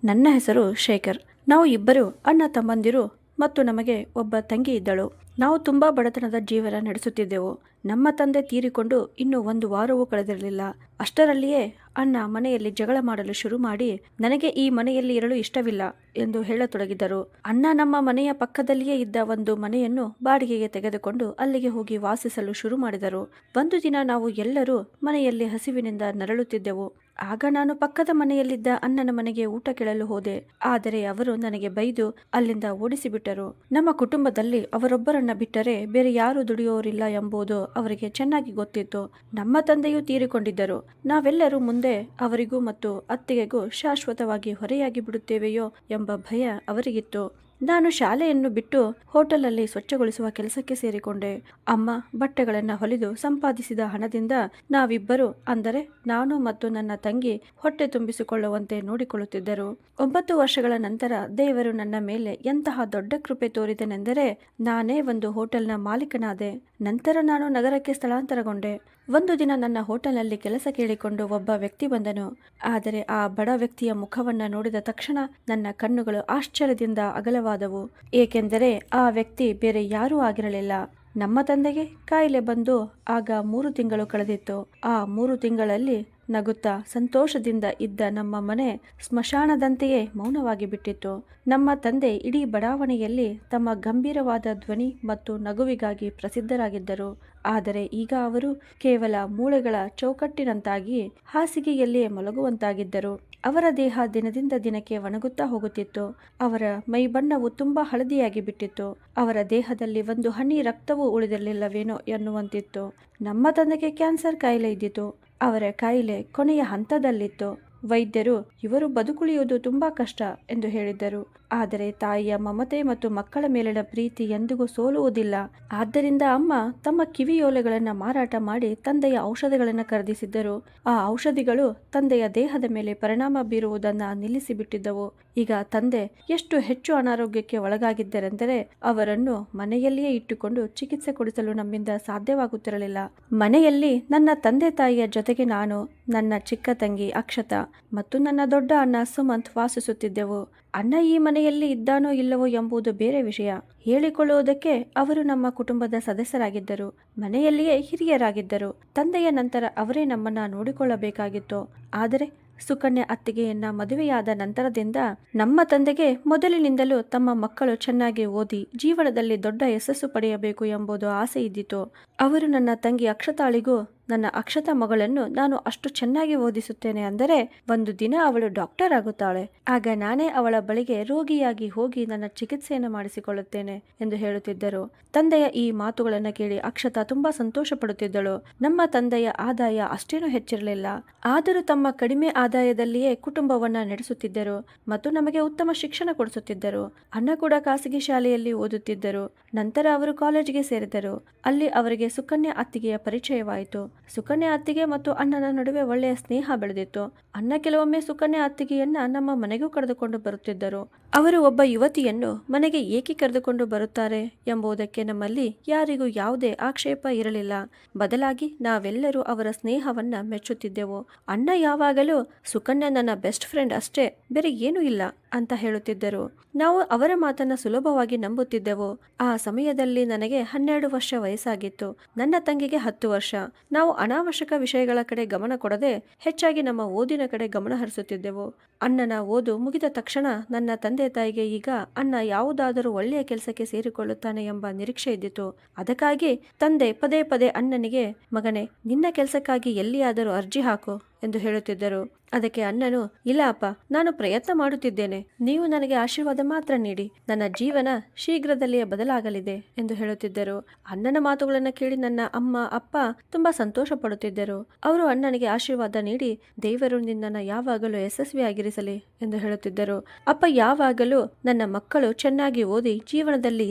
ನನ್ನ ಹೆಸರು ಶೇಖರ್. ನಾವು ಇಬ್ಬರು ಅಣ್ಣ ತಮ್ಮಂದಿರು ಮತ್ತು ನಮಗೆ ಒಬ್ಬ ತಂಗಿ ಇದ್ದಳು. ನಾವು ತುಂಬಾ ಬಡತನದ ಜೀವನ ನಡೆಸುತ್ತಿದ್ದೆವು. ನಮ್ಮ ತಂದೆ ತೀರಿಕೊಂಡು ಇನ್ನು 1 ವಾರವೂ ಕಳೆದಿರಲಿಲ್ಲ. ಅಷ್ಟರಲ್ಲಿಯೇ ಅಣ್ಣ ಮನೆಯಲ್ಲಿ ಜಗಳ ಮಾಡಲು ಶುರು ಮಾಡಿ ನನಗೆ ಈ ಮನೆಯಲ್ಲಿ ಇರಲು ಇಷ್ಟವಿಲ್ಲ ಎಂದು ಹೇಳತೊಡಗಿದರು. ಅಣ್ಣ ನಮ್ಮ ಮನೆಯ ಪಕ್ಕದಲ್ಲಿಯೇ ಇದ್ದ ಒಂದು ಮನೆಯನ್ನು ಬಾಡಿಗೆಗೆ ತೆಗೆದುಕೊಂಡು ಅಲ್ಲಿಗೆ ಹೋಗಿ ವಾಸಿಸಲು ಶುರು ಮಾಡಿದರು. ಒಂದು ದಿನ ನಾವು ಎಲ್ಲರೂ ಮನೆಯಲ್ಲಿ ಹಸಿವಿನಿಂದ ನರಳುತ್ತಿದ್ದೆವು. ಆಗ ನಾನು ಪಕ್ಕದ ಮನೆಯಲ್ಲಿದ್ದ ಅಣ್ಣನ ಮನೆಗೆ ಊಟ ಕೇಳಲು ಹೋದೆ. ಆದರೆ ಅವರು ನನಗೆ ಬೈದು ಅಲ್ಲಿಂದ ಓಡಿಸಿಬಿಟ್ಟರು. ನಮ್ಮ ಕುಟುಂಬದಲ್ಲಿ ಅವರೊಬ್ಬರನ್ನ ಬಿಟ್ಟರೆ ಬೇರೆ ಯಾರು ದುಡಿಯೋರಿಲ್ಲ ಎಂಬುದು ಅವರಿಗೆ ಚೆನ್ನಾಗಿ ಗೊತ್ತಿತ್ತು. ನಮ್ಮ ತಂದೆಯೂ ತೀರಿಕೊಂಡಿದ್ದರು. ನಾವೆಲ್ಲರೂ ಮುಂದೆ ಅವರಿಗೂ ಮತ್ತು ಅತ್ತಿಗೆಗೂ ಶಾಶ್ವತವಾಗಿ ಹೊರೆಯಾಗಿ ಬಿಡುತ್ತೇವೆಯೋ ಎಂಬ ಭಯ ಅವರಿಗಿತ್ತು. ನಾನು ಶಾಲೆಯನ್ನು ಬಿಟ್ಟು ಹೋಟೆಲಲ್ಲಿ ಸ್ವಚ್ಛಗೊಳಿಸುವ ಕೆಲಸಕ್ಕೆ ಸೇರಿಕೊಂಡೆ. ಅಮ್ಮ ಬಟ್ಟೆಗಳನ್ನು ಹೊಲಿದು ಸಂಪಾದಿಸಿದ ಹಣದಿಂದ ನಾವಿಬ್ಬರು, ಅಂದರೆ ನಾನು ಮತ್ತು ನನ್ನ ತಂಗಿ, ಹೊಟ್ಟೆ ತುಂಬಿಸಿಕೊಳ್ಳುವಂತೆ ನೋಡಿಕೊಳ್ಳುತ್ತಿದ್ದರು. 9 ವರ್ಷಗಳ ನಂತರ ದೇವರು ನನ್ನ ಮೇಲೆ ಎಂತಹ ದೊಡ್ಡ ಕೃಪೆ ತೋರಿದನೆಂದರೆ ನಾನೇ ಒಂದು ಹೋಟೆಲ್ನ ಮಾಲೀಕನಾದೆ. ನಂತರ ನಾನು ನಗರಕ್ಕೆ ಸ್ಥಳಾಂತರಗೊಂಡೆ. ಒಂದು ದಿನ ನನ್ನ ಹೋಟೆಲ್ನಲ್ಲಿ ಕೆಲಸ ಕೇಳಿಕೊಂಡು ಒಬ್ಬ ವ್ಯಕ್ತಿ ಬಂದನು. ಆದರೆ ಆ ಬಡ ವ್ಯಕ್ತಿಯ ಮುಖವನ್ನ ನೋಡಿದ ತಕ್ಷಣ ನನ್ನ ಕಣ್ಣುಗಳು ಆಶ್ಚರ್ಯದಿಂದ ಅಗಲವಾದವು. ಏಕೆಂದರೆ ಆ ವ್ಯಕ್ತಿ ಬೇರೆ ಯಾರೂ ಆಗಿರಲಿಲ್ಲ. ನಮ್ಮ ತಂದೆಗೆ ಕಾಯಿಲೆ ಬಂದು ಆಗ 3 ತಿಂಗಳು ಕಳೆದಿತ್ತು. ಆ 3 ತಿಂಗಳಲ್ಲಿ ನಗುತ್ತಾ ಸಂತೋಷದಿಂದ ಇದ್ದ ನಮ್ಮ ಮನೆ ಸ್ಮಶಾನದಂತೆಯೇ ಮೌನವಾಗಿ ಬಿಟ್ಟಿತ್ತು. ನಮ್ಮ ತಂದೆ ಇಡೀ ಬಡಾವಣೆಯಲ್ಲಿ ತಮ್ಮ ಗಂಭೀರವಾದ ಧ್ವನಿ ಮತ್ತು ನಗುವಿಗಾಗಿ ಪ್ರಸಿದ್ಧರಾಗಿದ್ದರು. ಆದರೆ ಈಗ ಅವರು ಕೇವಲ ಮೂಳೆಗಳ ಚೌಕಟ್ಟಿನಂತಾಗಿ ಹಾಸಿಗೆಯಲ್ಲಿಯೇ ಮಲಗುವಂತಾಗಿದ್ದರು. ಅವರ ದೇಹ ದಿನದಿಂದ ದಿನಕ್ಕೆ ಒಣಗುತ್ತಾ ಹೋಗುತ್ತಿತ್ತು. ಅವರ ಮೈಬಣ್ಣವು ತುಂಬಾ ಹಳದಿಯಾಗಿ ಬಿಟ್ಟಿತ್ತು. ಅವರ ದೇಹದಲ್ಲಿ ಒಂದು ಹನಿ ರಕ್ತವೂ ಉಳಿದಿರಲಿಲ್ಲವೇನೋ ಎನ್ನುವಂತಿತ್ತು. ನಮ್ಮ ತಂದೆಗೆ ಕ್ಯಾನ್ಸರ್ ಕಾಯಿಲೆ ಇದ್ದಿತು. ಅವರ ಕಾಯಿಲೆ ಕೊನೆಯ ಹಂತದಲ್ಲಿತ್ತು. ವೈದ್ಯರು ಇವರು ಬದುಕುಳಿಯುವುದು ತುಂಬಾ ಕಷ್ಟ ಎಂದು ಹೇಳಿದ್ದರು. ಆದರೆ ತಾಯಿಯ ಮಮತೆ ಮತ್ತು ಮಕ್ಕಳ ಮೇಲಿನ ಪ್ರೀತಿ ಎಂದಿಗೂ ಸೋಲುವುದಿಲ್ಲ. ಆದ್ದರಿಂದ ಅಮ್ಮ ತಮ್ಮ ಕಿವಿಯೋಲೆಗಳನ್ನು ಮಾರಾಟ ಮಾಡಿ ತಂದೆಯ ಔಷಧಿಗಳನ್ನು ಖರೀದಿಸಿದ್ದರು. ಆ ಔಷಧಿಗಳು ತಂದೆಯ ದೇಹದ ಮೇಲೆ ಪರಿಣಾಮ ಬೀರುವುದನ್ನು ನಿಲ್ಲಿಸಿಬಿಟ್ಟಿದ್ದವು. ಈಗ ತಂದೆ ಎಷ್ಟು ಹೆಚ್ಚು ಅನಾರೋಗ್ಯಕ್ಕೆ ಒಳಗಾಗಿದ್ದರೆಂದರೆ ಅವರನ್ನು ಮನೆಯಲ್ಲಿಯೇ ಇಟ್ಟುಕೊಂಡು ಚಿಕಿತ್ಸೆ ಕೊಡಿಸಲು ನಮ್ಮಿಂದ ಸಾಧ್ಯವಾಗುತ್ತಿರಲಿಲ್ಲ. ಮನೆಯಲ್ಲಿ ನನ್ನ ತಂದೆ ತಾಯಿಯ ಜೊತೆಗೆ ನಾನು, ನನ್ನ ಚಿಕ್ಕ ತಂಗಿ ಅಕ್ಷತಾ ಮತ್ತು ನನ್ನ ದೊಡ್ಡ ಅಣ್ಣ ಸುಮಂತ್ ವಾಸಿಸುತ್ತಿದ್ದೆವು. ಅಣ್ಣ ಈ ಮನೆಯಲ್ಲಿ ಇದ್ದಾನೋ ಇಲ್ಲವೋ ಎಂಬುದು ಬೇರೆ ವಿಷಯ. ಹೇಳಿಕೊಳ್ಳುವುದಕ್ಕೆ ಅವರು ನಮ್ಮ ಕುಟುಂಬದ ಸದಸ್ಯರಾಗಿದ್ದರು. ಮನೆಯಲ್ಲಿಯೇ ಹಿರಿಯರಾಗಿದ್ದರು. ತಂದೆಯ ನಂತರ ಅವರೇ ನಮ್ಮನ್ನ ನೋಡಿಕೊಳ್ಳಬೇಕಾಗಿತ್ತು. ಆದರೆ ಸುಕನ್ಯಾ ಅತ್ತಿಗೆಯನ್ನ ಮದುವೆಯಾದ ನಂತರದಿಂದ ನಮ್ಮ ತಂದೆಗೆ ಮೊದಲಿನಿಂದಲೂ ತಮ್ಮ ಮಕ್ಕಳು ಚೆನ್ನಾಗಿ ಓದಿ ಜೀವನದಲ್ಲಿ ದೊಡ್ಡ ಯಶಸ್ಸು ಪಡೆಯಬೇಕು ಎಂಬುದು ಆಸೆ ಇದ್ದಿತು. ಅವರು ನನ್ನ ತಂಗಿ ಅಕ್ಷತಾಳಿಗೂ ನನ್ನ ಅಕ್ಷತಾ ಮಗಳನ್ನು ನಾನು ಅಷ್ಟು ಚೆನ್ನಾಗಿ ಓದಿಸುತ್ತೇನೆ ಅಂದರೆ ಒಂದು ದಿನ ಅವಳು ಡಾಕ್ಟರ್ ಆಗುತ್ತಾಳೆ. ಆಗ ನಾನೇ ಅವಳ ಬಳಿಗೆ ರೋಗಿಯಾಗಿ ಹೋಗಿ ನನ್ನ ಚಿಕಿತ್ಸೆಯನ್ನು ಮಾಡಿಸಿಕೊಳ್ಳುತ್ತೇನೆ ಎಂದು ಹೇಳುತ್ತಿದ್ದರು. ತಂದೆಯ ಈ ಮಾತುಗಳನ್ನು ಕೇಳಿ ಅಕ್ಷತಾ ತುಂಬಾ ಸಂತೋಷ ಪಡುತ್ತಿದ್ದಳು. ನಮ್ಮ ತಂದೆಯ ಆದಾಯ ಅಷ್ಟೇನೂ ಹೆಚ್ಚಿರಲಿಲ್ಲ. ಆದರೂ ತಮ್ಮ ಕಡಿಮೆ ಆದಾಯದಲ್ಲಿಯೇ ಕುಟುಂಬವನ್ನ ನಡೆಸುತ್ತಿದ್ದರು ಮತ್ತು ನಮಗೆ ಉತ್ತಮ ಶಿಕ್ಷಣ ಕೊಡಿಸುತ್ತಿದ್ದರು. ಅಣ್ಣ ಕೂಡ ಖಾಸಗಿ ಶಾಲೆಯಲ್ಲಿ ಓದುತ್ತಿದ್ದರು. ನಂತರ ಅವರು ಕಾಲೇಜಿಗೆ ಸೇರಿದರು. ಅಲ್ಲಿ ಅವರಿಗೆ ಸುಕನ್ಯಾ ಅತ್ತಿಗೆಯ ಪರಿಚಯವಾಯಿತು. ಸುಕನ್ಯಾ ಅತ್ತಿಗೆ ಮತ್ತು ಅಣ್ಣನ ನಡುವೆ ಒಳ್ಳೆಯ ಸ್ನೇಹ ಬೆಳೆದಿತ್ತು. ಅಣ್ಣ ಕೆಲವೊಮ್ಮೆ ಸುಕನ್ಯಾ ಅತ್ತಿಗೆಯನ್ನ ನಮ್ಮ ಮನೆಗೂ ಕರೆದುಕೊಂಡು ಬರುತ್ತಿದ್ದರು. ಅವರು ಒಬ್ಬ ಯುವತಿಯನ್ನು ಮನೆಗೆ ಏಕೆ ಕರೆದುಕೊಂಡು ಬರುತ್ತಾರೆ ಎಂಬುದಕ್ಕೆ ನಮ್ಮಲ್ಲಿ ಯಾರಿಗೂ ಯಾವುದೇ ಆಕ್ಷೇಪ ಇರಲಿಲ್ಲ. ಬದಲಾಗಿ ನಾವೆಲ್ಲರೂ ಅವರ ಸ್ನೇಹವನ್ನ ಮೆಚ್ಚುತ್ತಿದ್ದೆವು. ಅಣ್ಣ ಯಾವಾಗಲೂ ಸುಕನ್ಯಾ ನನ್ನ ಬೆಸ್ಟ್ ಫ್ರೆಂಡ್ ಅಷ್ಟೇ, ಬೇರೆ ಏನೂ ಇಲ್ಲ ಅಂತ ಹೇಳುತ್ತಿದ್ದರು. ನಾವು ಅವರ ಮಾತನ್ನ ಸುಲಭವಾಗಿ ನಂಬುತ್ತಿದ್ದೆವು. ಆ ಸಮಯದಲ್ಲಿ ನನಗೆ 12 ವರ್ಷ ವಯಸ್ಸಾಗಿತ್ತು. ನನ್ನ ತಂಗಿಗೆ 10 ವರ್ಷ. ನಾವು ಅನಾವಶ್ಯಕ ವಿಷಯಗಳ ಕಡೆ ಗಮನ ಕೊಡದೆ ಹೆಚ್ಚಾಗಿ ನಮ್ಮ ಓದಿನ ಕಡೆ ಗಮನ ಹರಿಸುತ್ತಿದ್ದೆವು. ಅಣ್ಣನ ಓದು ಮುಗಿದ ತಕ್ಷಣ ನನ್ನ ತಂದೆ ತಾಯಿಗೆ ಈಗ ಅಣ್ಣ ಯಾವುದಾದರೂ ಒಳ್ಳೆಯ ಕೆಲಸಕ್ಕೆ ಸೇರಿಕೊಳ್ಳುತ್ತಾನೆ ಎಂಬ ನಿರೀಕ್ಷೆ ಇದ್ದಿತು. ಅದಕ್ಕಾಗಿ ತಂದೆ ಪದೇ ಪದೇ ಅಣ್ಣನಿಗೆ, ಮಗನೇ, ನಿನ್ನ ಕೆಲಸಕ್ಕಾಗಿ ಎಲ್ಲಿಯಾದರೂ ಅರ್ಜಿ ಹಾಕು ಎಂದು ಹೇಳುತ್ತಿದ್ದರು. ಅದಕ್ಕೆ ಅಣ್ಣನು, ಇಲ್ಲ ಅಪ್ಪ, ನಾನು ಪ್ರಯತ್ನ ಮಾಡುತ್ತಿದ್ದೇನೆ. ನೀವು ನನಗೆ ಆಶೀರ್ವಾದ ಮಾತ್ರ ನೀಡಿ, ನನ್ನ ಜೀವನ ಶೀಘ್ರದಲ್ಲಿಯೇ ಬದಲಾಗಲಿದೆ ಎಂದು ಹೇಳುತ್ತಿದ್ದರು. ಅಣ್ಣನ ಮಾತುಗಳನ್ನು ಕೇಳಿ ನನ್ನ ಅಮ್ಮ ಅಪ್ಪ ತುಂಬಾ ಸಂತೋಷ ಪಡುತ್ತಿದ್ದರು. ಅವರು ಅಣ್ಣನಿಗೆ ಆಶೀರ್ವಾದ ನೀಡಿ, ದೇವರು ನಿನ್ನನ್ನು ಯಾವಾಗಲೂ ಯಶಸ್ವಿಯಾಗಿರಿಸಲಿ ಎಂದು ಹೇಳುತ್ತಿದ್ದರು. ಅಪ್ಪ ಯಾವಾಗಲೂ ನನ್ನ ಮಕ್ಕಳು ಚೆನ್ನಾಗಿ ಓದಿ ಜೀವನದಲ್ಲಿ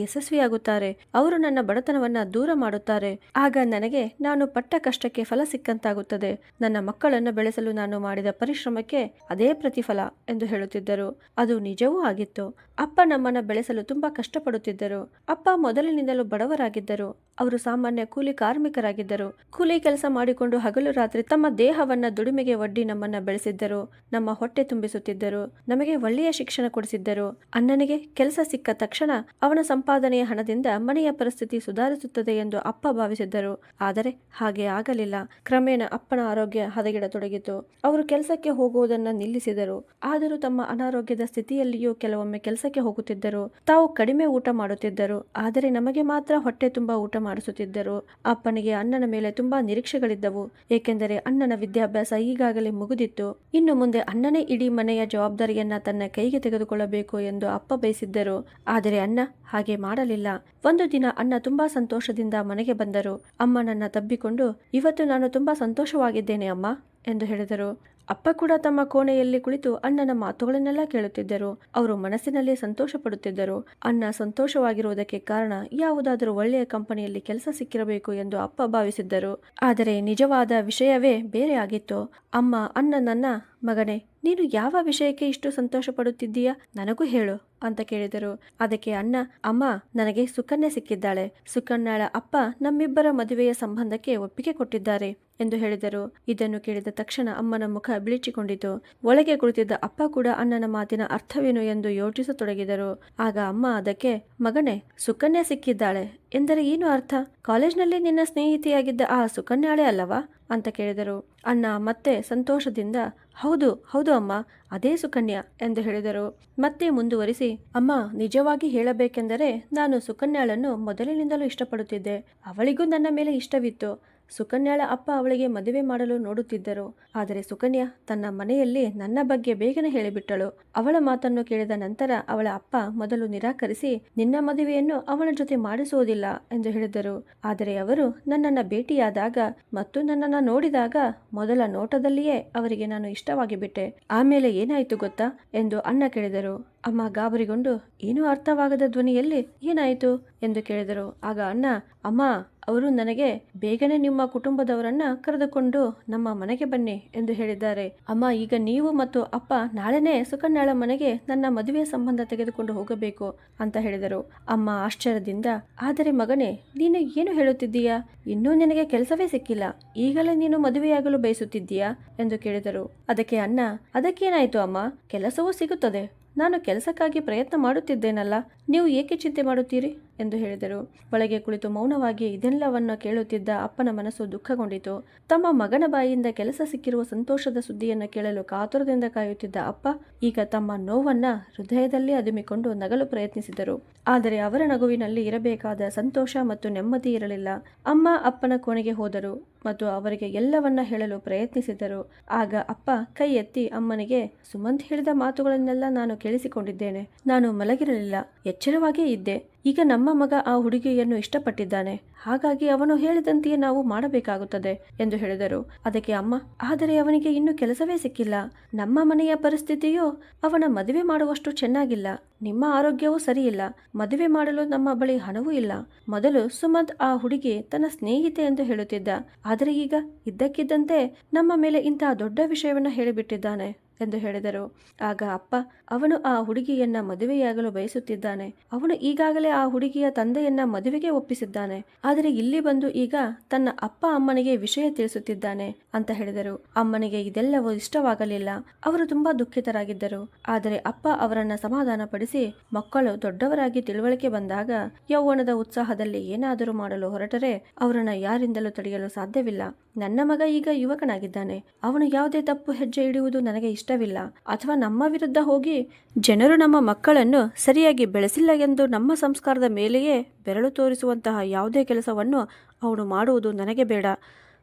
ಯಶಸ್ವಿಯಾಗುತ್ತಾರೆ, ಅವರು ನನ್ನ ಬಡತನವನ್ನ ದೂರ ಮಾಡುತ್ತಾರೆ, ಆಗ ನನಗೆ ನಾನು ಪಟ್ಟ ಕಷ್ಟಕ್ಕೆ ಫಲ ಸಿಕ್ಕಂತಾಗುತ್ತದೆ, ನನ್ನ ಮಕ್ಕಳನ್ನು ಬೆಳೆಸಲು ನಾನು ಮಾಡಿದ ಪರಿಶ್ರಮಕ್ಕೆ ಅದೇ ಪ್ರತಿಫಲ ಎಂದು ಹೇಳುತ್ತಿದ್ದರು. ಅದು ನಿಜವೂ ಆಗಿತ್ತು. ಅಪ್ಪ ನಮ್ಮನ್ನ ಬೆಳೆಸಲು ತುಂಬಾ ಕಷ್ಟಪಡುತ್ತಿದ್ದರು. ಅಪ್ಪ ಮೊದಲಿನಿಂದಲೂ ಬಡವರಾಗಿದ್ದರು. ಅವರು ಸಾಮಾನ್ಯ ಕೂಲಿ ಕಾರ್ಮಿಕರಾಗಿದ್ದರು. ಕೂಲಿ ಕೆಲಸ ಮಾಡಿಕೊಂಡು ಹಗಲು ರಾತ್ರಿ ತಮ್ಮ ದೇಹವನ್ನ ದುಡಿಮೆಗೆ ಒಡ್ಡಿ ನಮ್ಮನ್ನ ಬೆಳೆಸಿದ್ದರು. ನಮ್ಮ ಹೊಟ್ಟೆ ತುಂಬಿಸುತ್ತಿದ್ದರು. ನಮಗೆ ಒಳ್ಳೆಯ ಶಿಕ್ಷಣ ಕೊಡಿಸಿದ್ದರು. ಅಣ್ಣನಿಗೆ ಕೆಲಸ ಸಿಕ್ಕ ತಕ್ಷಣ ಅವನ ಸಂಪಾದನೆಯ ಹಣದಿಂದ ಮನೆಯ ಪರಿಸ್ಥಿತಿ ಸುಧಾರಿಸುತ್ತದೆ ಎಂದು ಅಪ್ಪ ಭಾವಿಸಿದ್ದರು. ಆದರೆ ಹಾಗೆ ಆಗಲಿಲ್ಲ. ಕ್ರಮೇಣ ಅಪ್ಪನ ಆರೋಗ್ಯ ಹದಗೆಡತೊಡಗಿತು. ಅವರು ಕೆಲಸಕ್ಕೆ ಹೋಗುವುದನ್ನ ನಿಲ್ಲಿಸಿದರು. ಆದರೂ ತಮ್ಮ ಅನಾರೋಗ್ಯದ ಸ್ಥಿತಿಯಲ್ಲಿಯೂ ಕೆಲವೊಮ್ಮೆ ಕೆಲಸಕ್ಕೆ ಹೋಗುತ್ತಿದ್ದರು. ತಾವು ಕಡಿಮೆ ಊಟ ಮಾಡುತ್ತಿದ್ದರು. ಆದರೆ ನಮಗೆ ಮಾತ್ರ ಹೊಟ್ಟೆ ತುಂಬಾ ಊಟ ಮಾಡಿಸುತ್ತಿದ್ದರು. ಅಪ್ಪನಿಗೆ ಅಣ್ಣನ ಮೇಲೆ ತುಂಬಾ ನಿರೀಕ್ಷೆಗಳಿದ್ದವು. ಏಕೆಂದರೆ ಅಣ್ಣನ ವಿದ್ಯಾಭ್ಯಾಸ ಈಗಾಗಲೇ ಮುಗಿದಿತ್ತು. ಇನ್ನು ಮುಂದೆ ಅಣ್ಣನೇ ಇಡೀ ಮನೆಯ ಜವಾಬ್ದಾರಿಯನ್ನ ತನ್ನ ಕೈಗೆ ತೆಗೆದುಕೊಳ್ಳಬೇಕು ಎಂದು ಅಪ್ಪ ಬಯಸಿದ್ದರು. ಆದರೆ ಅಣ್ಣ ಹಾಗೆ ಮಾಡಲಿಲ್ಲ. ಒಂದು ದಿನ ಅಣ್ಣ ತುಂಬಾ ಸಂತೋಷದಿಂದ ಮನೆಗೆ ಬಂದರು. ಅಮ್ಮ ನನ್ನ ತಬ್ಬಿಕೊಂಡು, ಇವತ್ತು ನಾನು ತುಂಬಾ ಸಂತೋಷವಾಗಿದ್ದೇನೆ ಅಮ್ಮ ಎಂದು ಹೇಳಿದರು. ಅಪ್ಪ ಕೂಡ ತಮ್ಮ ಕೋಣೆಯಲ್ಲಿ ಕುಳಿತು ಅಣ್ಣನ ಮಾತುಗಳನ್ನೆಲ್ಲ ಕೇಳುತ್ತಿದ್ದರು. ಅವರು ಮನಸ್ಸಿನಲ್ಲಿ ಸಂತೋಷ ಪಡುತ್ತಿದ್ದರು. ಅಣ್ಣ ಸಂತೋಷವಾಗಿರುವುದಕ್ಕೆ ಕಾರಣ ಯಾವುದಾದರೂ ಒಳ್ಳೆಯ ಕಂಪನಿಯಲ್ಲಿ ಕೆಲಸ ಸಿಕ್ಕಿರಬೇಕು ಎಂದು ಅಪ್ಪ ಭಾವಿಸಿದ್ದರು. ಆದರೆ ನಿಜವಾದ ವಿಷಯವೇ ಬೇರೆ ಆಗಿತ್ತು. ಅಮ್ಮ ಅಣ್ಣನನ್ನ, ಮಗನೇ, ನೀನು ಯಾವ ವಿಷಯಕ್ಕೆ ಇಷ್ಟು ಸಂತೋಷ ಪಡುತ್ತಿದ್ದೀಯಾ, ನನಗೂ ಹೇಳು ಅಂತ ಕೇಳಿದರು. ಅದಕ್ಕೆ ಅಣ್ಣ, ಅಮ್ಮ, ನನಗೆ ಸುಕನ್ಯೆ ಸಿಕ್ಕಿದ್ದಾಳೆ. ಸುಕನ್ಯಾಳ ಅಪ್ಪ ನಮ್ಮಿಬ್ಬರ ಮದುವೆಯ ಸಂಬಂಧಕ್ಕೆ ಒಪ್ಪಿಗೆ ಕೊಟ್ಟಿದ್ದಾರೆ ಎಂದು ಹೇಳಿದರು. ಇದನ್ನು ಕೇಳಿದ ತಕ್ಷಣ ಅಮ್ಮನ ಮುಖ ಬಿಳಿಚಿಕೊಂಡಿತು. ಒಳಗೆ ಕುಳಿತಿದ್ದ ಅಪ್ಪ ಕೂಡ ಅಣ್ಣನ ಮಾತಿನ ಅರ್ಥವೇನು ಎಂದು ಯೋಚಿಸತೊಡಗಿದರು. ಆಗ ಅಮ್ಮ ಅದಕ್ಕೆ, ಮಗನೇ, ಸುಕನ್ಯೆ ಸಿಕ್ಕಿದ್ದಾಳೆ ಎಂದರೆ ಏನು ಅರ್ಥ? ಕಾಲೇಜ್ನಲ್ಲಿ ನಿನ್ನ ಸ್ನೇಹಿತೆಯಾಗಿದ್ದ ಆ ಸುಕನ್ಯಾಳೆ ಅಲ್ಲವಾ ಅಂತ ಕೇಳಿದರು. ಅಣ್ಣ ಮತ್ತೆ ಸಂತೋಷದಿಂದ, ಹೌದು ಹೌದು ಅಮ್ಮ, ಅದೇ ಸುಕನ್ಯಾ ಎಂದು ಹೇಳಿದರು. ಮತ್ತೆ ಮುಂದುವರಿಸಿ, ಅಮ್ಮ, ನಿಜವಾಗಿ ಹೇಳಬೇಕೆಂದರೆ ನಾನು ಸುಕನ್ಯಾಳನ್ನು ಮೊದಲಿನಿಂದಲೂ ಇಷ್ಟಪಡುತ್ತಿದ್ದೆ. ಅವಳಿಗೂ ನನ್ನ ಮೇಲೆ ಇಷ್ಟವಿತ್ತು. ಸುಕನ್ಯಾಳ ಅಪ್ಪ ಅವಳಿಗೆ ಮದುವೆ ಮಾಡಲು ನೋಡುತ್ತಿದ್ದರು. ಆದರೆ ಸುಕನ್ಯಾ ತನ್ನ ಮನೆಯಲ್ಲಿ ನನ್ನ ಬಗ್ಗೆ ಬೇಗನೆ ಹೇಳಿಬಿಟ್ಟಳು. ಅವಳ ಮಾತನ್ನು ಕೇಳಿದ ನಂತರ ಅವಳ ಅಪ್ಪ ಮೊದಲು ನಿರಾಕರಿಸಿ ನಿನ್ನ ಮದುವೆಯನ್ನು ಅವನ ಜೊತೆ ಮಾಡಿಸುವುದಿಲ್ಲ ಎಂದು ಹೇಳಿದರು. ಆದರೆ ಅವರು ನನ್ನನ್ನು ಭೇಟಿಯಾದಾಗ ಮತ್ತು ನನ್ನನ್ನು ನೋಡಿದಾಗ ಮೊದಲ ನೋಟದಲ್ಲಿಯೇ ಅವರಿಗೆ ನಾನು ಇಷ್ಟವಾಗಿ ಬಿಟ್ಟೆ. ಆಮೇಲೆ ಏನಾಯ್ತು ಗೊತ್ತಾ ಎಂದು ಅಣ್ಣ ಕೇಳಿದರು. ಅಮ್ಮ ಗಾಬರಿಗೊಂಡು ಏನೂ ಅರ್ಥವಾಗದ ಧ್ವನಿಯಲ್ಲಿ ಏನಾಯಿತು ಎಂದು ಕೇಳಿದರು. ಆಗ ಅಣ್ಣ, ಅಮ್ಮ, ಅವರು ನನಗೆ ಬೇಗನೆ ನಿಮ್ಮ ಕುಟುಂಬದವರನ್ನ ಕರೆದುಕೊಂಡು ನಮ್ಮ ಮನೆಗೆ ಬನ್ನಿ ಎಂದು ಹೇಳಿದ್ದಾರೆ. ಅಮ್ಮ, ಈಗ ನೀವು ಮತ್ತು ಅಪ್ಪ ನಾಳೆನೇ ಸುಕನ್ಯಾಳ ಮನೆಗೆ ನನ್ನ ಮದುವೆಯ ಸಂಬಂಧ ತೆಗೆದುಕೊಂಡು ಹೋಗಬೇಕು ಅಂತ ಹೇಳಿದರು. ಅಮ್ಮ ಆಶ್ಚರ್ಯದಿಂದ, ಆದರೆ ಮಗನೇ, ನೀನು ಏನು ಹೇಳುತ್ತಿದ್ದೀಯಾ? ಇನ್ನೂ ನಿನಗೆ ಕೆಲಸವೇ ಸಿಕ್ಕಿಲ್ಲ, ಈಗಲೇ ನೀನು ಮದುವೆಯಾಗಲು ಬಯಸುತ್ತಿದ್ದೀಯಾ ಎಂದು ಕೇಳಿದರು. ಅದಕ್ಕೆ ಅಣ್ಣ, ಅದಕ್ಕೇನಾಯ್ತು ಅಮ್ಮ, ಕೆಲಸವೂ ಸಿಗುತ್ತದೆ. ನಾನು ಕೆಲಸಕ್ಕಾಗಿ ಪ್ರಯತ್ನ ಮಾಡುತ್ತಿದ್ದೇನಲ್ಲ, ನೀವು ಏಕೆ ಚಿಂತೆ ಮಾಡುತ್ತೀರಿ ಎಂದು ಹೇಳಿದರು. ಒಳಗೆ ಕುಳಿತು ಮೌನವಾಗಿ ಇದೆಲ್ಲವನ್ನು ಕೇಳುತ್ತಿದ್ದ ಅಪ್ಪನ ಮನಸ್ಸು ದುಃಖಗೊಂಡಿತು. ತಮ್ಮ ಮಗನ ಬಾಯಿಯಿಂದ ಕೆಲಸ ಸಿಕ್ಕಿರುವ ಸಂತೋಷದ ಸುದ್ದಿಯನ್ನು ಕೇಳಲು ಕಾತುರದಿಂದ ಕಾಯುತ್ತಿದ್ದ ಅಪ್ಪ ಈಗ ತಮ್ಮ ನೋವನ್ನ ಹೃದಯದಲ್ಲಿ ಅದುಮಿಕೊಂಡು ನಗಲು ಪ್ರಯತ್ನಿಸಿದರು. ಆದರೆ ಅವರ ನಗುವಿನಲ್ಲಿ ಇರಬೇಕಾದ ಸಂತೋಷ ಮತ್ತು ನೆಮ್ಮದಿ ಇರಲಿಲ್ಲ. ಅಮ್ಮ ಅಪ್ಪನ ಕೋಣೆಗೆ ಹೋದರು ಮತ್ತು ಅವರಿಗೆ ಎಲ್ಲವನ್ನ ಹೇಳಲು ಪ್ರಯತ್ನಿಸಿದರು. ಆಗ ಅಪ್ಪ ಕೈ ಎತ್ತಿ ಅಮ್ಮನಿಗೆ, ಸುಮಂತ್ ಹೇಳಿದ ಮಾತುಗಳನ್ನೆಲ್ಲ ನಾನು ಕೇಳಿಸಿಕೊಂಡಿದ್ದೇನೆ. ನಾನು ಮಲಗಿರಲಿಲ್ಲ, ಎಚ್ಚರವಾಗೇ ಇದ್ದೆ. ಈಗ ನಮ್ಮ ಮಗ ಆ ಹುಡುಗಿಯನ್ನು ಇಷ್ಟಪಟ್ಟಿದ್ದಾನೆ. ಹಾಗಾಗಿ ಅವನು ಹೇಳಿದಂತೆಯೇ ನಾವು ಮಾಡಬೇಕಾಗುತ್ತದೆ ಎಂದು ಹೇಳಿದರು. ಅದಕ್ಕೆ ಅಮ್ಮ, ಆದರೆ ಅವನಿಗೆ ಇನ್ನೂ ಕೆಲಸವೇ ಸಿಕ್ಕಿಲ್ಲ. ನಮ್ಮ ಮನೆಯ ಪರಿಸ್ಥಿತಿಯು ಅವನ ಮದುವೆ ಮಾಡುವಷ್ಟು ಚೆನ್ನಾಗಿಲ್ಲ. ನಿಮ್ಮ ಆರೋಗ್ಯವೂ ಸರಿಯಿಲ್ಲ. ಮದುವೆ ಮಾಡಲು ನಮ್ಮ ಬಳಿ ಹಣವೂ ಇಲ್ಲ. ಮೊದಲು ಸುಮಂತ್ ಆ ಹುಡುಗಿ ತನ್ನ ಸ್ನೇಹಿತೆ ಎಂದು ಹೇಳುತ್ತಿದ್ದ. ಆದರೆ ಈಗ ಇದ್ದಕ್ಕಿದ್ದಂತೆ ನಮ್ಮ ಮೇಲೆ ಇಂತಹ ದೊಡ್ಡ ವಿಷಯವನ್ನು ಹೇಳಿಬಿಟ್ಟಿದ್ದಾನೆ ಎಂದು ಹೇಳಿದರು. ಆಗ ಅಪ್ಪ, ಅವನು ಆ ಹುಡುಗಿಯನ್ನ ಮದುವೆಯಾಗಲು ಬಯಸುತ್ತಿದ್ದಾನೆ. ಅವನು ಈಗಾಗಲೇ ಆ ಹುಡುಗಿಯ ತಂದೆಯನ್ನ ಮದುವೆಗೆ ಒಪ್ಪಿಸಿದ್ದಾನೆ. ಆದರೆ ಇಲ್ಲಿ ಬಂದು ಈಗ ತನ್ನ ಅಪ್ಪ ಅಮ್ಮನಿಗೆ ವಿಷಯ ತಿಳಿಸುತ್ತಿದ್ದಾನೆ ಅಂತ ಹೇಳಿದರು. ಅಮ್ಮನಿಗೆ ಇದೆಲ್ಲವೂ ಇಷ್ಟವಾಗಲಿಲ್ಲ. ಅವರು ತುಂಬಾ ದುಃಖಿತರಾಗಿದ್ದರು. ಆದರೆ ಅಪ್ಪ ಅವರನ್ನ ಸಮಾಧಾನ ಪಡಿಸಿ, ಮಕ್ಕಳು ದೊಡ್ಡವರಾಗಿ ತಿಳುವಳಿಕೆ ಬಂದಾಗ ಯೌವನದ ಉತ್ಸಾಹದಲ್ಲಿ ಏನಾದರೂ ಮಾಡಲು ಹೊರಟರೆ ಅವರನ್ನ ಯಾರಿಂದಲೂ ತಡೆಯಲು ಸಾಧ್ಯವಿಲ್ಲ. ನನ್ನ ಮಗ ಈಗ ಯುವಕನಾಗಿದ್ದಾನೆ. ಅವನು ಯಾವುದೇ ತಪ್ಪು ಹೆಜ್ಜೆ ಇಡುವುದು ನನಗೆ ಇಷ್ಟವಿಲ್ಲ. ಅಥವಾ ನಮ್ಮ ವಿರುದ್ಧ ಹೋಗಿ ಜನರು ನಮ್ಮ ಮಕ್ಕಳನ್ನು ಸರಿಯಾಗಿ ಬೆಳೆಸಿಲ್ಲ ಎಂದು ನಮ್ಮ ಸಂಸ್ಕಾರದ ಮೇಲೆಯೇ ಬೆರಳು ತೋರಿಸುವಂತಹ ಯಾವುದೇ ಕೆಲಸವನ್ನು ಅವನು ಮಾಡುವುದು ನನಗೆ ಬೇಡ.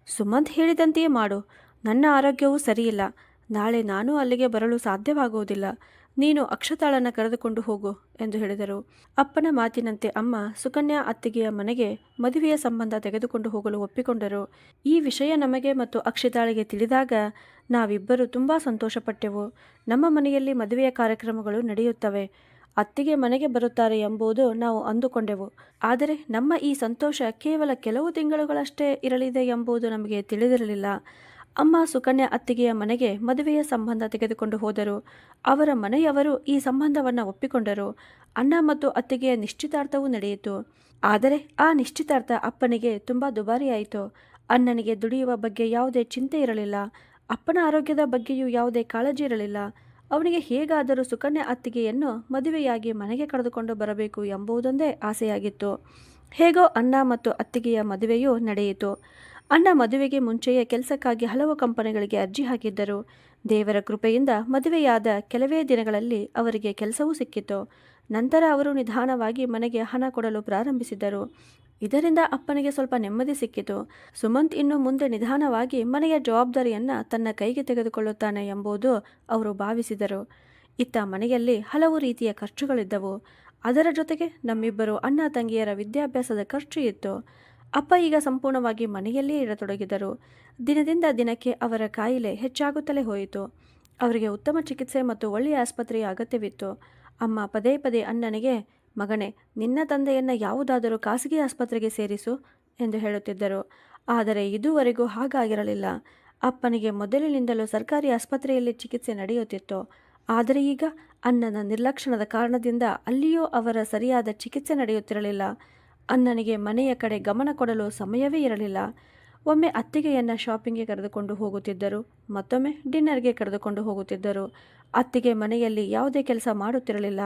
ಸುಮಂತ್ ಹೇಳಿದಂತೆಯೇ ಮಾಡು. ನನ್ನ ಆರೋಗ್ಯವೂ ಸರಿಯಿಲ್ಲ. ನಾಳೆ ನಾನು ಅಲ್ಲಿಗೆ ಬರಲು ಸಾಧ್ಯವಾಗುವುದಿಲ್ಲ. ನೀನು ಅಕ್ಷತಾಳನ್ನು ಕರೆದುಕೊಂಡು ಹೋಗು ಎಂದು ಹೇಳಿದರು. ಅಪ್ಪನ ಮಾತಿನಂತೆ ಅಮ್ಮ ಸುಕನ್ಯಾ ಅತ್ತಿಗೆಯ ಮನೆಗೆ ಮದುವೆಯ ಸಂಬಂಧ ತೆಗೆದುಕೊಂಡು ಹೋಗಲು ಒಪ್ಪಿಕೊಂಡರು. ಈ ವಿಷಯ ನಮಗೆ ಮತ್ತು ಅಕ್ಷತಾಳಿಗೆ ತಿಳಿದಾಗ ನಾವಿಬ್ಬರು ತುಂಬ ಸಂತೋಷಪಟ್ಟೆವು. ನಮ್ಮ ಮನೆಯಲ್ಲಿ ಮದುವೆಯ ಕಾರ್ಯಕ್ರಮಗಳು ನಡೆಯುತ್ತವೆ. ಅತ್ತಿಗೆ ಮನೆಗೆ ಬರುತ್ತಾರೆ ಎಂಬುದು ನಾವು ಅಂದುಕೊಂಡೆವು. ಆದರೆ ನಮ್ಮ ಈ ಸಂತೋಷ ಕೇವಲ ಕೆಲವು ತಿಂಗಳುಗಳಷ್ಟೇ ಇರಲಿದೆ ಎಂಬುದು ನಮಗೆ ತಿಳಿದಿರಲಿಲ್ಲ. ಅಮ್ಮ ಸುಕನ್ಯಾ ಅತ್ತಿಗೆಯ ಮನೆಗೆ ಮದುವೆಯ ಸಂಬಂಧ ತೆಗೆದುಕೊಂಡು ಹೋದರು. ಅವರ ಮನೆಯವರು ಈ ಸಂಬಂಧವನ್ನು ಒಪ್ಪಿಕೊಂಡರು. ಅಣ್ಣ ಮತ್ತು ಅತ್ತಿಗೆಯ ನಿಶ್ಚಿತಾರ್ಥವೂ ನಡೆಯಿತು. ಆದರೆ ಆ ನಿಶ್ಚಿತಾರ್ಥ ಅಪ್ಪನಿಗೆ ತುಂಬ ದುಬಾರಿಯಾಯಿತು. ಅಣ್ಣನಿಗೆ ದುಡಿಯುವ ಬಗ್ಗೆ ಯಾವುದೇ ಚಿಂತೆ ಇರಲಿಲ್ಲ. ಅಪ್ಪನ ಆರೋಗ್ಯದ ಬಗ್ಗೆಯೂ ಯಾವುದೇ ಕಾಳಜಿ ಇರಲಿಲ್ಲ. ಅವನಿಗೆ ಹೇಗಾದರೂ ಸುಕನ್ಯಾ ಅತ್ತಿಗೆಯನ್ನು ಮದುವೆಯಾಗಿ ಮನೆಗೆ ಕರೆದುಕೊಂಡು ಬರಬೇಕು ಎಂಬುದೊಂದೇ ಆಸೆಯಾಗಿತ್ತು. ಹೇಗೋ ಅಣ್ಣ ಮತ್ತು ಅತ್ತಿಗೆಯ ಮದುವೆಯೂ ನಡೆಯಿತು. ಅಣ್ಣ ಮದುವೆಗೆ ಮುಂಚೆಯೇ ಕೆಲಸಕ್ಕಾಗಿ ಹಲವು ಕಂಪನಿಗಳಿಗೆ ಅರ್ಜಿ ಹಾಕಿದ್ದರು. ದೇವರ ಕೃಪೆಯಿಂದ ಮದುವೆಯಾದ ಕೆಲವೇ ದಿನಗಳಲ್ಲಿ ಅವರಿಗೆ ಕೆಲಸವೂ ಸಿಕ್ಕಿತು. ನಂತರ ಅವರು ನಿಧಾನವಾಗಿ ಮನೆಗೆ ಹಣ ಕೊಡಲು ಪ್ರಾರಂಭಿಸಿದರು. ಇದರಿಂದ ಅಪ್ಪನಿಗೆ ಸ್ವಲ್ಪ ನೆಮ್ಮದಿ ಸಿಕ್ಕಿತು. ಸುಮಂತ್ ಇನ್ನು ಮುಂದೆ ನಿಧಾನವಾಗಿ ಮನೆಯ ಜವಾಬ್ದಾರಿಯನ್ನು ತನ್ನ ಕೈಗೆ ತೆಗೆದುಕೊಳ್ಳುತ್ತಾನೆ ಎಂಬುದು ಅವರು ಭಾವಿಸಿದರು. ಇತ್ತ ಮನೆಯಲ್ಲಿ ಹಲವು ರೀತಿಯ ಖರ್ಚುಗಳಿದ್ದವು. ಅದರ ಜೊತೆಗೆ ನಮ್ಮಿಬ್ಬರು ಅಣ್ಣ ತಂಗಿಯರ ವಿದ್ಯಾಭ್ಯಾಸದ ಖರ್ಚು ಇತ್ತು. ಅಪ್ಪ ಈಗ ಸಂಪೂರ್ಣವಾಗಿ ಮನೆಯಲ್ಲೇ ಇರತೊಡಗಿದರು. ದಿನದಿಂದ ದಿನಕ್ಕೆ ಅವರ ಕಾಯಿಲೆ ಹೆಚ್ಚಾಗುತ್ತಲೇ ಹೋಯಿತು. ಅವರಿಗೆ ಉತ್ತಮ ಚಿಕಿತ್ಸೆ ಮತ್ತು ಒಳ್ಳೆಯ ಆಸ್ಪತ್ರೆಯ ಅಗತ್ಯವಿತ್ತು. ಅಮ್ಮ ಪದೇ ಪದೇ ಅಣ್ಣನಿಗೆ, ಮಗನೇ, ನಿನ್ನ ತಂದೆಯನ್ನು ಯಾವುದಾದರೂ ಖಾಸಗಿ ಆಸ್ಪತ್ರೆಗೆ ಸೇರಿಸು ಎಂದು ಹೇಳುತ್ತಿದ್ದರು. ಆದರೆ ಇದುವರೆಗೂ ಹಾಗಾಗಿರಲಿಲ್ಲ. ಅಪ್ಪನಿಗೆ ಮೊದಲಿನಿಂದಲೂ ಸರ್ಕಾರಿ ಆಸ್ಪತ್ರೆಯಲ್ಲಿ ಚಿಕಿತ್ಸೆ ನಡೆಯುತ್ತಿತ್ತು. ಆದರೆ ಈಗ ಅಣ್ಣನ ನಿರ್ಲಕ್ಷಣದ ಕಾರಣದಿಂದ ಅಲ್ಲಿಯೂ ಅವರ ಸರಿಯಾದ ಚಿಕಿತ್ಸೆ ನಡೆಯುತ್ತಿರಲಿಲ್ಲ. ಅಣ್ಣನಿಗೆ ಮನೆಯ ಕಡೆ ಗಮನ ಕೊಡಲು ಸಮಯವೇ ಇರಲಿಲ್ಲ. ಒಮ್ಮೆ ಅತ್ತಿಗೆಯನ್ನು ಶಾಪಿಂಗ್ಗೆ ಕರೆದುಕೊಂಡು ಹೋಗುತ್ತಿದ್ದರು, ಮತ್ತೊಮ್ಮೆ ಡಿನ್ನರ್ಗೆ ಕರೆದುಕೊಂಡು ಹೋಗುತ್ತಿದ್ದರು. ಅತ್ತಿಗೆ ಮನೆಯಲ್ಲಿ ಯಾವುದೇ ಕೆಲಸ ಮಾಡುತ್ತಿರಲಿಲ್ಲ.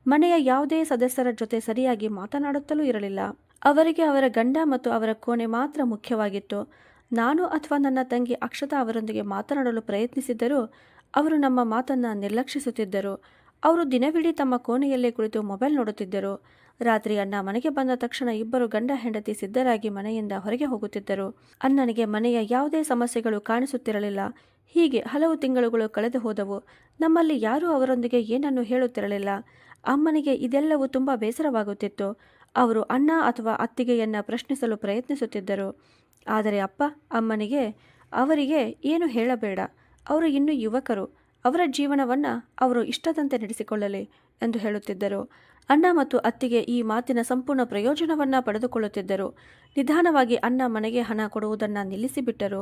ಮನೆಯ ಯಾವುದೇ ಸದಸ್ಯರ ಜೊತೆ ಸರಿಯಾಗಿ ಮಾತನಾಡುತ್ತಲೂ ಇರಲಿಲ್ಲ. ಅವರಿಗೆ ಅವರ ಗಂಡ ಮತ್ತು ಅವರ ಕೋಣೆ ಮಾತ್ರ ಮುಖ್ಯವಾಗಿತ್ತು. ನಾನು ಅಥವಾ ನನ್ನ ತಂಗಿ ಅಕ್ಷತಾ ಅವರೊಂದಿಗೆ ಮಾತನಾಡಲು ಪ್ರಯತ್ನಿಸಿದ್ದರೂ ಅವರು ನಮ್ಮ ಮಾತನ್ನು ನಿರ್ಲಕ್ಷಿಸುತ್ತಿದ್ದರು. ಅವರು ದಿನವಿಡೀ ತಮ್ಮ ಕೋಣೆಯಲ್ಲೇ ಕುಳಿತು ಮೊಬೈಲ್ ನೋಡುತ್ತಿದ್ದರು. ರಾತ್ರಿ ಅಣ್ಣ ಮನೆಗೆ ಬಂದ ತಕ್ಷಣ ಇಬ್ಬರು ಗಂಡ ಹೆಂಡತಿ ಸಿದ್ಧರಾಗಿ ಮನೆಯಿಂದ ಹೊರಗೆ ಹೋಗುತ್ತಿದ್ದರು. ಅಣ್ಣನಿಗೆ ಮನೆಯ ಯಾವುದೇ ಸಮಸ್ಯೆಗಳು ಕಾಣಿಸುತ್ತಿರಲಿಲ್ಲ. ಹೀಗೆ ಹಲವು ತಿಂಗಳುಗಳು ಕಳೆದು ಹೋದವು. ನಮ್ಮಲ್ಲಿ ಯಾರೂ ಅವರೊಂದಿಗೆ ಏನನ್ನು ಹೇಳುತ್ತಿರಲಿಲ್ಲ. ಅಮ್ಮನಿಗೆ ಇದೆಲ್ಲವೂ ತುಂಬ ಬೇಸರವಾಗುತ್ತಿತ್ತು. ಅವರು ಅಣ್ಣ ಅಥವಾ ಅತ್ತಿಗೆಯನ್ನು ಪ್ರಶ್ನಿಸಲು ಪ್ರಯತ್ನಿಸುತ್ತಿದ್ದರು. ಆದರೆ ಅಪ್ಪ ಅಮ್ಮನಿಗೆ, ಅವರಿಗೆ ಏನು ಹೇಳಬೇಡ, ಅವರು ಇನ್ನೂ ಯುವಕರು, ಅವರ ಜೀವನವನ್ನು ಅವರು ಇಷ್ಟದಂತೆ ನಡೆಸಿಕೊಳ್ಳಲಿ ಎಂದು ಹೇಳುತ್ತಿದ್ದರು. ಅಣ್ಣ ಮತ್ತು ಅತ್ತಿಗೆ ಈ ಮಾತಿನ ಸಂಪೂರ್ಣ ಪ್ರಯೋಜನವನ್ನು ಪಡೆದುಕೊಳ್ಳುತ್ತಿದ್ದರು. ನಿಧಾನವಾಗಿ ಅಣ್ಣ ಮನೆಗೆ ಹಣ ಕೊಡುವುದನ್ನು ನಿಲ್ಲಿಸಿಬಿಟ್ಟರು.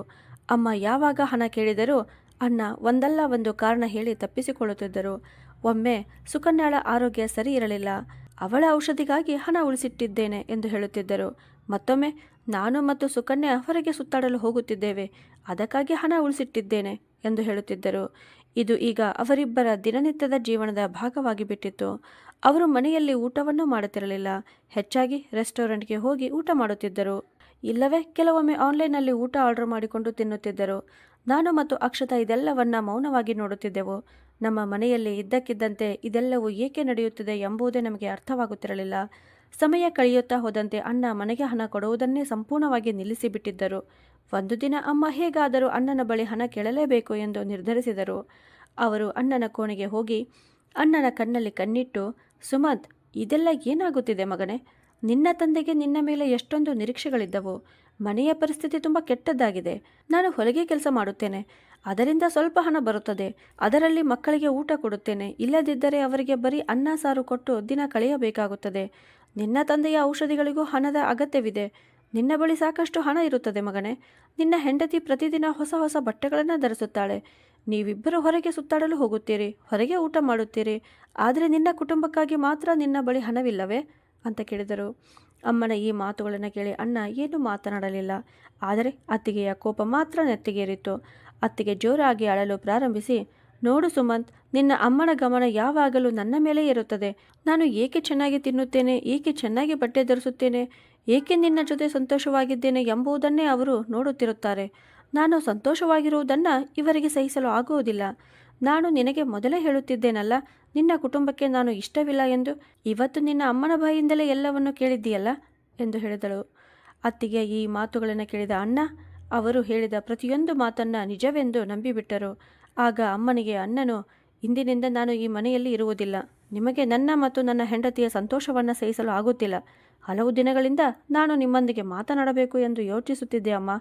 ಅಮ್ಮ ಯಾವಾಗ ಹಣ ಕೇಳಿದರೂ ಅಣ್ಣ ಒಂದಲ್ಲ ಒಂದು ಕಾರಣ ಹೇಳಿ ತಪ್ಪಿಸಿಕೊಳ್ಳುತ್ತಿದ್ದರು. ಒಮ್ಮೆ ಸುಕನ್ಯಾಳ ಆರೋಗ್ಯ ಸರಿ ಇರಲಿಲ್ಲ, ಅವಳ ಔಷಧಿಗಾಗಿ ಹಣ ಉಳಿಸಿಟ್ಟಿದ್ದೇನೆ ಎಂದು ಹೇಳುತ್ತಿದ್ದರು. ಮತ್ತೊಮ್ಮೆ ನಾನು ಮತ್ತು ಸುಕನ್ಯಾ ಹೊರಗೆ ಸುತ್ತಾಡಲು ಹೋಗುತ್ತಿದ್ದೇವೆ, ಅದಕ್ಕಾಗಿ ಹಣ ಉಳಿಸಿಟ್ಟಿದ್ದೇನೆ ಎಂದು ಹೇಳುತ್ತಿದ್ದರು. ಇದು ಈಗ ಅವರಿಬ್ಬರ ದಿನನಿತ್ಯದ ಜೀವನದ ಭಾಗವಾಗಿ ಬಿಟ್ಟಿತ್ತು. ಅವರು ಮನೆಯಲ್ಲಿ ಊಟವನ್ನು ಮಾಡುತ್ತಿರಲಿಲ್ಲ. ಹೆಚ್ಚಾಗಿ ರೆಸ್ಟೋರೆಂಟ್ಗೆ ಹೋಗಿ ಊಟ ಮಾಡುತ್ತಿದ್ದರು. ಇಲ್ಲವೇ ಕೆಲವೊಮ್ಮೆ ಆನ್ಲೈನ್ನಲ್ಲಿ ಊಟ ಆರ್ಡರ್ ಮಾಡಿಕೊಂಡು ತಿನ್ನುತ್ತಿದ್ದರು. ನಾನು ಮತ್ತು ಅಕ್ಷತಾ ಇದೆಲ್ಲವನ್ನ ಮೌನವಾಗಿ ನೋಡುತ್ತಿದ್ದೆವು. ನಮ್ಮ ಮನೆಯಲ್ಲಿ ಇದ್ದಕ್ಕಿದ್ದಂತೆ ಇದೆಲ್ಲವೂ ಏಕೆ ನಡೆಯುತ್ತಿದೆ ಎಂಬುದೇ ನಮಗೆ ಅರ್ಥವಾಗುತ್ತಿರಲಿಲ್ಲ. ಸಮಯ ಕಳೆಯುತ್ತಾ ಹೋದಂತೆ ಅಣ್ಣ ಮನೆಗೆ ಹಣ ಕೊಡುವುದನ್ನೇ ಸಂಪೂರ್ಣವಾಗಿ ನಿಲ್ಲಿಸಿಬಿಟ್ಟಿದ್ದರು. ಒಂದು ದಿನ ಅಮ್ಮ ಹೇಗಾದರೂ ಅಣ್ಣನ ಬಳಿ ಹಣ ಕೇಳಲೇಬೇಕು ಎಂದು ನಿರ್ಧರಿಸಿದರು. ಅವರು ಅಣ್ಣನ ಕೋಣೆಗೆ ಹೋಗಿ ಅಣ್ಣನ ಕಣ್ಣಲ್ಲಿ ಕಣ್ಣಿಟ್ಟು, ಸುಮಂತ್, ಇದೆಲ್ಲ ಏನಾಗುತ್ತಿದೆ ಮಗನೇ? ನಿನ್ನ ತಂದೆಗೆ ನಿನ್ನ ಮೇಲೆ ಎಷ್ಟೊಂದು ನಿರೀಕ್ಷೆಗಳಿದ್ದವು. ಮನೆಯ ಪರಿಸ್ಥಿತಿ ತುಂಬ ಕೆಟ್ಟದ್ದಾಗಿದೆ. ನಾನು ಹೊಲಿಗೆ ಕೆಲಸ ಮಾಡುತ್ತೇನೆ, ಅದರಿಂದ ಸ್ವಲ್ಪ ಹಣ ಬರುತ್ತದೆ. ಅದರಲ್ಲಿ ಮಕ್ಕಳಿಗೆ ಊಟ ಕೊಡುತ್ತೇನೆ. ಇಲ್ಲದಿದ್ದರೆ ಅವರಿಗೆ ಬರೀ ಅನ್ನ ಸಾರು ಕೊಟ್ಟು ದಿನ ಕಳೆಯಬೇಕಾಗುತ್ತದೆ. ನಿನ್ನ ತಂದೆಯ ಔಷಧಿಗಳಿಗೂ ಹಣದ ಅಗತ್ಯವಿದೆ. ನಿನ್ನ ಬಳಿ ಸಾಕಷ್ಟು ಹಣ ಇರುತ್ತದೆ ಮಗನೇ. ನಿನ್ನ ಹೆಂಡತಿ ಪ್ರತಿದಿನ ಹೊಸ ಹೊಸ ಬಟ್ಟೆಗಳನ್ನು ಧರಿಸುತ್ತಾಳೆ. ನೀವಿಬ್ಬರು ಹೊರಗೆ ಸುತ್ತಾಡಲು ಹೋಗುತ್ತೀರಿ, ಹೊರಗೆ ಊಟ ಮಾಡುತ್ತೀರಿ. ಆದರೆ ನಿನ್ನ ಕುಟುಂಬಕ್ಕಾಗಿ ಮಾತ್ರ ನಿನ್ನ ಬಳಿ ಹಣವಿಲ್ಲವೇ ಅಂತ ಕೇಳಿದರು. ಅಮ್ಮನ ಈ ಮಾತುಗಳನ್ನು ಕೇಳಿ ಅಣ್ಣ ಏನೂ ಮಾತನಾಡಲಿಲ್ಲ. ಆದರೆ ಅತ್ತಿಗೆಯ ಕೋಪ ಮಾತ್ರ ನೆತ್ತಿಗೇರಿತ್ತು. ಅತ್ತಿಗೆ ಜೋರಾಗಿ ಅಳಲು ಪ್ರಾರಂಭಿಸಿ, ನೋಡು ಸುಮಂತ್, ನಿನ್ನ ಅಮ್ಮನ ಗಮನ ಯಾವಾಗಲೂ ನನ್ನ ಮೇಲೆ ಇರುತ್ತದೆ. ನಾನು ಏಕೆ ಚೆನ್ನಾಗಿ ತಿನ್ನುತ್ತೇನೆ, ಏಕೆ ಚೆನ್ನಾಗಿ ಬಟ್ಟೆ ಧರಿಸುತ್ತೇನೆ, ಏಕೆ ನಿನ್ನ ಜೊತೆ ಸಂತೋಷವಾಗಿದ್ದೇನೆ ಎಂಬುದನ್ನೇ ಅವರು ನೋಡುತ್ತಿರುತ್ತಾರೆ. ನಾನು ಸಂತೋಷವಾಗಿರುವುದನ್ನು ಇವರಿಗೆ ಸಹಿಸಲು ಆಗುವುದಿಲ್ಲ. ನಾನು ನಿನಗೆ ಮೊದಲೇ ಹೇಳುತ್ತಿದ್ದೇನಲ್ಲ, ನಿನ್ನ ಕುಟುಂಬಕ್ಕೆ ನಾನು ಇಷ್ಟವಿಲ್ಲ ಎಂದು. ಇವತ್ತು ನಿನ್ನ ಅಮ್ಮನ ಬಾಯಿಂದಲೇ ಎಲ್ಲವನ್ನು ಕೇಳಿದ್ದೀಯಲ್ಲ ಎಂದು ಹೇಳಿದಳು. ಅತ್ತಿಗೆ ಈ ಮಾತುಗಳನ್ನು ಕೇಳಿದ ಅಣ್ಣ ಅವರು ಹೇಳಿದ ಪ್ರತಿಯೊಂದು ಮಾತನ್ನು ನಿಜವೆಂದು ನಂಬಿಬಿಟ್ಟರು. ಆಗ ಅಮ್ಮನಿಗೆ ಅಣ್ಣನು, ಇಂದಿನಿಂದ ನಾನು ಈ ಮನೆಯಲ್ಲಿ ಇರುವುದಿಲ್ಲ. ನಿಮಗೆ ನನ್ನ ಮತ್ತು ನನ್ನ ಹೆಂಡತಿಯ ಸಂತೋಷವನ್ನು ಸಹಿಸಲು ಆಗುತ್ತಿಲ್ಲ. ಹಲವು ದಿನಗಳಿಂದ ನಾನು ನಿಮ್ಮೊಂದಿಗೆ ಮಾತನಾಡಬೇಕು ಎಂದು ಯೋಚಿಸುತ್ತಿದ್ದೆ ಅಮ್ಮ.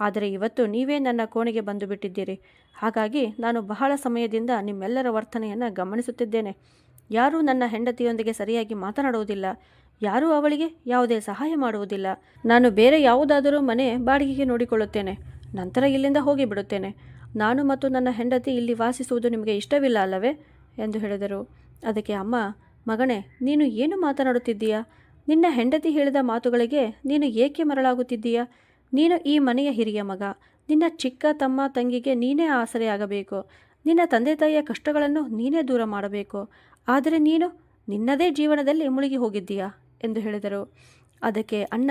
ಆದರೆ ಇವತ್ತು ನೀವೇ ನನ್ನ ಕೋಣೆಗೆ ಬಂದು ಬಿಟ್ಟಿದ್ದೀರಿ. ಹಾಗಾಗಿ ನಾನು ಬಹಳ ಸಮಯದಿಂದ ನಿಮ್ಮೆಲ್ಲರ ವರ್ತನೆಯನ್ನು ಗಮನಿಸುತ್ತಿದ್ದೇನೆ. ಯಾರೂ ನನ್ನ ಹೆಂಡತಿಯೊಂದಿಗೆ ಸರಿಯಾಗಿ ಮಾತನಾಡುವುದಿಲ್ಲ. ಯಾರೂ ಅವಳಿಗೆ ಯಾವುದೇ ಸಹಾಯ ಮಾಡುವುದಿಲ್ಲ. ನಾನು ಬೇರೆ ಯಾವುದಾದರೂ ಮನೆ ಬಾಡಿಗೆಗೆ ನೋಡಿಕೊಳ್ಳುತ್ತೇನೆ. ನಂತರ ಇಲ್ಲಿಂದ ಹೋಗಿಬಿಡುತ್ತೇನೆ. ನಾನು ಮತ್ತು ನನ್ನ ಹೆಂಡತಿ ಇಲ್ಲಿ ವಾಸಿಸುವುದು ನಿಮಗೆ ಇಷ್ಟವಿಲ್ಲ ಅಲ್ಲವೇ ಎಂದು ಹೇಳಿದರು. ಅದಕ್ಕೆ ಅಮ್ಮ, ಮಗನೇ, ನೀನು ಏನು ಮಾತನಾಡುತ್ತಿದ್ದೀಯಾ? ನಿನ್ನ ಹೆಂಡತಿ ಹೇಳಿದ ಮಾತುಗಳಿಗೆ ನೀನು ಏಕೆ ಮರಳಾಗುತ್ತಿದ್ದೀಯಾ? ನೀನು ಈ ಮನೆಯ ಹಿರಿಯ ಮಗ. ನಿನ್ನ ಚಿಕ್ಕ ತಮ್ಮ ತಂಗಿಗೆ ನೀನೇ ಆಸರೆಯಾಗಬೇಕು. ನಿನ್ನ ತಂದೆ ತಾಯಿಯ ಕಷ್ಟಗಳನ್ನು ನೀನೇ ದೂರ ಮಾಡಬೇಕು. ಆದರೆ ನೀನು ನಿನ್ನದೇ ಜೀವನದಲ್ಲಿ ಮುಳುಗಿ ಹೋಗಿದ್ದೀಯಾ ಎಂದು ಹೇಳಿದರು. ಅದಕ್ಕೆ ಅಣ್ಣ,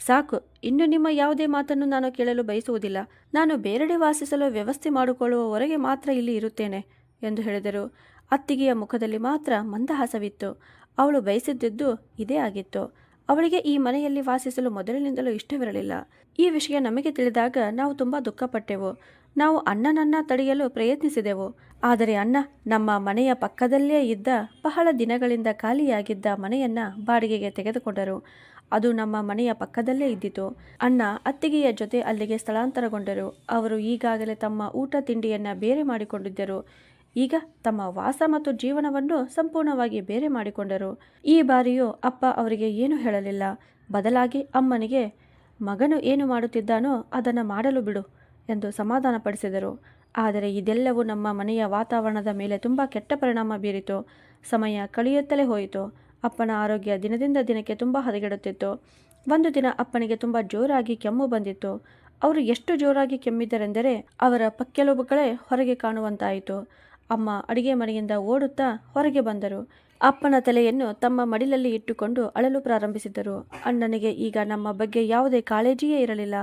ಸಾಕು, ಇನ್ನು ನಿಮ್ಮ ಯಾವುದೇ ಮಾತನ್ನು ನಾನು ಕೇಳಲು ಬಯಸುವುದಿಲ್ಲ. ನಾನು ಬೇರೆಡೆ ವಾಸಿಸಲು ವ್ಯವಸ್ಥೆ ಮಾಡಿಕೊಳ್ಳುವವರೆಗೆ ಮಾತ್ರ ಇಲ್ಲಿ ಇರುತ್ತೇನೆ ಎಂದು ಹೇಳಿದರು. ಅತ್ತಿಗೆಯ ಮುಖದಲ್ಲಿ ಮಾತ್ರ ಮಂದಹಾಸವಿತ್ತು. ಅವಳು ಬಯಸಿದ್ದದ್ದು ಇದೇ ಆಗಿತ್ತು. ಅವಳಿಗೆ ಈ ಮನೆಯಲ್ಲಿ ವಾಸಿಸಲು ಮೊದಲಿನಿಂದಲೂ ಇಷ್ಟವಿರಲಿಲ್ಲ. ಈ ವಿಷಯ ನಮಗೆ ತಿಳಿದಾಗ ನಾವು ತುಂಬ ದುಃಖಪಟ್ಟೆವು. ನಾವು ಅಣ್ಣನನ್ನ ತಡೆಯಲು ಪ್ರಯತ್ನಿಸಿದೆವು. ಆದರೆ ಅಣ್ಣ ನಮ್ಮ ಮನೆಯ ಪಕ್ಕದಲ್ಲೇ ಇದ್ದ ಬಹಳ ದಿನಗಳಿಂದ ಖಾಲಿಯಾಗಿದ್ದ ಮನೆಯನ್ನ ಬಾಡಿಗೆಗೆ ತೆಗೆದುಕೊಂಡರು. ಅದು ನಮ್ಮ ಮನೆಯ ಪಕ್ಕದಲ್ಲೇ ಇದ್ದಿತು. ಅಣ್ಣ ಅತ್ತಿಗೆಯ ಜೊತೆ ಅಲ್ಲಿಗೆ ಸ್ಥಳಾಂತರಗೊಂಡರು. ಅವರು ಈಗಾಗಲೇ ತಮ್ಮ ಊಟ ತಿಂಡಿಯನ್ನ ಬೇರೆ ಮಾಡಿಕೊಂಡಿದ್ದರು. ಈಗ ತಮ್ಮ ವಾಸ ಮತ್ತು ಜೀವನವನ್ನು ಸಂಪೂರ್ಣವಾಗಿ ಬೇರೆ ಮಾಡಿಕೊಂಡರು. ಈ ಬಾರಿಯೂ ಅಪ್ಪ ಅವರಿಗೆ ಏನೂ ಹೇಳಲಿಲ್ಲ. ಬದಲಾಗಿ ಅಮ್ಮನಿಗೆ, ಮಗನು ಏನು ಮಾಡುತ್ತಿದ್ದಾನೋ ಅದನ್ನು ಮಾಡಲು ಬಿಡು ಎಂದು ಸಮಾಧಾನಪಡಿಸಿದರು. ಆದರೆ ಇದೆಲ್ಲವೂ ನಮ್ಮ ಮನೆಯ ವಾತಾವರಣದ ಮೇಲೆ ತುಂಬ ಕೆಟ್ಟ ಪರಿಣಾಮ ಬೀರಿತು. ಸಮಯ ಕಳೆಯುತ್ತಲೇ ಹೋಯಿತು. ಅಪ್ಪನ ಆರೋಗ್ಯ ದಿನದಿಂದ ದಿನಕ್ಕೆ ತುಂಬ ಹದಗೆಡುತ್ತಿತ್ತು. ಒಂದು ದಿನ ಅಪ್ಪನಿಗೆ ತುಂಬ ಜೋರಾಗಿ ಕೆಮ್ಮು ಬಂದಿತ್ತು. ಅವರು ಎಷ್ಟು ಜೋರಾಗಿ ಕೆಮ್ಮಿದ್ದರೆಂದರೆ ಅವರ ಪಕ್ಕೆಲುಬುಗಳೇ ಹೊರಗೆ ಕಾಣುವಂತಾಯಿತು. ಅಮ್ಮ ಅಡಿಗೆ ಮನೆಯಿಂದ ಓಡುತ್ತಾ ಹೊರಗೆ ಬಂದರು. ಅಪ್ಪನ ತಲೆಯನ್ನು ತಮ್ಮ ಮಡಿಲಲ್ಲಿ ಇಟ್ಟುಕೊಂಡು ಅಳಲು ಪ್ರಾರಂಭಿಸಿದರು. ಅಣ್ಣನಿಗೆ ಈಗ ನಮ್ಮ ಬಗ್ಗೆ ಯಾವುದೇ ಕಾಳಜಿಯೇ ಇರಲಿಲ್ಲ.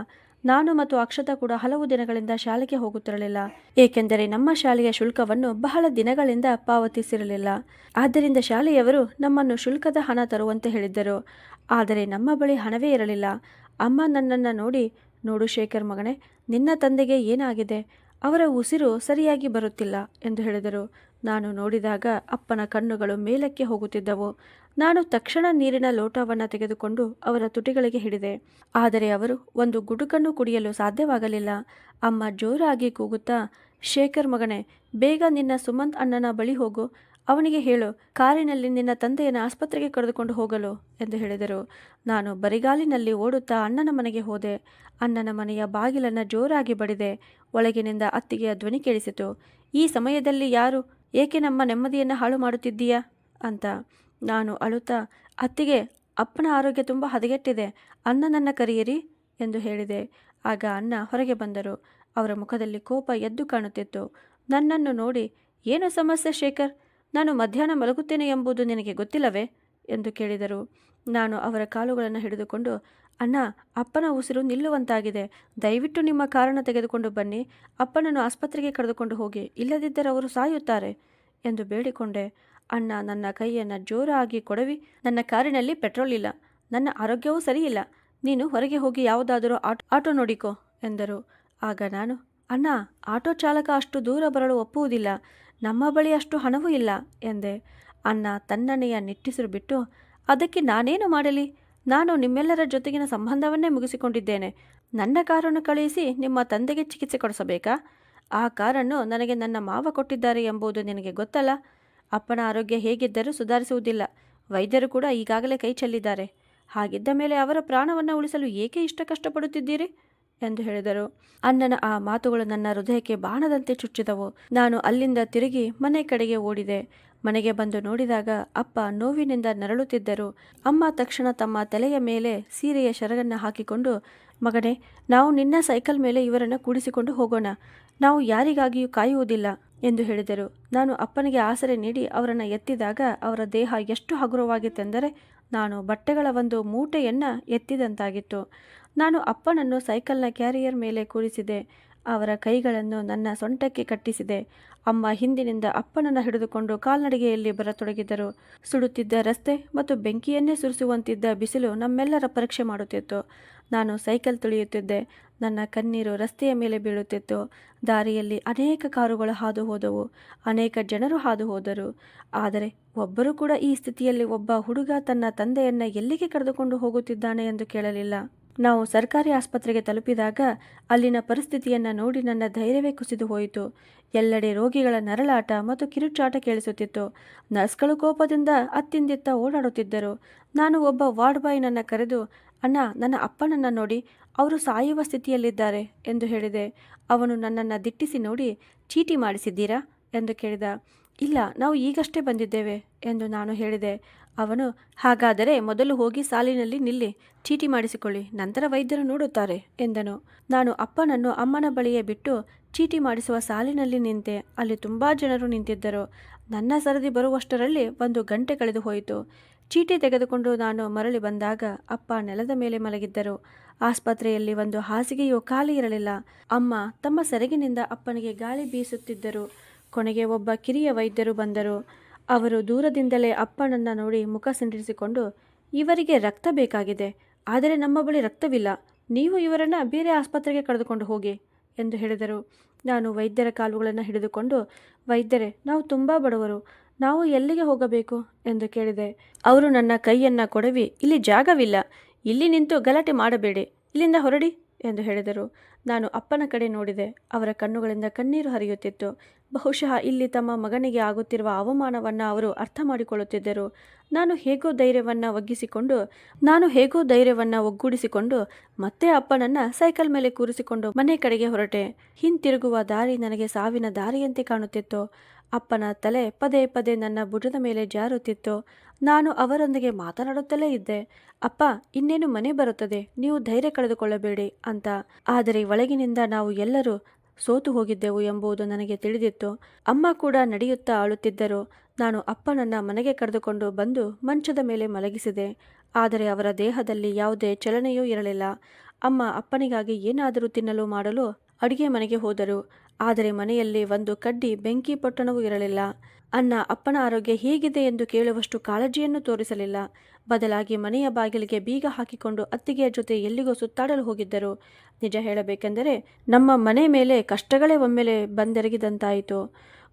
ನಾನು ಮತ್ತು ಅಕ್ಷತಾ ಕೂಡ ಹಲವು ದಿನಗಳಿಂದ ಶಾಲೆಗೆ ಹೋಗುತ್ತಿರಲಿಲ್ಲ. ಏಕೆಂದರೆ ನಮ್ಮ ಶಾಲೆಯ ಶುಲ್ಕವನ್ನು ಬಹಳ ದಿನಗಳಿಂದ ಪಾವತಿಸಿರಲಿಲ್ಲ. ಆದ್ದರಿಂದ ಶಾಲೆಯವರು ನಮ್ಮನ್ನು ಶುಲ್ಕದ ಹಣ ತರುವಂತೆ ಹೇಳಿದ್ದರು. ಆದರೆ ನಮ್ಮ ಬಳಿ ಹಣವೇ ಇರಲಿಲ್ಲ. ಅಮ್ಮ ನನ್ನನ್ನು ನೋಡಿ, ನೋಡು ಶೇಖರ್ ಮಗನೇ, ನಿನ್ನ ತಂದೆಗೆ ಏನಾಗಿದೆ? ಅವರ ಉಸಿರು ಸರಿಯಾಗಿ ಬರುತ್ತಿಲ್ಲ ಎಂದು ಹೇಳಿದರು. ನಾನು ನೋಡಿದಾಗ ಅಪ್ಪನ ಕಣ್ಣುಗಳು ಮೇಲಕ್ಕೆ ಹೋಗುತ್ತಿದ್ದವು. ನಾನು ತಕ್ಷಣ ನೀರಿನ ಲೋಟವನ್ನು ತೆಗೆದುಕೊಂಡು ಅವರ ತುಟಿಗಳಿಗೆ ಹಿಡಿದೆ. ಆದರೆ ಅವರು ಒಂದು ಗುಡುಕನ್ನು ಕುಡಿಯಲು ಸಾಧ್ಯವಾಗಲಿಲ್ಲ. ಅಮ್ಮ ಜೋರಾಗಿ ಕೂಗುತ್ತಾ, ಶೇಖರ್ ಮಗನೇ, ಬೇಗ ನಿನ್ನ ಸುಮಂತ್ ಅಣ್ಣನ ಬಳಿ ಹೋಗು. ಅವನಿಗೆ ಹೇಳು, ಕಾರಿನಲ್ಲಿ ನಿನ್ನ ತಂದೆಯನ್ನು ಆಸ್ಪತ್ರೆಗೆ ಕರೆದುಕೊಂಡು ಹೋಗಲು ಎಂದು ಹೇಳಿದರು. ನಾನು ಬರಿಗಾಲಿನಲ್ಲಿ ಓಡುತ್ತಾ ಅಣ್ಣನ ಮನೆಗೆ ಹೋದೆ. ಅಣ್ಣನ ಮನೆಯ ಬಾಗಿಲನ್ನು ಜೋರಾಗಿ ಬಡಿದೆ. ಒಳಗಿನಿಂದ ಅತ್ತಿಗೆಯ ಧ್ವನಿ ಕೇಳಿಸಿತು. ಈ ಸಮಯದಲ್ಲಿ ಯಾರು? ಏಕೆ ನಮ್ಮ ನೆಮ್ಮದಿಯನ್ನು ಹಾಳು ಮಾಡುತ್ತಿದ್ದೀಯಾ ಅಂತ. ನಾನು ಅಳುತ್ತಾ, ಅತ್ತಿಗೆ, ಅಪ್ಪನ ಆರೋಗ್ಯ ತುಂಬ ಹದಗೆಟ್ಟಿದೆ, ಅಣ್ಣನನ್ನು ಕರೆಯಿರಿ ಎಂದು ಹೇಳಿದೆ. ಆಗ ಅಣ್ಣ ಹೊರಗೆ ಬಂದರು. ಅವರ ಮುಖದಲ್ಲಿ ಕೋಪ ಎದ್ದು ಕಾಣುತ್ತಿತ್ತು. ನನ್ನನ್ನು ನೋಡಿ, ಏನು ಸಮಸ್ಯೆ ಶೇಖರ್? ನಾನು ಮಧ್ಯಾಹ್ನ ಮಲಗುತ್ತೇನೆ ಎಂಬುದು ನಿನಗೆ ಗೊತ್ತಿಲ್ಲವೇ ಎಂದು ಕೇಳಿದರು. ನಾನು ಅವರ ಕಾಲುಗಳನ್ನು ಹಿಡಿದುಕೊಂಡು, ಅಣ್ಣ, ಅಪ್ಪನ ಉಸಿರು ನಿಲ್ಲುವಂತಾಗಿದೆ. ದಯವಿಟ್ಟು ನಿಮ್ಮ ಕಾರನ್ನು ತೆಗೆದುಕೊಂಡು ಬನ್ನಿ. ಅಪ್ಪನನ್ನು ಆಸ್ಪತ್ರೆಗೆ ಕರೆದುಕೊಂಡು ಹೋಗಿ, ಇಲ್ಲದಿದ್ದರೆ ಅವರು ಸಾಯುತ್ತಾರೆ ಎಂದು ಬೇಡಿಕೊಂಡೆ. ಅಣ್ಣ ನನ್ನ ಕೈಯನ್ನು ಜೋರಾಗಿ ಕೊಡವಿ, ನನ್ನ ಕಾರಿನಲ್ಲಿ ಪೆಟ್ರೋಲ್ ಇಲ್ಲ, ನನ್ನ ಆರೋಗ್ಯವೂ ಸರಿಯಿಲ್ಲ, ನೀನು ಹೊರಗೆ ಹೋಗಿ ಯಾವುದಾದರೂ ಆಟೋ ನೋಡಿಕೋ ಎಂದರು. ಆಗ ನಾನು, ಅಣ್ಣ, ಆಟೋ ಚಾಲಕ ಅಷ್ಟು ದೂರ ಬರಲು ಒಪ್ಪುವುದಿಲ್ಲ, ನಮ್ಮ ಬಳಿ ಅಷ್ಟು ಹಣವೂ ಇಲ್ಲ ಎಂದೆ. ಅಣ್ಣ ತಣ್ಣನೆಯ ನಿಟ್ಟುಸಿರು ಬಿಟ್ಟು, ಅದಕ್ಕೆ ನಾನೇನು ಮಾಡಲಿ? ನಾನು ನಿಮ್ಮೆಲ್ಲರ ಜೊತೆಗಿನ ಸಂಬಂಧವನ್ನೇ ಮುಗಿಸಿಕೊಂಡಿದ್ದೇನೆ. ನನ್ನ ಕಾರನ್ನು ಕಳುಹಿಸಿ ನಿಮ್ಮ ತಂದೆಗೆ ಚಿಕಿತ್ಸೆ ಕೊಡಿಸಬೇಕಾ? ಆ ಕಾರನ್ನು ನನಗೆ ನನ್ನ ಮಾವ ಕೊಟ್ಟಿದ್ದಾರೆ ಎಂಬುದು ನಿನಗೆ ಗೊತ್ತಲ್ಲ. ಅಪ್ಪನ ಆರೋಗ್ಯ ಹೇಗಿದ್ದರೂ ಸುಧಾರಿಸುವುದಿಲ್ಲ. ವೈದ್ಯರು ಕೂಡ ಈಗಾಗಲೇ ಕೈ ಚೆಲ್ಲಿದ್ದಾರೆ. ಹಾಗಿದ್ದ ಮೇಲೆ ಅವರ ಪ್ರಾಣವನ್ನು ಉಳಿಸಲು ಏಕೆ ಇಷ್ಟ ಕಷ್ಟಪಡುತ್ತಿದ್ದೀರಿ ಎಂದು ಹೇಳಿದರು. ಅಣ್ಣನ ಆ ಮಾತುಗಳು ನನ್ನ ಹೃದಯಕ್ಕೆ ಬಾಣದಂತೆ ಚುಚ್ಚಿದವು. ನಾನು ಅಲ್ಲಿಂದ ತಿರುಗಿ ಮನೆ ಕಡೆಗೆ ಓಡಿದೆ. ಮನೆಗೆ ಬಂದು ನೋಡಿದಾಗ ಅಪ್ಪ ನೋವಿನಿಂದ ನರಳುತ್ತಿದ್ದರು. ಅಮ್ಮ ತಕ್ಷಣ ತಮ್ಮ ತಲೆಯ ಮೇಲೆ ಸೀರೆಯ ಶರಗನ್ನು ಹಾಕಿಕೊಂಡು, ಮಗನೇ, ನಾವು ನಿನ್ನ ಸೈಕಲ್ ಮೇಲೆ ಇವರನ್ನು ಕೂಡಿಸಿಕೊಂಡು ಹೋಗೋಣ. ನಾವು ಯಾರಿಗಾಗಿಯೂ ಕಾಯುವುದಿಲ್ಲ ಎಂದು ಹೇಳಿದರು. ನಾನು ಅಪ್ಪನಿಗೆ ಆಸರೆ ನೀಡಿ ಅವರನ್ನು ಎತ್ತಿದಾಗ ಅವರ ದೇಹ ಎಷ್ಟು ಹಗುರವಾಗಿತ್ತೆಂದರೆ ನಾನು ಬಟ್ಟೆಗಳ ಒಂದು ಮೂಟೆಯನ್ನು ಎತ್ತಿದಂತಾಗಿತ್ತು. ನಾನು ಅಪ್ಪನನ್ನು ಸೈಕಲ್ನ ಕ್ಯಾರಿಯರ್ ಮೇಲೆ ಕೂರಿಸಿದೆ. ಅವರ ಕೈಗಳನ್ನು ನನ್ನ ಸೊಂಟಕ್ಕೆ ಕಟ್ಟಿಸಿದೆ. ಅಮ್ಮ ಹಿಂದಿನಿಂದ ಅಪ್ಪನನ್ನು ಹಿಡಿದುಕೊಂಡು ಕಾಲ್ನಡಿಗೆಯಲ್ಲಿ ಬರತೊಡಗಿದರು. ಸುಡುತ್ತಿದ್ದ ರಸ್ತೆ ಮತ್ತು ಬೆಂಕಿಯನ್ನೇ ಸುರಿಸುವಂತಿದ್ದ ಬಿಸಿಲು ನಮ್ಮೆಲ್ಲರ ಪರೀಕ್ಷೆ ಮಾಡುತ್ತಿತ್ತು. ನಾನು ಸೈಕಲ್ ತುಳಿಯುತ್ತಿದ್ದೆ. ನನ್ನ ಕಣ್ಣೀರು ರಸ್ತೆಯ ಮೇಲೆ ಬೀಳುತ್ತಿತ್ತು. ದಾರಿಯಲ್ಲಿ ಅನೇಕ ಕಾರುಗಳು ಹಾದು ಹೋದವು. ಅನೇಕ ಜನರು ಹಾದು ಹೋದರು. ಆದರೆ ಒಬ್ಬರು ಕೂಡ ಈ ಸ್ಥಿತಿಯಲ್ಲಿ ಒಬ್ಬ ಹುಡುಗ ತನ್ನ ತಂದೆಯನ್ನು ಎಲ್ಲಿಗೆ ಕರೆದುಕೊಂಡು ಹೋಗುತ್ತಿದ್ದಾನೆ ಎಂದು ಕೇಳಲಿಲ್ಲ. ನಾವು ಸರ್ಕಾರಿ ಆಸ್ಪತ್ರೆಗೆ ತಲುಪಿದಾಗ ಅಲ್ಲಿನ ಪರಿಸ್ಥಿತಿಯನ್ನು ನೋಡಿ ನನ್ನ ಧೈರ್ಯವೇ ಕುಸಿದು ಹೋಯಿತು. ಎಲ್ಲೆಡೆ ರೋಗಿಗಳ ನರಳಾಟ ಮತ್ತು ಕಿರುಚಾಟ ಕೇಳಿಸುತ್ತಿತ್ತು. ನರ್ಸ್ಗಳು ಕೋಪದಿಂದ ಅತ್ತಿಂದಿತ್ತ ಓಡಾಡುತ್ತಿದ್ದರು. ನಾನು ಒಬ್ಬ ವಾರ್ಡ್ ಬಾಯ್ನನ್ನು ಕರೆದು, ಅಣ್ಣ, ನನ್ನ ಅಪ್ಪನನ್ನು ನೋಡಿ, ಅವರು ಸಾಯುವ ಸ್ಥಿತಿಯಲ್ಲಿದ್ದಾರೆ ಎಂದು ಹೇಳಿದೆ. ಅವನು ನನ್ನನ್ನು ದಿಟ್ಟಿಸಿ ನೋಡಿ, ಚೀಟಿ ಮಾಡಿಸಿದ್ದೀರಾ ಎಂದು ಕೇಳಿದ. ಇಲ್ಲ, ನಾವು ಈಗಷ್ಟೇ ಬಂದಿದ್ದೇವೆ ಎಂದು ನಾನು ಹೇಳಿದೆ. ಅವನು, ಹಾಗಾದರೆ ಮೊದಲು ಹೋಗಿ ಸಾಲಿನಲ್ಲಿ ನಿಲ್ಲಿ, ಚೀಟಿ ಮಾಡಿಸಿಕೊಳ್ಳಿ, ನಂತರ ವೈದ್ಯರು ನೋಡುತ್ತಾರೆ ಎಂದನು. ನಾನು ಅಪ್ಪನನ್ನು ಅಮ್ಮನ ಬಳಿಯೇ ಬಿಟ್ಟು ಚೀಟಿ ಮಾಡಿಸುವ ಸಾಲಿನಲ್ಲಿ ನಿಂತೆ. ಅಲ್ಲಿ ತುಂಬ ಜನರು ನಿಂತಿದ್ದರು. ನನ್ನ ಸರದಿ ಬರುವಷ್ಟರಲ್ಲಿ 1 ಗಂಟೆ ಕಳೆದು ಹೋಯಿತು. ಚೀಟಿ ತೆಗೆದುಕೊಂಡು ನಾನು ಮರಳಿ ಬಂದಾಗ ಅಪ್ಪ ನೆಲದ ಮೇಲೆ ಮಲಗಿದ್ದರು. ಆಸ್ಪತ್ರೆಯಲ್ಲಿ ಒಂದು ಹಾಸಿಗೆಯೂ ಖಾಲಿ ಇರಲಿಲ್ಲ. ಅಮ್ಮ ತಮ್ಮ ಸೆರಗಿನಿಂದ ಅಪ್ಪನಿಗೆ ಗಾಳಿ ಬೀಸುತ್ತಿದ್ದರು. ಕೊನೆಗೆ ಒಬ್ಬ ಕಿರಿಯ ವೈದ್ಯರು ಬಂದರು. ಅವರು ದೂರದಿಂದಲೇ ಅಪ್ಪನನ್ನು ನೋಡಿ ಮುಖ ಸಿಂಡಿಸಿಕೊಂಡು, ಇವರಿಗೆ ರಕ್ತ ಬೇಕಾಗಿದೆ, ಆದರೆ ನಮ್ಮ ಬಳಿ ರಕ್ತವಿಲ್ಲ, ನೀವು ಇವರನ್ನು ಬೇರೆ ಆಸ್ಪತ್ರೆಗೆ ಕರೆದುಕೊಂಡು ಹೋಗಿ ಎಂದು ಹೇಳಿದರು. ನಾನು ವೈದ್ಯರ ಕಾಲುಗಳನ್ನು ಹಿಡಿದುಕೊಂಡು, ವೈದ್ಯರೇ, ನಾವು ತುಂಬ ಬಡವರು, ನಾವು ಎಲ್ಲಿಗೆ ಹೋಗಬೇಕು ಎಂದು ಕೇಳಿದೆ. ಅವರು ನನ್ನ ಕೈಯನ್ನು ಕೊಡವಿ, ಇಲ್ಲಿ ಜಾಗವಿಲ್ಲ, ಇಲ್ಲಿ ನಿಂತು ಗಲಾಟೆ ಮಾಡಬೇಡಿ, ಇಲ್ಲಿಂದ ಹೊರಡಿ ಎಂದು ಹೇಳಿದರು. ನಾನು ಅಪ್ಪನ ಕಡೆ ನೋಡಿದೆ. ಅವರ ಕಣ್ಣುಗಳಿಂದ ಕಣ್ಣೀರು ಹರಿಯುತ್ತಿತ್ತು. ಬಹುಶಃ ಇಲ್ಲಿ ತಮ್ಮ ಮಗನಿಗೆ ಆಗುತ್ತಿರುವ ಅವಮಾನವನ್ನು ಅವರು ಅರ್ಥ ಮಾಡಿಕೊಳ್ಳುತ್ತಿದ್ದರು. ನಾನು ಹೇಗೋ ಧೈರ್ಯವನ್ನು ಒಗ್ಗೂಡಿಸಿಕೊಂಡು ಮತ್ತೆ ಅಪ್ಪನನ್ನು ಸೈಕಲ್ ಮೇಲೆ ಕೂರಿಸಿಕೊಂಡು ಮನೆ ಕಡೆಗೆ ಹೊರಟೆ. ಹಿಂತಿರುಗುವ ದಾರಿ ನನಗೆ ಸಾವಿನ ದಾರಿಯಂತೆ ಕಾಣುತ್ತಿತ್ತು. ಅಪ್ಪನ ತಲೆ ಪದೇ ಪದೇ ನನ್ನ ಭುಜದ ಮೇಲೆ ಜಾರುತ್ತಿತ್ತು. ನಾನು ಅವರೊಂದಿಗೆ ಮಾತನಾಡುತ್ತಲೇ ಇದ್ದೆ. ಅಪ್ಪ, ಇನ್ನೇನು ಮನೆ ಬರುತ್ತದೆ, ನೀವು ಧೈರ್ಯ ಕಳೆದುಕೊಳ್ಳಬೇಡಿ ಅಂತ. ಆದರೆ ಒಳಗಿನಿಂದ ನಾವು ಎಲ್ಲರೂ ಸೋತು ಹೋಗಿದ್ದೆವು ಎಂಬುದು ನನಗೆ ತಿಳಿದಿತ್ತು. ಅಮ್ಮ ಕೂಡ ನಡೆಯುತ್ತಾ ಅಳುತ್ತಿದ್ದರು. ನಾನು ಅಪ್ಪನನ್ನು ಮನೆಗೆ ಕರೆದುಕೊಂಡು ಬಂದು ಮಂಚದ ಮೇಲೆ ಮಲಗಿಸಿದೆ. ಆದರೆ ಅವರ ದೇಹದಲ್ಲಿ ಯಾವುದೇ ಚಲನೆಯೂ ಇರಲಿಲ್ಲ. ಅಮ್ಮ ಅಪ್ಪನಿಗಾಗಿ ಏನಾದರೂ ತಿನ್ನಲು ಮಾಡಲು ಅಡುಗೆ ಮನೆಗೆ ಹೋದರು. ಆದರೆ ಮನೆಯಲ್ಲಿ ಒಂದು ಕಡ್ಡಿ ಬೆಂಕಿ ಪೊಟ್ಟಣವೂ ಇರಲಿಲ್ಲ. ಅಣ್ಣ ಅಪ್ಪನ ಆರೋಗ್ಯ ಹೇಗಿದೆ ಎಂದು ಕೇಳುವಷ್ಟು ಕಾಳಜಿಯನ್ನು ತೋರಿಸಲಿಲ್ಲ. ಬದಲಾಗಿ ಮನೆಯ ಬಾಗಿಲಿಗೆ ಬೀಗ ಹಾಕಿಕೊಂಡು ಅತ್ತಿಗೆಯ ಜೊತೆ ಎಲ್ಲಿಗೋ ಸುತ್ತಾಡಲು ಹೋಗಿದ್ದರು. ನಿಜ ಹೇಳಬೇಕೆಂದರೆ ನಮ್ಮ ಮನೆ ಮೇಲೆ ಕಷ್ಟಗಳೇ ಒಮ್ಮೆಲೆ ಬಂದೆರಗಿದಂತಾಯಿತು.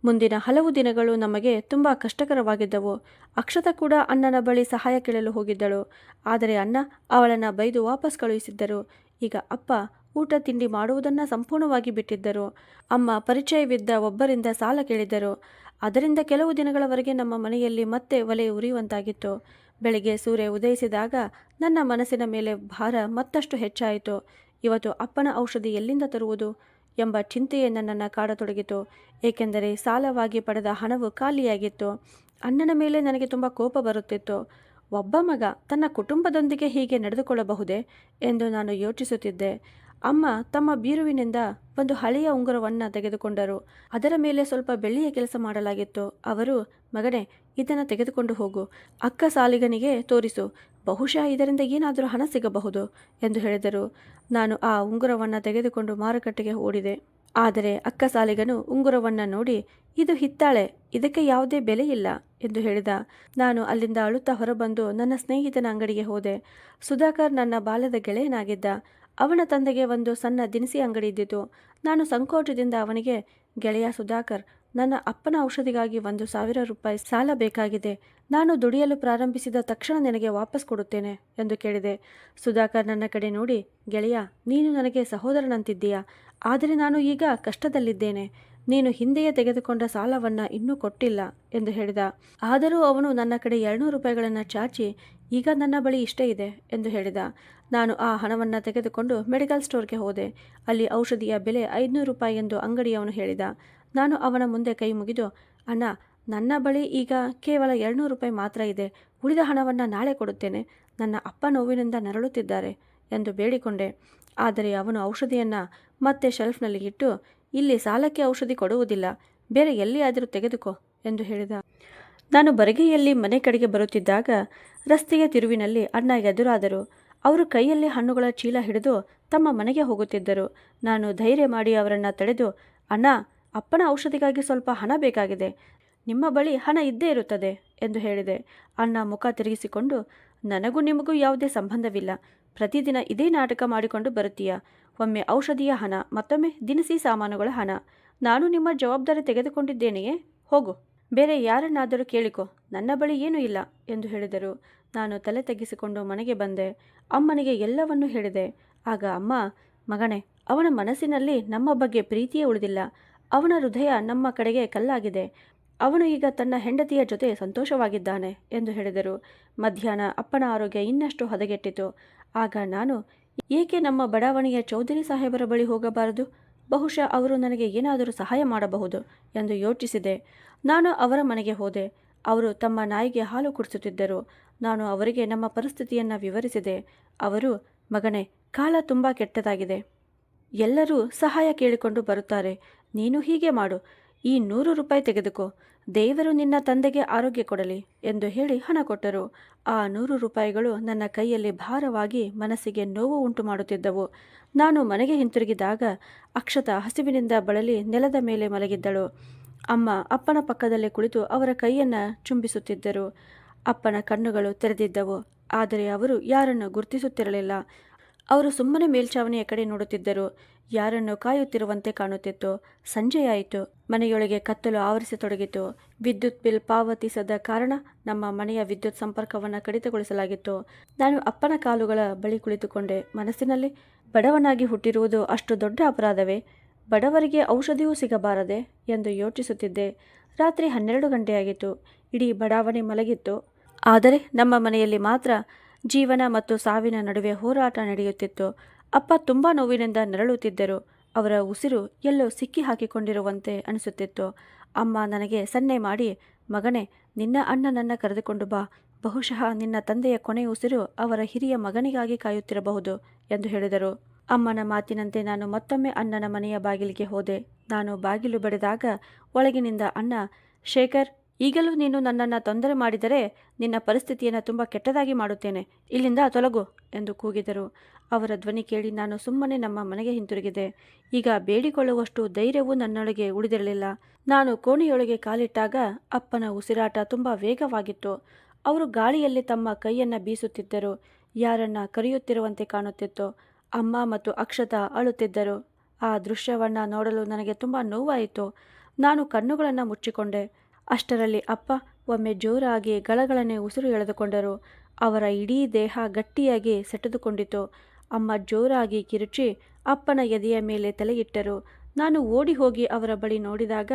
ಮುಂದಿನ ಹಲವು ದಿನಗಳು ನಮಗೆ ತುಂಬ ಕಷ್ಟಕರವಾಗಿದ್ದವು. ಅಕ್ಷತ ಕೂಡ ಅಣ್ಣನ ಬಳಿ ಸಹಾಯ ಕೇಳಲು ಹೋಗಿದ್ದಳು. ಆದರೆ ಅಣ್ಣ ಅವಳನ್ನು ಬೈದು ವಾಪಸ್ ಕಳುಹಿಸಿದ್ದರು. ಈಗ ಅಪ್ಪ ಊಟ ತಿಂಡಿ ಮಾಡುವುದನ್ನು ಸಂಪೂರ್ಣವಾಗಿ ಬಿಟ್ಟಿದ್ದರು. ಅಮ್ಮ ಪರಿಚಯವಿದ್ದ ಒಬ್ಬರಿಂದ ಸಾಲ ಕೇಳಿದ್ದರು. ಅದರಿಂದ ಕೆಲವು ದಿನಗಳವರೆಗೆ ನಮ್ಮ ಮನೆಯಲ್ಲಿ ಮತ್ತೆ ಒಲೆ ಉರಿಯುವಂತಾಗಿತ್ತು. ಬೆಳಿಗ್ಗೆ ಸೂರ್ಯ ಉದಯಿಸಿದಾಗ ನನ್ನ ಮನಸ್ಸಿನ ಮೇಲೆ ಭಾರ ಮತ್ತಷ್ಟು ಹೆಚ್ಚಾಯಿತು. ಇವತ್ತು ಅಪ್ಪನ ಔಷಧಿ ಎಲ್ಲಿಂದ ತರುವುದು ಎಂಬ ಚಿಂತೆಯೇ ನನ್ನನ್ನು ಕಾಡತೊಡಗಿತು. ಏಕೆಂದರೆ ಸಾಲವಾಗಿ ಪಡೆದ ಹಣವು ಖಾಲಿಯಾಗಿತ್ತು. ಅಣ್ಣನ ಮೇಲೆ ನನಗೆ ತುಂಬ ಕೋಪ ಬರುತ್ತಿತ್ತು. ಒಬ್ಬ ಮಗ ತನ್ನ ಕುಟುಂಬದೊಂದಿಗೆ ಹೀಗೆ ನಡೆದುಕೊಳ್ಳಬಹುದೇ ಎಂದು ನಾನು ಯೋಚಿಸುತ್ತಿದ್ದೆ. ಅಮ್ಮ ತಮ್ಮ ಬೀರುವಿನಿಂದ ಒಂದು ಹಳೆಯ ಉಂಗುರವನ್ನು ತೆಗೆದುಕೊಂಡರು. ಅದರ ಮೇಲೆ ಸ್ವಲ್ಪ ಬೆಳ್ಳಿಯ ಕೆಲಸ ಮಾಡಲಾಗಿತ್ತು. ಅವರು, ಮಗನೇ, ಇದನ್ನು ತೆಗೆದುಕೊಂಡು ಹೋಗು, ಅಕ್ಕ ಸಾಲಿಗನಿಗೆ ತೋರಿಸು, ಬಹುಶಃ ಇದರಿಂದ ಏನಾದರೂ ಹಣ ಸಿಗಬಹುದು ಎಂದು ಹೇಳಿದರು. ನಾನು ಆ ಉಂಗುರವನ್ನು ತೆಗೆದುಕೊಂಡು ಮಾರುಕಟ್ಟೆಗೆ ಓಡಿದೆ. ಆದರೆ ಅಕ್ಕ ಸಾಲಿಗನು ಉಂಗುರವನ್ನು ನೋಡಿ, ಇದು ಹಿತ್ತಾಳೆ, ಇದಕ್ಕೆ ಯಾವುದೇ ಬೆಲೆ ಇಲ್ಲ ಎಂದು ಹೇಳಿದ. ನಾನು ಅಲ್ಲಿಂದ ಅಳುತ್ತಾ ಹೊರಬಂದು ನನ್ನ ಸ್ನೇಹಿತನ ಅಂಗಡಿಗೆ ಹೋದೆ. ಸುಧಾಕರ್ ನನ್ನ ಬಾಲ್ಯದ ಗೆಳೆಯನಾಗಿದ್ದ. ಅವನ ತಂದೆಗೆ ಒಂದು ಸಣ್ಣ ದಿನಸಿ ಅಂಗಡಿ ಇದ್ದಿತು. ನಾನು ಸಂಕೋಚದಿಂದ ಅವನಿಗೆ, ಗೆಳೆಯ ಸುಧಾಕರ್, ನನ್ನ ಅಪ್ಪನ ಔಷಧಿಗಾಗಿ 1,000 ರೂಪಾಯಿ ಸಾಲ ಬೇಕಾಗಿದೆ. ನಾನು ದುಡಿಯಲು ಪ್ರಾರಂಭಿಸಿದ ತಕ್ಷಣ ನಿನಗೆ ವಾಪಸ್ ಕೊಡುತ್ತೇನೆ ಎಂದು ಕೇಳಿದೆ. ಸುಧಾಕರ್ ನನ್ನ ಕಡೆ ನೋಡಿ, ಗೆಳೆಯ, ನೀನು ನನಗೆ ಸಹೋದರನಂತಿದ್ದೀಯಾ, ಆದರೆ ನಾನು ಈಗ ಕಷ್ಟದಲ್ಲಿದ್ದೇನೆ. ನೀನು ಹಿಂದೆಯೇ ತೆಗೆದುಕೊಂಡ ಸಾಲವನ್ನು ಇನ್ನೂ ಕೊಟ್ಟಿಲ್ಲ ಎಂದು ಹೇಳಿದ. ಆದರೂ ಅವನು ನನ್ನ ಕಡೆ 200 ರೂಪಾಯಿಗಳನ್ನು ಚಾಚಿ, ಈಗ ನನ್ನ ಬಳಿ ಇಷ್ಟೇ ಇದೆ ಎಂದು ಹೇಳಿದ. ನಾನು ಆ ಹಣವನ್ನು ತೆಗೆದುಕೊಂಡು ಮೆಡಿಕಲ್ ಸ್ಟೋರ್ಗೆ ಹೋದೆ. ಅಲ್ಲಿ ಔಷಧಿಯ ಬೆಲೆ 500 ರೂಪಾಯಿ ಎಂದು ಅಂಗಡಿಯವನು ಹೇಳಿದ. ನಾನು ಅವನ ಮುಂದೆ ಕೈ ಮುಗಿದು, ಅಣ್ಣ, ನನ್ನ ಬಳಿ ಈಗ ಕೇವಲ 200 ರೂಪಾಯಿ ಮಾತ್ರ ಇದೆ, ಉಳಿದ ಹಣವನ್ನು ನಾಳೆ ಕೊಡುತ್ತೇನೆ, ನನ್ನ ಅಪ್ಪ ನೋವಿನಿಂದ ನರಳುತ್ತಿದ್ದಾರೆ ಎಂದು ಬೇಡಿಕೊಂಡೆ. ಆದರೆ ಅವನು ಔಷಧಿಯನ್ನು ಮತ್ತೆ ಶೆಲ್ಫ್ನಲ್ಲಿ ಇಟ್ಟು, ಇಲ್ಲಿ ಸಾಲಕ್ಕೆ ಔಷಧಿ ಕೊಡುವುದಿಲ್ಲ, ಬೇರೆ ಎಲ್ಲಿಯಾದರೂ ತೆಗೆದುಕೋ ಎಂದು ಹೇಳಿದ. ನಾನು ಬರಿಗೈಯಲ್ಲಿ ಮನೆ ಕಡೆಗೆ ಬರುತ್ತಿದ್ದಾಗ ರಸ್ತೆಯ ತಿರುವಿನಲ್ಲಿ ಅಣ್ಣ ಎದುರಾದರು. ಅವರು ಕೈಯಲ್ಲಿ ಹಣ್ಣುಗಳ ಚೀಲ ಹಿಡಿದು ತಮ್ಮ ಮನೆಗೆ ಹೋಗುತ್ತಿದ್ದರು. ನಾನು ಧೈರ್ಯ ಮಾಡಿ ಅವರನ್ನು ತಡೆದು, ಅಣ್ಣ, ಅಪ್ಪನ ಔಷಧಿಗಾಗಿ ಸ್ವಲ್ಪ ಹಣ ಬೇಕಾಗಿದೆ, ನಿಮ್ಮ ಬಳಿ ಹಣ ಇದ್ದೇ ಇರುತ್ತದೆ ಎಂದು ಹೇಳಿದೆ. ಅಣ್ಣ ಮುಖ ತಿರುಗಿಸಿಕೊಂಡು, ನನಗೂ ನಿಮಗೂ ಯಾವುದೇ ಸಂಬಂಧವಿಲ್ಲ, ಪ್ರತಿದಿನ ಇದೇ ನಾಟಕ ಮಾಡಿಕೊಂಡು ಬರುತ್ತೀಯ. ಒಮ್ಮೆ ಔಷಧಿಯ ಹಣ, ಮತ್ತೊಮ್ಮೆ ದಿನಸಿ ಸಾಮಾನುಗಳ ಹಣ. ನಾನು ನಿಮ್ಮ ಜವಾಬ್ದಾರಿ ತೆಗೆದುಕೊಂಡಿದ್ದೇನೆಯೇ? ಹೋಗು, ಬೇರೆ ಯಾರನ್ನಾದರೂ ಕೇಳಿಕೊ, ನನ್ನ ಬಳಿ ಏನೂ ಇಲ್ಲ ಎಂದು ಹೇಳಿದರು. ನಾನು ತಲೆ ತಗ್ಗಿಸಿಕೊಂಡು ಮನೆಗೆ ಬಂದೆ. ಅಮ್ಮನಿಗೆ ಎಲ್ಲವನ್ನೂ ಹೇಳಿದೆ. ಆಗ ಅಮ್ಮ, ಮಗನೇ, ಅವನ ಮನಸ್ಸಿನಲ್ಲಿ ನಮ್ಮ ಬಗ್ಗೆ ಪ್ರೀತಿಯೇ ಉಳಿದಿಲ್ಲ, ಅವನ ಹೃದಯ ನಮ್ಮ ಕಡೆಗೆ ಕಲ್ಲಾಗಿದೆ, ಅವನು ಈಗ ತನ್ನ ಹೆಂಡತಿಯ ಜೊತೆ ಸಂತೋಷವಾಗಿದ್ದಾನೆ ಎಂದು ಹೇಳಿದರು. ಮಧ್ಯಾಹ್ನ ಅಪ್ಪನ ಆರೋಗ್ಯ ಇನ್ನಷ್ಟು ಹದಗೆಟ್ಟಿತು. ಆಗ ನಾನು, ಏಕೆ ನಮ್ಮ ಬಡಾವಣೆಯ ಚೌಧರಿ ಸಾಹೇಬರ ಬಳಿ ಹೋಗಬಾರದು? ಬಹುಶಃ ಅವರು ನನಗೆ ಏನಾದರೂ ಸಹಾಯ ಮಾಡಬಹುದು ಎಂದು ಯೋಚಿಸಿದೆ. ನಾನು ಅವರ ಮನೆಗೆ ಹೋದೆ. ಅವರು ತಮ್ಮ ನಾಯಿಗೆ ಹಾಲು ಕುಡಿಸುತ್ತಿದ್ದರು. ನಾನು ಅವರಿಗೆ ನಮ್ಮ ಪರಿಸ್ಥಿತಿಯನ್ನು ವಿವರಿಸಿದೆ. ಅವರು, ಮಗನೇ, ಕಾಲ ತುಂಬ ಕೆಟ್ಟದಾಗಿದೆ. ಎಲ್ಲರೂ ಸಹಾಯ ಕೇಳಿಕೊಂಡು ಬರುತ್ತಾರೆ. ನೀನು ಹೀಗೆ ಮಾಡು, ಈ 100 ರೂಪಾಯಿ ತೆಗೆದುಕೋ. ದೇವರು ನಿನ್ನ ತಂದೆಗೆ ಆರೋಗ್ಯ ಕೊಡಲಿ ಎಂದು ಹೇಳಿ ಹಣ ಕೊಟ್ಟರು. ಆ 100 ರೂಪಾಯಿಗಳು ನನ್ನ ಕೈಯಲ್ಲಿ ಭಾರವಾಗಿ ಮನಸ್ಸಿಗೆ ನೋವು ಉಂಟು ಮಾಡುತ್ತಿದ್ದವು. ನಾನು ಮನೆಗೆ ಹಿಂತಿರುಗಿದಾಗ ಅಕ್ಷತಾ ಹಸಿವಿನಿಂದ ಬಳಲಿ ನೆಲದ ಮೇಲೆ ಮಲಗಿದ್ದಳು. ಅಮ್ಮ ಅಪ್ಪನ ಪಕ್ಕದಲ್ಲೇ ಕುಳಿತು ಅವರ ಕೈಯನ್ನು ಚುಂಬಿಸುತ್ತಿದ್ದರು. ಅಪ್ಪನ ಕಣ್ಣುಗಳು ತೆರೆದಿದ್ದವು, ಆದರೆ ಅವರು ಯಾರನ್ನು ಗುರ್ತಿಸುತ್ತಿರಲಿಲ್ಲ. ಅವರು ಸುಮ್ಮನೆ ಮೇಲ್ಛಾವಣಿಯ ಕಡೆ ನೋಡುತ್ತಿದ್ದರು. ಯಾರನ್ನು ಕಾಯುತ್ತಿರುವಂತೆ ಕಾಣುತ್ತಿತ್ತು. ಸಂಜೆಯಾಯಿತು. ಮನೆಯೊಳಗೆ ಕತ್ತಲು ಆವರಿಸತೊಡಗಿತು. ವಿದ್ಯುತ್ ಬಿಲ್ ಪಾವತಿಸದ ಕಾರಣ ನಮ್ಮ ಮನೆಯ ವಿದ್ಯುತ್ ಸಂಪರ್ಕವನ್ನು ಕಡಿತಗೊಳಿಸಲಾಗಿತ್ತು. ನಾನು ಅಪ್ಪನ ಕಾಲುಗಳ ಬಳಿ ಕುಳಿತುಕೊಂಡೆ. ಮನಸ್ಸಿನಲ್ಲಿ, ಬಡವನಾಗಿ ಹುಟ್ಟಿರುವುದು ಅಷ್ಟು ದೊಡ್ಡ ಅಪರಾಧವೇ? ಬಡವರಿಗೆ ಔಷಧಿಯೂ ಸಿಗಬಾರದೆ ಎಂದು ಯೋಚಿಸುತ್ತಿದ್ದೆ. ರಾತ್ರಿ 12 ಗಂಟೆಯಾಗಿತ್ತು. ಇಡೀ ಬಡಾವಣೆ ಮಲಗಿತ್ತು. ಆದರೆ ನಮ್ಮ ಮನೆಯಲ್ಲಿ ಮಾತ್ರ ಜೀವನ ಮತ್ತು ಸಾವಿನ ನಡುವೆ ಹೋರಾಟ ನಡೆಯುತ್ತಿತ್ತು. ಅಪ್ಪ ತುಂಬ ನೋವಿನಿಂದ ನರಳುತ್ತಿದ್ದರು. ಅವರ ಉಸಿರು ಎಲ್ಲೋ ಸಿಕ್ಕಿ ಹಾಕಿಕೊಂಡಿರುವಂತೆ ಅನಿಸುತ್ತಿತ್ತು. ಅಮ್ಮ ನನಗೆ ಸನ್ನೆ ಮಾಡಿ, ಮಗನೇ, ನಿನ್ನ ಅಣ್ಣನನ್ನು ಕರೆದುಕೊಂಡು ಬಾ. ಬಹುಶಃ ನಿನ್ನ ತಂದೆಯ ಕೊನೆಯ ಉಸಿರು ಅವರ ಹಿರಿಯ ಮಗನಿಗಾಗಿ ಕಾಯುತ್ತಿರಬಹುದು ಎಂದು ಹೇಳಿದರು. ಅಮ್ಮನ ಮಾತಿನಂತೆ ನಾನು ಮತ್ತೊಮ್ಮೆ ಅಣ್ಣನ ಮನೆಯ ಬಾಗಿಲಿಗೆ ಹೋದೆ. ನಾನು ಬಾಗಿಲು ಬಡಿದಾಗ ಒಳಗಿನಿಂದ ಅಣ್ಣ, ಶೇಖರ್, ಈಗಲೂ ನೀನು ನನ್ನನ್ನು ತೊಂದರೆ ಮಾಡಿದರೆ ನಿನ್ನ ಪರಿಸ್ಥಿತಿಯನ್ನು ತುಂಬ ಕೆಟ್ಟದಾಗಿ ಮಾಡುತ್ತೇನೆ. ಇಲ್ಲಿಂದ ತೊಲಗು ಎಂದು ಕೂಗಿದರು. ಅವರ ಧ್ವನಿ ಕೇಳಿ ನಾನು ಸುಮ್ಮನೆ ನಮ್ಮ ಮನೆಗೆ ಹಿಂತಿರುಗಿದೆ. ಈಗ ಬೇಡಿಕೊಳ್ಳುವಷ್ಟು ಧೈರ್ಯವೂ ನನ್ನೊಳಗೆ ಉಳಿದಿರಲಿಲ್ಲ. ನಾನು ಕೋಣೆಯೊಳಗೆ ಕಾಲಿಟ್ಟಾಗ ಅಪ್ಪನ ಉಸಿರಾಟ ತುಂಬ ವೇಗವಾಗಿತ್ತು. ಅವರು ಗಾಳಿಯಲ್ಲಿ ತಮ್ಮ ಕೈಯನ್ನು ಬೀಸುತ್ತಿದ್ದರು. ಯಾರನ್ನ ಕರೆಯುತ್ತಿರುವಂತೆ ಕಾಣುತ್ತಿತ್ತು. ಅಮ್ಮ ಮತ್ತು ಅಕ್ಷತಾ ಅಳುತ್ತಿದ್ದರು. ಆ ದೃಶ್ಯವನ್ನು ನೋಡಲು ನನಗೆ ತುಂಬ ನೋವಾಯಿತು. ನಾನು ಕಣ್ಣುಗಳನ್ನು ಮುಚ್ಚಿಕೊಂಡೆ. ಅಷ್ಟರಲ್ಲಿ ಅಪ್ಪ ಒಮ್ಮೆ ಜೋರಾಗಿ ಗಳಗಳನೆ ಉಸಿರು ಎಳೆದುಕೊಂಡರು. ಅವರ ಇಡೀ ದೇಹ ಗಟ್ಟಿಯಾಗಿ ಸೆಟೆದುಕೊಂಡಿತು. ಅಮ್ಮ ಜೋರಾಗಿ ಕಿರುಚಿ ಅಪ್ಪನ ಎದೆಯ ಮೇಲೆ ತಲೆಯಿಟ್ಟರು. ನಾನು ಓಡಿ ಹೋಗಿ ಅವರ ಬಳಿ ನೋಡಿದಾಗ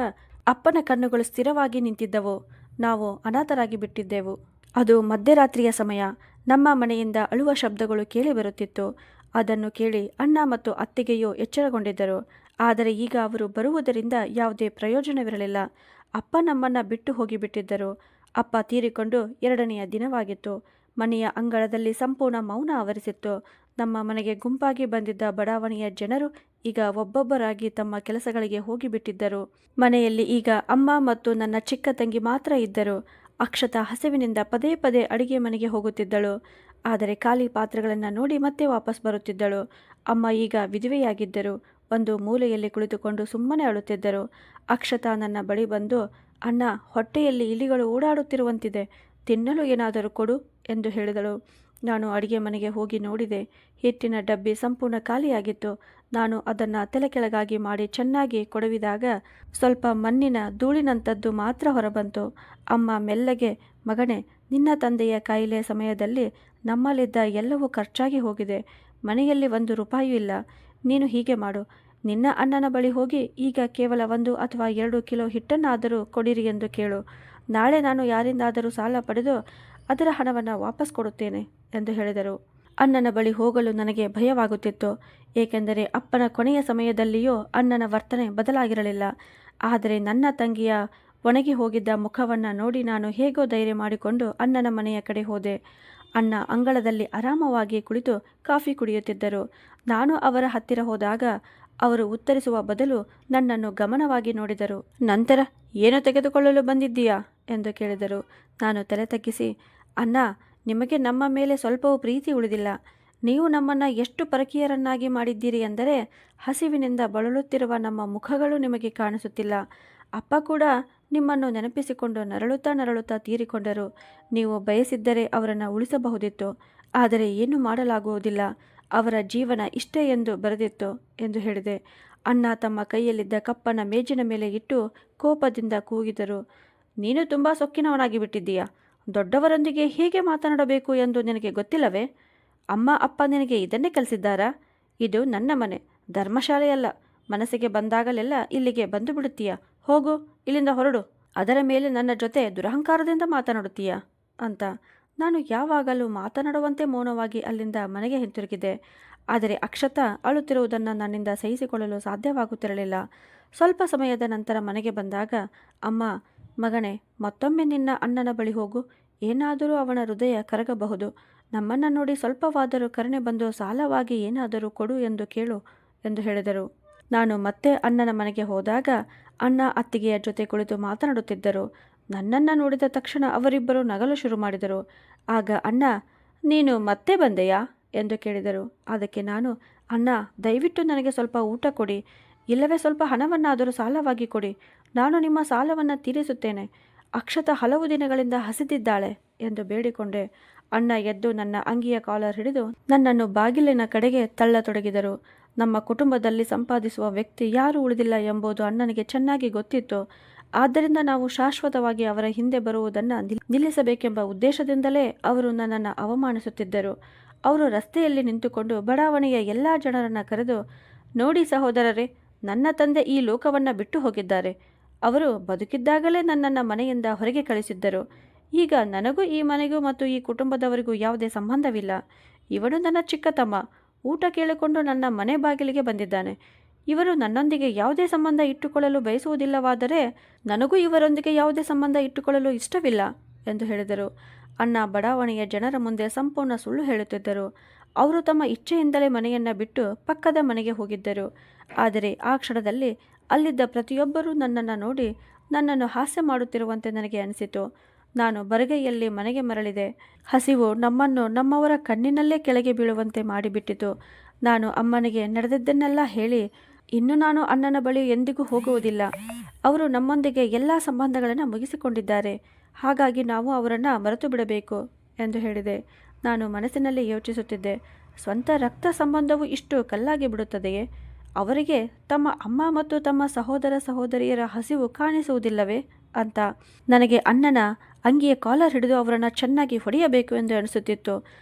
ಅಪ್ಪನ ಕಣ್ಣುಗಳು ಸ್ಥಿರವಾಗಿ ನಿಂತಿದ್ದವು. ನಾವು ಅನಾಥರಾಗಿ ಬಿಟ್ಟಿದ್ದೆವು. ಅದು ಮಧ್ಯರಾತ್ರಿಯ ಸಮಯ. ನಮ್ಮ ಮನೆಯಿಂದ ಅಳುವ ಶಬ್ದಗಳು ಕೇಳಿ ಬರುತ್ತಿತ್ತು. ಅದನ್ನು ಕೇಳಿ ಅಣ್ಣ ಮತ್ತು ಅತ್ತಿಗೆಯೂ ಎಚ್ಚರಗೊಂಡಿದ್ದರು. ಆದರೆ ಈಗ ಅವರು ಬರುವುದರಿಂದ ಯಾವುದೇ ಪ್ರಯೋಜನವಿರಲಿಲ್ಲ. ಅಪ್ಪ ನಮ್ಮನ್ನು ಬಿಟ್ಟು ಹೋಗಿಬಿಟ್ಟಿದ್ದರು. ಅಪ್ಪ ತೀರಿಕೊಂಡು 2ನೆಯ ದಿನವಾಗಿತ್ತು. ಮನೆಯ ಅಂಗಳದಲ್ಲಿ ಸಂಪೂರ್ಣ ಮೌನ ಆವರಿಸಿತ್ತು. ನಮ್ಮ ಮನೆಗೆ ಗುಂಪಾಗಿ ಬಂದಿದ್ದ ಬಡಾವಣೆಯ ಜನರು ಈಗ ಒಬ್ಬೊಬ್ಬರಾಗಿ ತಮ್ಮ ಕೆಲಸಗಳಿಗೆ ಹೋಗಿಬಿಟ್ಟಿದ್ದರು. ಮನೆಯಲ್ಲಿ ಈಗ ಅಮ್ಮ ಮತ್ತು ನನ್ನ ಚಿಕ್ಕ ತಂಗಿ ಮಾತ್ರ ಇದ್ದರು. ಅಕ್ಷತಾ ಹಸಿವಿನಿಂದ ಪದೇ ಪದೇ ಅಡಿಗೆ ಮನೆಗೆ ಹೋಗುತ್ತಿದ್ದಳು. ಆದರೆ ಖಾಲಿ ಪಾತ್ರೆಗಳನ್ನು ನೋಡಿ ಮತ್ತೆ ವಾಪಸ್ ಬರುತ್ತಿದ್ದಳು. ಅಮ್ಮ ಈಗ ವಿಧವೆಯಾಗಿದ್ದರು. ಒಂದು ಮೂಲೆಯಲ್ಲಿ ಕುಳಿತುಕೊಂಡು ಸುಮ್ಮನೆ ಅಳುತ್ತಿದ್ದರು. ಅಕ್ಷತಾ ನನ್ನ ಬಳಿ ಬಂದು, ಅಣ್ಣ, ಹೊಟ್ಟೆಯಲ್ಲಿ ಇಲಿಗಳು ಓಡಾಡುತ್ತಿರುವಂತಿದೆ, ತಿನ್ನಲು ಏನಾದರೂ ಕೊಡು ಎಂದು ಹೇಳಿದಳು. ನಾನು ಅಡಿಗೆ ಮನೆಗೆ ಹೋಗಿ ನೋಡಿದೆ. ಹಿಟ್ಟಿನ ಡಬ್ಬಿ ಸಂಪೂರ್ಣ ಖಾಲಿಯಾಗಿತ್ತು. ನಾನು ಅದನ್ನು ತಲೆ ಕೆಳಗಾಗಿ ಮಾಡಿ ಚೆನ್ನಾಗಿ ಕೊಡವಿದಾಗ ಸ್ವಲ್ಪ ಮಣ್ಣಿನ ಧೂಳಿನಂಥದ್ದು ಮಾತ್ರ ಹೊರಬಂತು. ಅಮ್ಮ ಮೆಲ್ಲಗೆ, ಮಗನೇ, ನಿನ್ನ ತಂದೆಯ ಕಾಯಿಲೆ ಸಮಯದಲ್ಲಿ ನಮ್ಮಲ್ಲಿದ್ದ ಎಲ್ಲವೂ ಖರ್ಚಾಗಿ ಹೋಗಿದೆ. ಮನೆಯಲ್ಲಿ 1 ರೂಪಾಯಿಯೂ ಇಲ್ಲ. ನೀನು ಹೀಗೆ ಮಾಡು, ನಿನ್ನ ಅಣ್ಣನ ಬಳಿ ಹೋಗಿ ಈಗ ಕೇವಲ 1 ಅಥವಾ 2 ಕಿಲೋ ಹಿಟ್ಟನ್ನಾದರೂ ಕೊಡಿರಿ ಎಂದು ಕೇಳು. ನಾಳೆ ನಾನು ಯಾರಿಂದಾದರೂ ಸಾಲ ಪಡೆದು ಅದರ ಹಣವನ್ನು ವಾಪಸ್ ಕೊಡುತ್ತೇನೆ ಎಂದು ಹೇಳಿದರು. ಅಣ್ಣನ ಬಳಿ ಹೋಗಲು ನನಗೆ ಭಯವಾಗುತ್ತಿತ್ತು. ಏಕೆಂದರೆ ಅಪ್ಪನ ಕೊನೆಯ ಸಮಯದಲ್ಲಿಯೂ ಅಣ್ಣನ ವರ್ತನೆ ಬದಲಾಗಿರಲಿಲ್ಲ. ಆದರೆ ನನ್ನ ತಂಗಿಯ ಒಣಗಿ ಹೋಗಿದ್ದ ಮುಖವನ್ನು ನೋಡಿ ನಾನು ಹೇಗೋ ಧೈರ್ಯ ಮಾಡಿಕೊಂಡು ಅಣ್ಣನ ಮನೆಯ ಕಡೆ ಹೋದೆ. ಅಣ್ಣ ಅಂಗಳದಲ್ಲಿ ಆರಾಮವಾಗಿ ಕುಳಿತು ಕಾಫಿ ಕುಡಿಯುತ್ತಿದ್ದರು. ನಾನು ಅವರ ಹತ್ತಿರ ಹೋದಾಗ ಅವರು ಉತ್ತರಿಸುವ ಬದಲು ನನ್ನನ್ನು ಗಮನವಾಗಿ ನೋಡಿದರು. ನಂತರ, ಏನು ತೆಗೆದುಕೊಳ್ಳಲು ಬಂದಿದ್ದೀಯಾ ಎಂದು ಕೇಳಿದರು. ನಾನು ತಲೆ ತಗ್ಗಿಸಿ, ಅಣ್ಣ, ನಿಮಗೆ ನಮ್ಮ ಮೇಲೆ ಸ್ವಲ್ಪವೂ ಪ್ರೀತಿ ಉಳಿದಿಲ್ಲ. ನೀವು ನಮ್ಮನ್ನು ಎಷ್ಟು ಪರಕೀಯರನ್ನಾಗಿ ಮಾಡಿದ್ದೀರಿ ಎಂದರೆ ಹಸಿವಿನಿಂದ ಬಳಲುತ್ತಿರುವ ನಮ್ಮ ಮುಖಗಳು ನಿಮಗೆ ಕಾಣಿಸುತ್ತಿಲ್ಲ. ಅಪ್ಪ ಕೂಡ ನಿಮ್ಮನ್ನು ನೆನಪಿಸಿಕೊಂಡು ನರಳುತ್ತಾ ನರಳುತ್ತಾ ತೀರಿಕೊಂಡರು. ನೀವು ಬಯಸಿದ್ದರೆ ಅವರನ್ನು ಉಳಿಸಬಹುದಿತ್ತು. ಆದರೆ ಏನು ಮಾಡಲಾಗುವುದಿಲ್ಲ. ಅವರ ಜೀವನ ಇಷ್ಟೇ ಎಂದು ಬರೆದಿತ್ತು ಎಂದು ಹೇಳಿದೆ. ಅಣ್ಣ ತಮ್ಮ ಕೈಯಲ್ಲಿದ್ದ ಕಪ್ಪನ್ನು ಮೇಜಿನ ಮೇಲೆ ಇಟ್ಟು ಕೋಪದಿಂದ ಕೂಗಿದರು. ನೀನು ತುಂಬ ಸೊಕ್ಕಿನವನಾಗಿ ಬಿಟ್ಟಿದ್ದೀಯಾ? ದೊಡ್ಡವರೊಂದಿಗೆ ಹೇಗೆ ಮಾತನಾಡಬೇಕು ಎಂದು ನಿನಗೆ ಗೊತ್ತಿಲ್ಲವೇ? ಅಮ್ಮ ಅಪ್ಪ ನಿನಗೆ ಇದನ್ನೇ ಕಲಿಸಿದ್ದಾರಾ? ಇದು ನನ್ನ ಮನೆ, ಧರ್ಮಶಾಲೆಯಲ್ಲ. ಮನಸ್ಸಿಗೆ ಬಂದಾಗಲೆಲ್ಲ ಇಲ್ಲಿಗೆ ಬಂದು ಬಿಡುತ್ತೀಯ. ಹೋಗು, ಇಲ್ಲಿಂದ ಹೊರಡು. ಅದರ ಮೇಲೆ ನನ್ನ ಜೊತೆ ದುರಹಂಕಾರದಿಂದ ಮಾತನಾಡುತ್ತೀಯ ಅಂತ. ನಾನು ಯಾವಾಗಲೂ ಮಾತನಾಡುವಂತೆ ಮೌನವಾಗಿ ಅಲ್ಲಿಂದ ಮನೆಗೆ ಹಿಂತಿರುಗಿದೆ. ಆದರೆ ಅಕ್ಷತಾ ಅಳುತ್ತಿರುವುದನ್ನು ನನ್ನಿಂದ ಸಹಿಸಿಕೊಳ್ಳಲು ಸಾಧ್ಯವಾಗುತ್ತಿರಲಿಲ್ಲ. ಸ್ವಲ್ಪ ಸಮಯದ ನಂತರ ಮನೆಗೆ ಬಂದಾಗ, ಅಮ್ಮ, ಮಗನೇ, ಮತ್ತೊಮ್ಮೆ ನಿನ್ನ ಅಣ್ಣನ ಬಳಿ ಹೋಗು. ಏನಾದರೂ ಅವನ ಹೃದಯ ಕರಗಬಹುದು. ನಮ್ಮನ್ನು ನೋಡಿ ಸ್ವಲ್ಪವಾದರೂ ಕರುಣೆ ಬಂದು ಸಾಲವಾಗಿ ಏನಾದರೂ ಕೊಡು ಎಂದು ಕೇಳು ಎಂದು ಹೇಳಿದರು. ನಾನು ಮತ್ತೆ ಅಣ್ಣನ ಮನೆಗೆ ಹೋದಾಗ ಅಣ್ಣ ಅತ್ತಿಗೆಯ ಜೊತೆ ಕುಳಿತು ಮಾತನಾಡುತ್ತಿದ್ದರು. ನನ್ನನ್ನು ನೋಡಿದ ತಕ್ಷಣ ಅವರಿಬ್ಬರು ನಗಲು ಶುರು ಮಾಡಿದರು. ಆಗ ಅಣ್ಣ, ನೀನು ಮತ್ತೆ ಬಂದೆಯಾ ಎಂದು ಕೇಳಿದರು. ಅದಕ್ಕೆ ನಾನು, ಅಣ್ಣ, ದಯವಿಟ್ಟು ನನಗೆ ಸ್ವಲ್ಪ ಊಟ ಕೊಡಿ, ಇಲ್ಲವೇ ಸ್ವಲ್ಪ ಹಣವನ್ನಾದರೂ ಸಾಲವಾಗಿ ಕೊಡಿ. ನಾನು ನಿಮ್ಮ ಸಾಲವನ್ನು ತೀರಿಸುತ್ತೇನೆ. ಅಕ್ಷತಾ ಹಲವು ದಿನಗಳಿಂದ ಹಸಿದಿದ್ದಾಳೆ ಎಂದು ಬೇಡಿಕೊಂಡೆ. ಅಣ್ಣ ಎದ್ದು ನನ್ನ ಅಂಗಿಯ ಕಾಲರ್ ಹಿಡಿದು ನನ್ನನ್ನು ಬಾಗಿಲಿನ ಕಡೆಗೆ ತಳ್ಳತೊಡಗಿದರು. ನಮ್ಮ ಕುಟುಂಬದಲ್ಲಿ ಸಂಪಾದಿಸುವ ವ್ಯಕ್ತಿ ಯಾರೂ ಉಳಿದಿಲ್ಲ ಎಂಬುದು ಅಣ್ಣನಿಗೆ ಚೆನ್ನಾಗಿ ಗೊತ್ತಿತ್ತು. ಆದ್ದರಿಂದ ನಾವು ಶಾಶ್ವತವಾಗಿ ಅವರ ಹಿಂದೆ ಬರುವುದನ್ನು ನಿಲ್ಲಿಸಬೇಕೆಂಬ ಉದ್ದೇಶದಿಂದಲೇ ಅವರು ನನ್ನನ್ನು ಅವಮಾನಿಸುತ್ತಿದ್ದರು. ಅವರು ರಸ್ತೆಯಲ್ಲಿ ನಿಂತುಕೊಂಡು ಬಡಾವಣೆಯ ಎಲ್ಲ ಜನರನ್ನು ಕರೆದು, ನೋಡಿ ಸಹೋದರರೇ, ನನ್ನ ತಂದೆ ಈ ಲೋಕವನ್ನು ಬಿಟ್ಟು ಹೋಗಿದ್ದಾರೆ. ಅವರು ಬದುಕಿದ್ದಾಗಲೇ ನನ್ನನ್ನು ಮನೆಯಿಂದ ಹೊರಗೆ ಕಳಿಸಿದ್ದರು. ಈಗ ನನಗೂ ಈ ಮನೆಗೂ ಮತ್ತು ಈ ಕುಟುಂಬದವರಿಗೂ ಯಾವುದೇ ಸಂಬಂಧವಿಲ್ಲ. ಇವನು ನನ್ನ ಚಿಕ್ಕ ತಮ್ಮ ಊಟ ಕೇಳಿಕೊಂಡು ನನ್ನ ಮನೆ ಬಾಗಿಲಿಗೆ ಬಂದಿದ್ದಾನೆ. ಇವರು ನನ್ನೊಂದಿಗೆ ಯಾವುದೇ ಸಂಬಂಧ ಇಟ್ಟುಕೊಳ್ಳಲು ಬಯಸುವುದಿಲ್ಲವಾದರೆ ನನಗೂ ಇವರೊಂದಿಗೆ ಯಾವುದೇ ಸಂಬಂಧ ಇಟ್ಟುಕೊಳ್ಳಲು ಇಷ್ಟವಿಲ್ಲ ಎಂದು ಹೇಳಿದರು. ಅಣ್ಣ ಬಡಾವಣೆಯ ಜನರ ಮುಂದೆ ಸಂಪೂರ್ಣ ಸುಳ್ಳು ಹೇಳುತ್ತಿದ್ದರು. ಅವರು ತಮ್ಮ ಇಚ್ಛೆಯಿಂದಲೇ ಮನೆಯನ್ನು ಬಿಟ್ಟು ಪಕ್ಕದ ಮನೆಗೆ ಹೋಗಿದ್ದರು. ಆದರೆ ಆ ಕ್ಷಣದಲ್ಲಿ ಅಲ್ಲಿದ್ದ ಪ್ರತಿಯೊಬ್ಬರೂ ನನ್ನನ್ನು ನೋಡಿ ನನ್ನನ್ನು ಹಾಸ್ಯ ಮಾಡುತ್ತಿರುವಂತೆ ನನಗೆ ಅನಿಸಿತು. ನಾನು ಬರಿಗೈಯಲ್ಲಿ ಮನೆಗೆ ಮರಳಿದೆ. ಹಸಿವು ನಮ್ಮನ್ನು ನಮ್ಮವರ ಕಣ್ಣಿನಲ್ಲೇ ಕೆಳಗೆ ಬೀಳುವಂತೆ ಮಾಡಿಬಿಟ್ಟಿತು. ನಾನು ಅಮ್ಮನಿಗೆ ನಡೆದದ್ದನ್ನೆಲ್ಲ ಹೇಳಿ, ಇನ್ನು ನಾನು ಅಣ್ಣನ ಬಳಿ ಎಂದಿಗೂ ಹೋಗುವುದಿಲ್ಲ. ಅವರು ನಮ್ಮೊಂದಿಗೆ ಎಲ್ಲ ಸಂಬಂಧಗಳನ್ನು ಮುಗಿಸಿಕೊಂಡಿದ್ದಾರೆ. ಹಾಗಾಗಿ ನಾವು ಅವರನ್ನು ಮರೆತು ಬಿಡಬೇಕು ಎಂದು ಹೇಳಿದೆ. ನಾನು ಮನಸ್ಸಿನಲ್ಲಿ ಯೋಚಿಸುತ್ತಿದ್ದೆ, ಸ್ವಂತ ರಕ್ತ ಸಂಬಂಧವು ಇಷ್ಟು ಕಲ್ಲಾಗಿ ಬಿಡುತ್ತದೆಯೇ? ಅವರಿಗೆ ತಮ್ಮ ಅಮ್ಮ ಮತ್ತು ತಮ್ಮ ಸಹೋದರ ಸಹೋದರಿಯರ ಹಸಿವು ಕಾಣಿಸುವುದಿಲ್ಲವೇ ಅಂತ. ನನಗೆ ಅಣ್ಣನ ಅಂಗಿಯ ಕಾಲರ್ ಹಿಡಿದು ಅವರನ್ನು ಚೆನ್ನಾಗಿ ಹೊಡೆಯಬೇಕು ಎಂದು ಅನಿಸುತ್ತಿತ್ತು.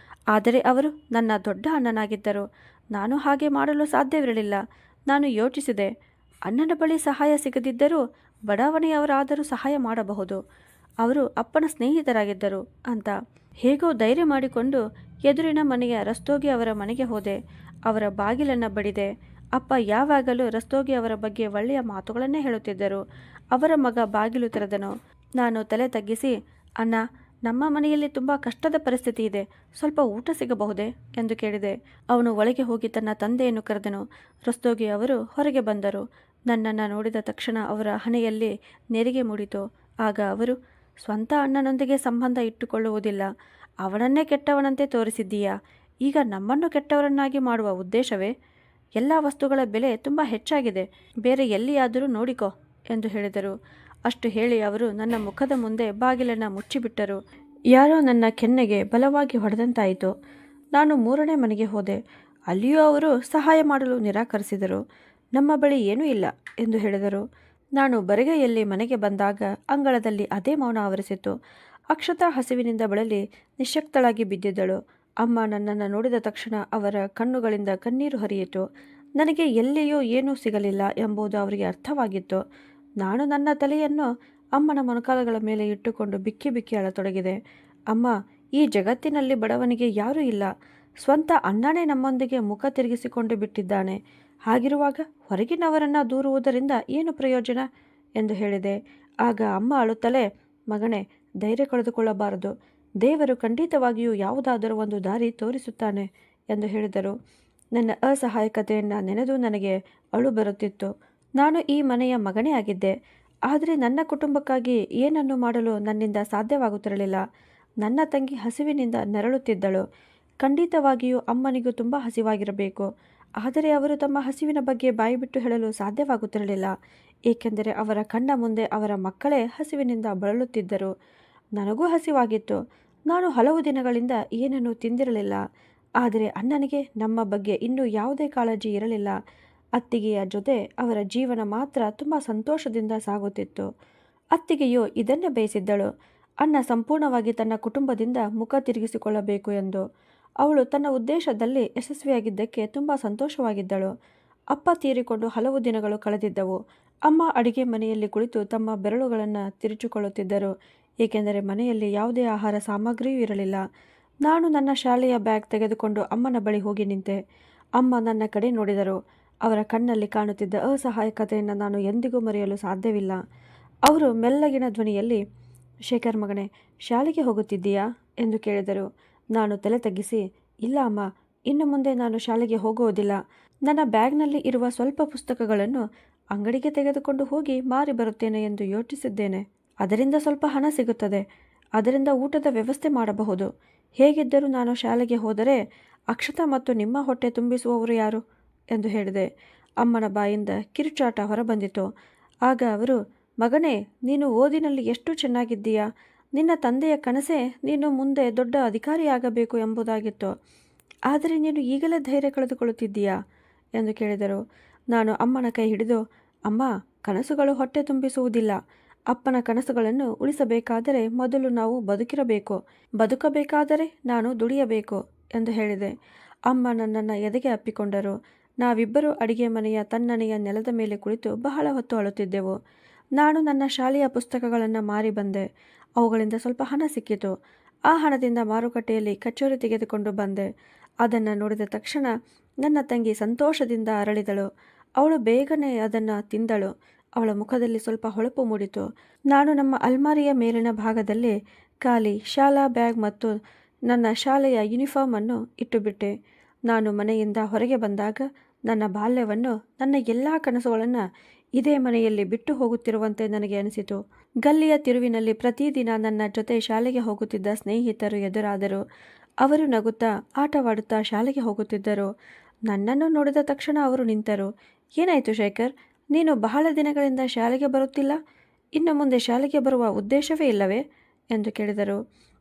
ಆದರೆ ಅವರು ನನ್ನ ದೊಡ್ಡ ಅಣ್ಣನಾಗಿದ್ದರು. ನಾನು ಹಾಗೆ ಮಾಡಲು ಸಾಧ್ಯವಿರಲಿಲ್ಲ. ನಾನು ಯೋಚಿಸಿದೆ, ಅಣ್ಣನ ಬಳಿ ಸಹಾಯ ಸಿಗದಿದ್ದರೂ ಬಡಾವಣೆಯವರಾದರೂ ಸಹಾಯ ಮಾಡಬಹುದು. ಅವರು ಅಪ್ಪನ ಸ್ನೇಹಿತರಾಗಿದ್ದರು ಅಂತ. ಹೇಗೋ ಧೈರ್ಯ ಮಾಡಿಕೊಂಡು ಎದುರಿನ ಮನೆಯ ರಸ್ತೋಗಿ ಅವರ ಮನೆಗೆ ಹೋದೆ. ಅವರ ಬಾಗಿಲನ್ನು ಬಡಿದೆ. ಅಪ್ಪ ಯಾವಾಗಲೂ ರಸ್ತೋಗಿ ಅವರ ಬಗ್ಗೆ ಒಳ್ಳೆಯ ಮಾತುಗಳನ್ನೇ ಹೇಳುತ್ತಿದ್ದರು. ಅವರ ಮಗ ಬಾಗಿಲು ತೆರೆದನು. ನಾನು ತಲೆ ತಗ್ಗಿಸಿ, ಅಣ್ಣ, ನಮ್ಮ ಮನೆಯಲ್ಲಿ ತುಂಬ ಕಷ್ಟದ ಪರಿಸ್ಥಿತಿ ಇದೆ, ಸ್ವಲ್ಪ ಊಟ ಸಿಗಬಹುದೇ ಎಂದು ಕೇಳಿದೆ. ಅವನು ಒಳಗೆ ಹೋಗಿ ತನ್ನ ತಂದೆಯನ್ನು ಕರೆದನು. ರಸ್ತೋಗಿ ಅವರು ಹೊರಗೆ ಬಂದರು. ನನ್ನನ್ನು ನೋಡಿದ ತಕ್ಷಣ ಅವರ ಹಣೆಯಲ್ಲಿ ನೆರಿಗೆ ಮೂಡಿತು. ಆಗ ಅವರು, ಸ್ವಂತ ಅಣ್ಣನೊಂದಿಗೆ ಸಂಬಂಧ ಇಟ್ಟುಕೊಳ್ಳುವುದಿಲ್ಲ, ಅವನನ್ನೇ ಕೆಟ್ಟವನಂತೆ ತೋರಿಸಿದ್ದೀಯಾ? ಈಗ ನಮ್ಮನ್ನು ಕೆಟ್ಟವರನ್ನಾಗಿ ಮಾಡುವ ಉದ್ದೇಶವೇ? ಎಲ್ಲ ವಸ್ತುಗಳ ಬೆಲೆ ತುಂಬ ಹೆಚ್ಚಾಗಿದೆ, ಬೇರೆ ಎಲ್ಲಿಯಾದರೂ ನೋಡಿಕೋ ಎಂದು ಹೇಳಿದರು. ಅಷ್ಟು ಹೇಳಿ ಅವರು ನನ್ನ ಮುಖದ ಮುಂದೆ ಬಾಗಿಲನ್ನು ಮುಚ್ಚಿಬಿಟ್ಟರು. ಯಾರೋ ನನ್ನ ಕೆನ್ನೆಗೆ ಬಲವಾಗಿ ಹೊಡೆದಂತಾಯಿತು. ನಾನು 3ನೇ ಮನೆಗೆ ಹೋದೆ. ಅಲ್ಲಿಯೂ ಅವರು ಸಹಾಯ ಮಾಡಲು ನಿರಾಕರಿಸಿದರು. ನಮ್ಮ ಬಳಿ ಏನೂ ಇಲ್ಲ ಎಂದು ಹೇಳಿದರು. ನಾನು ಬರಿಗೈಯಲ್ಲಿ ಮನೆಗೆ ಬಂದಾಗ ಅಂಗಳದಲ್ಲಿ ಅದೇ ಮೌನ ಆವರಿಸಿತ್ತು. ಅಕ್ಷತಾ ಹಸಿವಿನಿಂದ ಬಳಲಿ ನಿಶ್ಶಕ್ತಳಾಗಿ ಬಿದ್ದಿದ್ದಳು. ಅಮ್ಮ ನನ್ನನ್ನು ನೋಡಿದ ತಕ್ಷಣ ಅವರ ಕಣ್ಣುಗಳಿಂದ ಕಣ್ಣೀರು ಹರಿಯಿತು. ನನಗೆ ಎಲ್ಲಿಯೂ ಏನೂ ಸಿಗಲಿಲ್ಲ ಎಂಬುದು ಅವರಿಗೆ ಅರ್ಥವಾಗಿತ್ತು. ನಾನು ನನ್ನ ತಲೆಯನ್ನು ಅಮ್ಮನ ಮೊಣಕಾಲುಗಳ ಮೇಲೆ ಇಟ್ಟುಕೊಂಡು ಬಿಕ್ಕಿ ಬಿಕ್ಕಿ ಅಳತೊಡಗಿದೆ. ಅಮ್ಮ, ಈ ಜಗತ್ತಿನಲ್ಲಿ ಬಡವನಿಗೆ ಯಾರೂ ಇಲ್ಲ. ಸ್ವಂತ ಅಣ್ಣನೇ ನಮ್ಮೊಂದಿಗೆ ಮುಖ ತಿರುಗಿಸಿಕೊಂಡು ಬಿಟ್ಟಿದ್ದಾನೆ. ಹಾಗಿರುವಾಗ ಹೊರಗಿನವರನ್ನು ದೂರುವುದರಿಂದ ಏನು ಪ್ರಯೋಜನ ಎಂದು ಹೇಳಿದೆ. ಆಗ ಅಮ್ಮ ಅಳುತ್ತಲೇ, ಮಗನೇ, ಧೈರ್ಯ ಕಳೆದುಕೊಳ್ಳಬಾರದು. ದೇವರು ಖಂಡಿತವಾಗಿಯೂ ಯಾವುದಾದರೂ ಒಂದು ದಾರಿ ತೋರಿಸುತ್ತಾನೆ ಎಂದು ಹೇಳಿದರು. ನನ್ನ ಅಸಹಾಯಕತೆಯನ್ನು ನೆನೆದು ನನಗೆ ಅಳು ಬರುತ್ತಿತ್ತು. ನಾನು ಈ ಮನೆಯ ಮಗನೇ ಆಗಿದ್ದೆ. ಆದರೆ ನನ್ನ ಕುಟುಂಬಕ್ಕಾಗಿ ಏನನ್ನು ಮಾಡಲು ನನ್ನಿಂದ ಸಾಧ್ಯವಾಗುತ್ತಿರಲಿಲ್ಲ. ನನ್ನ ತಂಗಿ ಹಸಿವಿನಿಂದ ನರಳುತ್ತಿದ್ದಳು. ಖಂಡಿತವಾಗಿಯೂ ಅಮ್ಮನಿಗೂ ತುಂಬ ಹಸಿವಾಗಿರಬೇಕು. ಆದರೆ ಅವರು ತಮ್ಮ ಹಸಿವಿನ ಬಗ್ಗೆ ಬಾಯಿಬಿಟ್ಟು ಹೇಳಲು ಸಾಧ್ಯವಾಗುತ್ತಿರಲಿಲ್ಲ. ಏಕೆಂದರೆ ಅವರ ಕಣ್ಣ ಮುಂದೆ ಅವರ ಮಕ್ಕಳೇ ಹಸಿವಿನಿಂದ ಬಳಲುತ್ತಿದ್ದರು. ನನಗೂ ಹಸಿವಾಗಿತ್ತು. ನಾನು ಹಲವು ದಿನಗಳಿಂದ ಏನನ್ನೂ ತಿಂದಿರಲಿಲ್ಲ. ಆದರೆ ಅಣ್ಣನಿಗೆ ನಮ್ಮ ಬಗ್ಗೆ ಇನ್ನೂ ಯಾವುದೇ ಕಾಳಜಿ ಇರಲಿಲ್ಲ. ಅತ್ತಿಗೆಯ ಜೊತೆ ಅವರ ಜೀವನ ಮಾತ್ರ ತುಂಬ ಸಂತೋಷದಿಂದ ಸಾಗುತ್ತಿತ್ತು. ಅತ್ತಿಗೆಯು ಇದನ್ನೇ ಬಯಸಿದ್ದಳು, ಅಣ್ಣ ಸಂಪೂರ್ಣವಾಗಿ ತನ್ನ ಕುಟುಂಬದಿಂದ ಮುಖ ತಿರುಗಿಸಿಕೊಳ್ಳಬೇಕು ಎಂದು. ಅವಳು ತನ್ನ ಉದ್ದೇಶದಲ್ಲಿ ಯಶಸ್ವಿಯಾಗಿದ್ದಕ್ಕೆ ತುಂಬ ಸಂತೋಷವಾಗಿದ್ದಳು. ಅಪ್ಪ ತೀರಿಕೊಂಡು ಹಲವು ದಿನಗಳು ಕಳೆದಿದ್ದವು. ಅಮ್ಮ ಅಡಿಗೆ ಮನೆಯಲ್ಲಿ ಕುಳಿತು ತಮ್ಮ ಬೆರಳುಗಳನ್ನು ತಿರುಚಿಕೊಳ್ಳುತ್ತಿದ್ದರು. ಏಕೆಂದರೆ ಮನೆಯಲ್ಲಿ ಯಾವುದೇ ಆಹಾರ ಸಾಮಗ್ರಿಯೂ ಇರಲಿಲ್ಲ. ನಾನು ನನ್ನ ಶಾಲೆಯ ಬ್ಯಾಗ್ ತೆಗೆದುಕೊಂಡು ಅಮ್ಮನ ಬಳಿ ಹೋಗಿ ನಿಂತೆ. ಅಮ್ಮ ನನ್ನ ಕಡೆ ನೋಡಿದರು. ಅವರ ಕಣ್ಣಲ್ಲಿ ಕಾಣುತ್ತಿದ್ದ ಅಸಹಾಯಕತೆಯನ್ನು ನಾನು ಎಂದಿಗೂ ಮರೆಯಲು ಸಾಧ್ಯವಿಲ್ಲ. ಅವರು ಮೆಲ್ಲಗಿನ ಧ್ವನಿಯಲ್ಲಿ, ಶೇಖರ್ ಮಗನೇ, ಶಾಲೆಗೆ ಹೋಗುತ್ತಿದ್ದೀಯಾ ಎಂದು ಕೇಳಿದರು. ನಾನು ತಲೆ ತಗ್ಗಿಸಿ, ಇಲ್ಲ ಅಮ್ಮ, ಇನ್ನು ಮುಂದೆ ನಾನು ಶಾಲೆಗೆ ಹೋಗುವುದಿಲ್ಲ. ನನ್ನ ಬ್ಯಾಗ್ನಲ್ಲಿ ಇರುವ ಸ್ವಲ್ಪ ಪುಸ್ತಕಗಳನ್ನು ಅಂಗಡಿಗೆ ತೆಗೆದುಕೊಂಡು ಹೋಗಿ ಮಾರಿ ಬರುತ್ತೇನೆ ಎಂದು ಯೋಚಿಸಿದ್ದೇನೆ. ಅದರಿಂದ ಸ್ವಲ್ಪ ಹಣ ಸಿಗುತ್ತದೆ. ಅದರಿಂದ ಊಟದ ವ್ಯವಸ್ಥೆ ಮಾಡಬಹುದು. ಹೇಗಿದ್ದರೂ ನಾನು ಶಾಲೆಗೆ ಹೋದರೆ ಅಕ್ಷತಾ ಮತ್ತು ನಿಮ್ಮ ಹೊಟ್ಟೆ ತುಂಬಿಸುವವರು ಯಾರು ಎಂದು ಹೇಳಿದೆ. ಅಮ್ಮನ ಬಾಯಿಂದ ಕಿರುಚಾಟ ಹೊರಬಂದಿತು. ಆಗ ಅವರು, ಮಗನೇ, ನೀನು ಓದಿನಲ್ಲಿ ಎಷ್ಟು ಚೆನ್ನಾಗಿದ್ದೀಯಾ. ನಿನ್ನ ತಂದೆಯ ಕನಸೇ ನೀನು ಮುಂದೆ ದೊಡ್ಡ ಅಧಿಕಾರಿಯಾಗಬೇಕು ಎಂಬುದಾಗಿತ್ತು. ಆದರೆ ನೀನು ಈಗಲೇ ಧೈರ್ಯ ಕಳೆದುಕೊಳ್ಳುತ್ತಿದ್ದೀಯಾ ಎಂದು ಕೇಳಿದರು. ನಾನು ಅಮ್ಮನ ಕೈ ಹಿಡಿದು, ಅಮ್ಮ, ಕನಸುಗಳು ಹೊಟ್ಟೆ ತುಂಬಿಸುವುದಿಲ್ಲ. ಅಪ್ಪನ ಕನಸುಗಳನ್ನು ಉಳಿಸಬೇಕಾದರೆ ಮೊದಲು ನಾವು ಬದುಕಬೇಕಾದರೆ ನಾನು ದುಡಿಯಬೇಕು ಎಂದು ಹೇಳಿದೆ. ಅಮ್ಮ ನನ್ನನ್ನು ಎದೆಗೆ ಅಪ್ಪಿಕೊಂಡರು. ನಾವಿಬ್ಬರೂ ಅಡಿಗೆ ಮನೆಯ ತಣ್ಣನೆಯ ನೆಲದ ಮೇಲೆ ಕುಳಿತು ಬಹಳ ಹೊತ್ತು ಅಳುತ್ತಿದ್ದೆವು. ನಾನು ನನ್ನ ಶಾಲೆಯ ಪುಸ್ತಕಗಳನ್ನು ಮಾರಿ ಬಂದೆ. ಅವುಗಳಿಂದ ಸ್ವಲ್ಪ ಹಣ ಸಿಕ್ಕಿತು. ಆ ಹಣದಿಂದ ಮಾರುಕಟ್ಟೆಯಲ್ಲಿ ಕಚೋರಿ ತೆಗೆದುಕೊಂಡು ಬಂದೆ. ಅದನ್ನು ನೋಡಿದ ತಕ್ಷಣ ನನ್ನ ತಂಗಿ ಸಂತೋಷದಿಂದ ಅರಳಿದಳು. ಅವಳು ಬೇಗನೆ ಅದನ್ನು ತಿಂದಳು. ಅವಳ ಮುಖದಲ್ಲಿ ಸ್ವಲ್ಪ ಹೊಳಪು ಮೂಡಿತು. ನಾನು ನಮ್ಮ ಅಲ್ಮಾರಿಯ ಮೇಲಿನ ಭಾಗದಲ್ಲಿ ಖಾಲಿ ಶಾಲಾ ಬ್ಯಾಗ್ ಮತ್ತು ನನ್ನ ಶಾಲೆಯ ಯೂನಿಫಾರ್ಮನ್ನು ಇಟ್ಟುಬಿಟ್ಟೆ. ನಾನು ಮನೆಯಿಂದ ಹೊರಗೆ ಬಂದಾಗ ನನ್ನ ಬಾಲ್ಯವನ್ನು, ನನ್ನ ಎಲ್ಲ ಕನಸುಗಳನ್ನು ಇದೇ ಮನೆಯಲ್ಲಿ ಬಿಟ್ಟು ಹೋಗುತ್ತಿರುವಂತೆ ನನಗೆ ಅನಿಸಿತು. ಗಲ್ಲಿಯ ತಿರುವಿನಲ್ಲಿ ಪ್ರತಿದಿನ ನನ್ನ ಜೊತೆ ಶಾಲೆಗೆ ಹೋಗುತ್ತಿದ್ದ ಸ್ನೇಹಿತರು ಎದುರಾದರು. ಅವರು ನಗುತ್ತಾ ಆಟವಾಡುತ್ತಾ ಶಾಲೆಗೆ ಹೋಗುತ್ತಿದ್ದರು. ನನ್ನನ್ನು ನೋಡಿದ ತಕ್ಷಣ ಅವರು ನಿಂತರು. ಏನಾಯಿತು ಶೇಖರ್, ನೀನು ಬಹಳ ದಿನಗಳಿಂದ ಶಾಲೆಗೆ ಬರುತ್ತಿಲ್ಲ. ಇನ್ನು ಮುಂದೆ ಶಾಲೆಗೆ ಬರುವ ಉದ್ದೇಶವೇ ಇಲ್ಲವೇ ಎಂದು ಕೇಳಿದರು.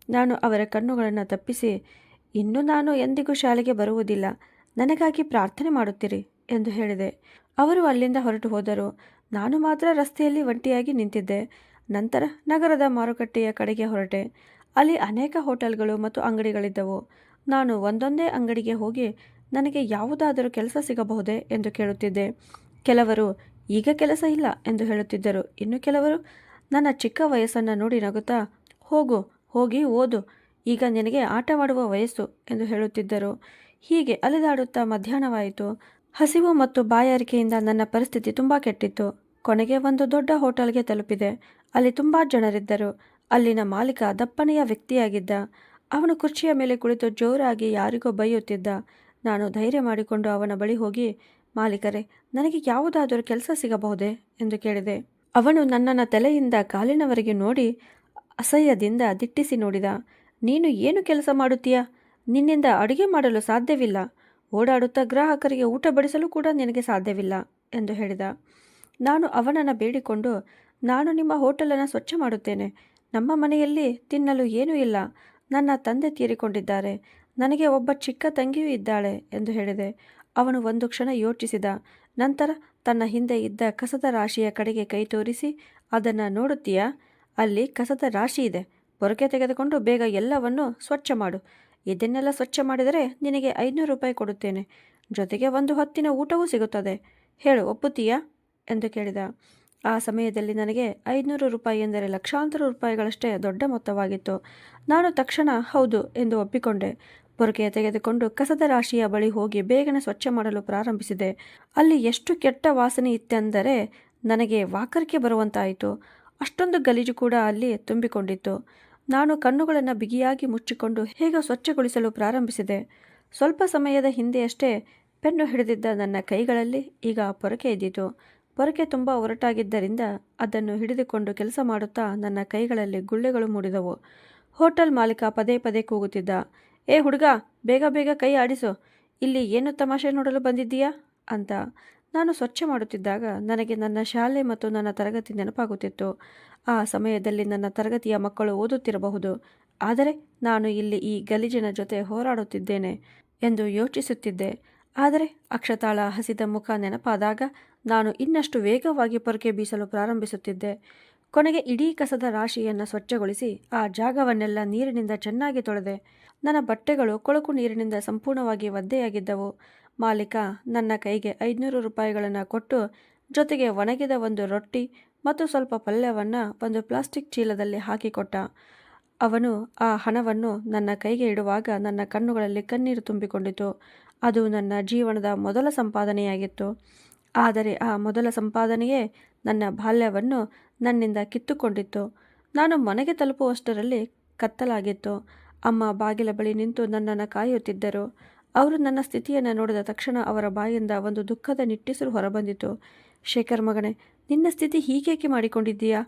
ನಾನು ಅವರ ಕಣ್ಣುಗಳನ್ನು ತಪ್ಪಿಸಿ, ಇನ್ನು ನಾನು ಎಂದಿಗೂ ಶಾಲೆಗೆ ಬರುವುದಿಲ್ಲ. ನನಗಾಗಿ ಪ್ರಾರ್ಥನೆ ಮಾಡುತ್ತೀರಿ ಎಂದು ಹೇಳಿದೆ. ಅವರು ಅಲ್ಲಿಂದ ಹೊರಟು ಹೋದರು. ನಾನು ಮಾತ್ರ ರಸ್ತೆಯಲ್ಲಿ ಒಂಟಿಯಾಗಿ ನಿಂತಿದ್ದೆ. ನಂತರ ನಗರದ ಮಾರುಕಟ್ಟೆಯ ಕಡೆಗೆ ಹೊರಟೆ. ಅಲ್ಲಿ ಅನೇಕ ಹೋಟೆಲ್ಗಳು ಮತ್ತು ಅಂಗಡಿಗಳಿದ್ದವು. ನಾನು ಒಂದೊಂದೇ ಅಂಗಡಿಗೆ ಹೋಗಿ ನನಗೆ ಯಾವುದಾದರೂ ಕೆಲಸ ಸಿಗಬಹುದೇ ಎಂದು ಕೇಳುತ್ತಿದ್ದೆ. ಕೆಲವರು ಈಗ ಕೆಲಸ ಇಲ್ಲ ಎಂದು ಹೇಳುತ್ತಿದ್ದರು. ಇನ್ನು ಕೆಲವರು ನನ್ನ ಚಿಕ್ಕ ವಯಸ್ಸನ್ನು ನೋಡಿ ನಗುತ್ತಾ, ಹೋಗಿ ಓದು, ಈಗ ನಿನಗೆ ಆಟವಾಡುವ ವಯಸ್ಸು ಎಂದು ಹೇಳುತ್ತಿದ್ದರು. ಹೀಗೆ ಅಲೆದಾಡುತ್ತಾ ಮಧ್ಯಾಹ್ನವಾಯಿತು. ಹಸಿವು ಮತ್ತು ಬಾಯಾರಿಕೆಯಿಂದ ನನ್ನ ಪರಿಸ್ಥಿತಿ ತುಂಬ ಕೆಟ್ಟಿತ್ತು. ಕೊನೆಗೆ ಒಂದು ದೊಡ್ಡ ಹೋಟೆಲ್ಗೆ ತಲುಪಿದೆ. ಅಲ್ಲಿ ತುಂಬ ಜನರಿದ್ದರು. ಅಲ್ಲಿನ ಮಾಲೀಕ ದಪ್ಪನೆಯ ವ್ಯಕ್ತಿಯಾಗಿದ್ದ. ಅವನು ಕುರ್ಚಿಯ ಮೇಲೆ ಕುಳಿತು ಜೋರಾಗಿ ಯಾರಿಗೋ ಬೈಯುತ್ತಿದ್ದ. ನಾನು ಧೈರ್ಯ ಮಾಡಿಕೊಂಡು ಅವನ ಬಳಿ ಹೋಗಿ, ಮಾಲೀಕರೇ, ನನಗೆ ಯಾವುದಾದರೂ ಕೆಲಸ ಸಿಗಬಹುದೇ ಎಂದು ಕೇಳಿದೆ. ಅವನು ನನ್ನನ್ನು ತಲೆಯಿಂದ ಕಾಲಿನವರೆಗೆ ನೋಡಿ ಅಸಹ್ಯದಿಂದ ದಿಟ್ಟಿಸಿ ನೋಡಿದ. ನೀನು ಏನು ಕೆಲಸ ಮಾಡುತ್ತೀಯಾ? ನಿನ್ನಿಂದ ಅಡುಗೆ ಮಾಡಲು ಸಾಧ್ಯವಿಲ್ಲ. ಓಡಾಡುತ್ತಾ ಗ್ರಾಹಕರಿಗೆ ಊಟ ಬಡಿಸಲು ಕೂಡ ನಿನಗೆ ಸಾಧ್ಯವಿಲ್ಲ ಎಂದು ಹೇಳಿದ. ನಾನು ಅವನನ್ನು ಬೇಡಿಕೊಂಡು, ನಾನು ನಿಮ್ಮ ಹೋಟೆಲನ್ನು ಸ್ವಚ್ಛ ಮಾಡುತ್ತೇನೆ. ನಮ್ಮ ಮನೆಯಲ್ಲಿ ತಿನ್ನಲು ಏನೂ ಇಲ್ಲ. ನನ್ನ ತಂದೆ ತೀರಿಕೊಂಡಿದ್ದಾರೆ. ನನಗೆ ಒಬ್ಬ ಚಿಕ್ಕ ತಂಗಿಯೂ ಇದ್ದಾಳೆ ಎಂದು ಹೇಳಿದೆ. ಅವನು ಒಂದು ಕ್ಷಣ ಯೋಚಿಸಿದ. ನಂತರ ತನ್ನ ಹಿಂದೆ ಇದ್ದ ಕಸದ ರಾಶಿಯ ಕಡೆಗೆ ಕೈ ತೋರಿಸಿ, ಅದನ್ನು ನೋಡುತ್ತೀಯಾ? ಅಲ್ಲಿ ಕಸದ ರಾಶಿ ಇದೆ. ಪೊರಕೆ ತೆಗೆದುಕೊಂಡು ಬೇಗ ಎಲ್ಲವನ್ನೂ ಸ್ವಚ್ಛ ಮಾಡು. ಇದನ್ನೆಲ್ಲ ಸ್ವಚ್ಛ ಮಾಡಿದರೆ ನಿನಗೆ 500 ರೂಪಾಯಿ ಕೊಡುತ್ತೇನೆ. ಜೊತೆಗೆ ಒಂದು ಹೊತ್ತಿನ ಊಟವೂ ಸಿಗುತ್ತದೆ. ಹೇಳು, ಒಪ್ಪುತ್ತೀಯಾ ಎಂದು ಕೇಳಿದ. ಆ ಸಮಯದಲ್ಲಿ ನನಗೆ 500 ರೂಪಾಯಿ ಎಂದರೆ ಲಕ್ಷಾಂತರ ರೂಪಾಯಿಗಳಷ್ಟೇ ದೊಡ್ಡ ಮೊತ್ತವಾಗಿತ್ತು. ನಾನು ತಕ್ಷಣ ಹೌದು ಎಂದು ಒಪ್ಪಿಕೊಂಡೆ. ಪೊರಕೆ ತೆಗೆದುಕೊಂಡು ಕಸದ ರಾಶಿಯ ಬಳಿ ಹೋಗಿ ಬೇಗನೆ ಸ್ವಚ್ಛ ಮಾಡಲು ಪ್ರಾರಂಭಿಸಿದೆ. ಅಲ್ಲಿ ಎಷ್ಟು ಕೆಟ್ಟ ವಾಸನೆ ಇತ್ತೆಂದರೆ ನನಗೆ ವಾಕರಿಕೆ ಬರುವಂತಾಯಿತು. ಅಷ್ಟೊಂದು ಗಲೀಜು ಕೂಡ ಅಲ್ಲಿ ತುಂಬಿಕೊಂಡಿತ್ತು. ನಾನು ಕಣ್ಣುಗಳನ್ನು ಬಿಗಿಯಾಗಿ ಮುಚ್ಚಿಕೊಂಡು ಹೇಗೋ ಸ್ವಚ್ಛಗೊಳಿಸಲು ಪ್ರಾರಂಭಿಸಿದೆ. ಸ್ವಲ್ಪ ಸಮಯದ ಹಿಂದೆಯಷ್ಟೇ ಪೆನ್ನು ಹಿಡಿದಿದ್ದ ನನ್ನ ಕೈಗಳಲ್ಲಿ ಈಗ ಪೊರಕೆ ಇದ್ದಿತು. ಪೊರಕೆ ತುಂಬ ಒರಟಾಗಿದ್ದರಿಂದ ಅದನ್ನು ಹಿಡಿದುಕೊಂಡು ಕೆಲಸ ಮಾಡುತ್ತಾ ನನ್ನ ಕೈಗಳಲ್ಲಿ ಗುಳ್ಳೆಗಳು ಮೂಡಿದವು. ಹೋಟೆಲ್ ಮಾಲೀಕ ಪದೇ ಪದೇ ಕೂಗುತ್ತಿದ್ದ, ಏ ಹುಡುಗ, ಬೇಗ ಬೇಗ ಕೈ ಆಡಿಸು, ಇಲ್ಲಿ ಏನು ತಮಾಷೆ ನೋಡಲು ಬಂದಿದ್ದೀಯಾ ಅಂತ. ನಾನು ಸ್ವಚ್ಛ ಮಾಡುತ್ತಿದ್ದಾಗ ನನಗೆ ನನ್ನ ಶಾಲೆ ಮತ್ತು ನನ್ನ ತರಗತಿ ನೆನಪಾಗುತ್ತಿತ್ತು. ಆ ಸಮಯದಲ್ಲಿ ನನ್ನ ತರಗತಿಯ ಮಕ್ಕಳು ಓದುತ್ತಿರಬಹುದು, ಆದರೆ ನಾನು ಇಲ್ಲಿ ಈ ಗಲೀಜಿನ ಜೊತೆ ಹೋರಾಡುತ್ತಿದ್ದೇನೆ ಎಂದು ಯೋಚಿಸುತ್ತಿದ್ದೆ. ಆದರೆ ಅಕ್ಷತಾಳ ಹಸಿದ ಮುಖ ನೆನಪಾದಾಗ ನಾನು ಇನ್ನಷ್ಟು ವೇಗವಾಗಿ ಪೊರಕೆ ಬೀಸಲು ಪ್ರಾರಂಭಿಸುತ್ತಿದ್ದೆ. ಕೊನೆಗೆ ಇಡೀ ಕಸದ ರಾಶಿಯನ್ನು ಸ್ವಚ್ಛಗೊಳಿಸಿ ಆ ಜಾಗವನ್ನೆಲ್ಲ ನೀರಿನಿಂದ ಚೆನ್ನಾಗಿ ತೊಳೆದೆ. ನನ್ನ ಬಟ್ಟೆಗಳು ಕೊಳಕು ನೀರಿನಿಂದ ಸಂಪೂರ್ಣವಾಗಿ ಒದ್ದೆಯಾಗಿದ್ದವು. ಮಾಲೀಕ ನನ್ನ ಕೈಗೆ 500 ರೂಪಾಯಿಗಳನ್ನು ಕೊಟ್ಟು, ಜೊತೆಗೆ ಒಣಗಿದ ಒಂದು ರೊಟ್ಟಿ ಮತ್ತು ಸ್ವಲ್ಪ ಪಲ್ಯವನ್ನು ಒಂದು ಪ್ಲಾಸ್ಟಿಕ್ ಚೀಲದಲ್ಲಿ ಹಾಕಿಕೊಟ್ಟ. ಅವನು ಆ ಹಣವನ್ನು ನನ್ನ ಕೈಗೆ ಇಡುವಾಗ ನನ್ನ ಕಣ್ಣುಗಳಲ್ಲಿ ಕಣ್ಣೀರು ತುಂಬಿಕೊಂಡಿತು. ಅದು ನನ್ನ ಜೀವನದ ಮೊದಲ ಸಂಪಾದನೆಯಾಗಿತ್ತು. ಆದರೆ ಆ ಮೊದಲ ಸಂಪಾದನೆಯೇ ನನ್ನ ಬಾಲ್ಯವನ್ನು ನನ್ನಿಂದ ಕಿತ್ತುಕೊಂಡಿತ್ತು. ನಾನು ಮನೆಗೆ ತಲುಪುವಷ್ಟರಲ್ಲಿ ಕತ್ತಲಾಗಿತ್ತು. ಅಮ್ಮ ಬಾಗಿಲ ಬಳಿ ನಿಂತು ನನ್ನನ್ನು ಕಾಯುತ್ತಿದ್ದರು. ಅವರು ನನ್ನ ಸ್ಥಿತಿಯನ್ನು ನೋಡಿದ ತಕ್ಷಣ ಅವರ ಬಾಯಿಂದ ಒಂದು ದುಃಖದ ನಿಟ್ಟುಸಿರು ಹೊರಬಂದಿತು. ಶೇಖರ್ ಮಗನೇ, ನಿನ್ನ ಸ್ಥಿತಿ ಹೀಗೇಕೆ ಮಾಡಿಕೊಂಡಿದ್ದೀಯಾ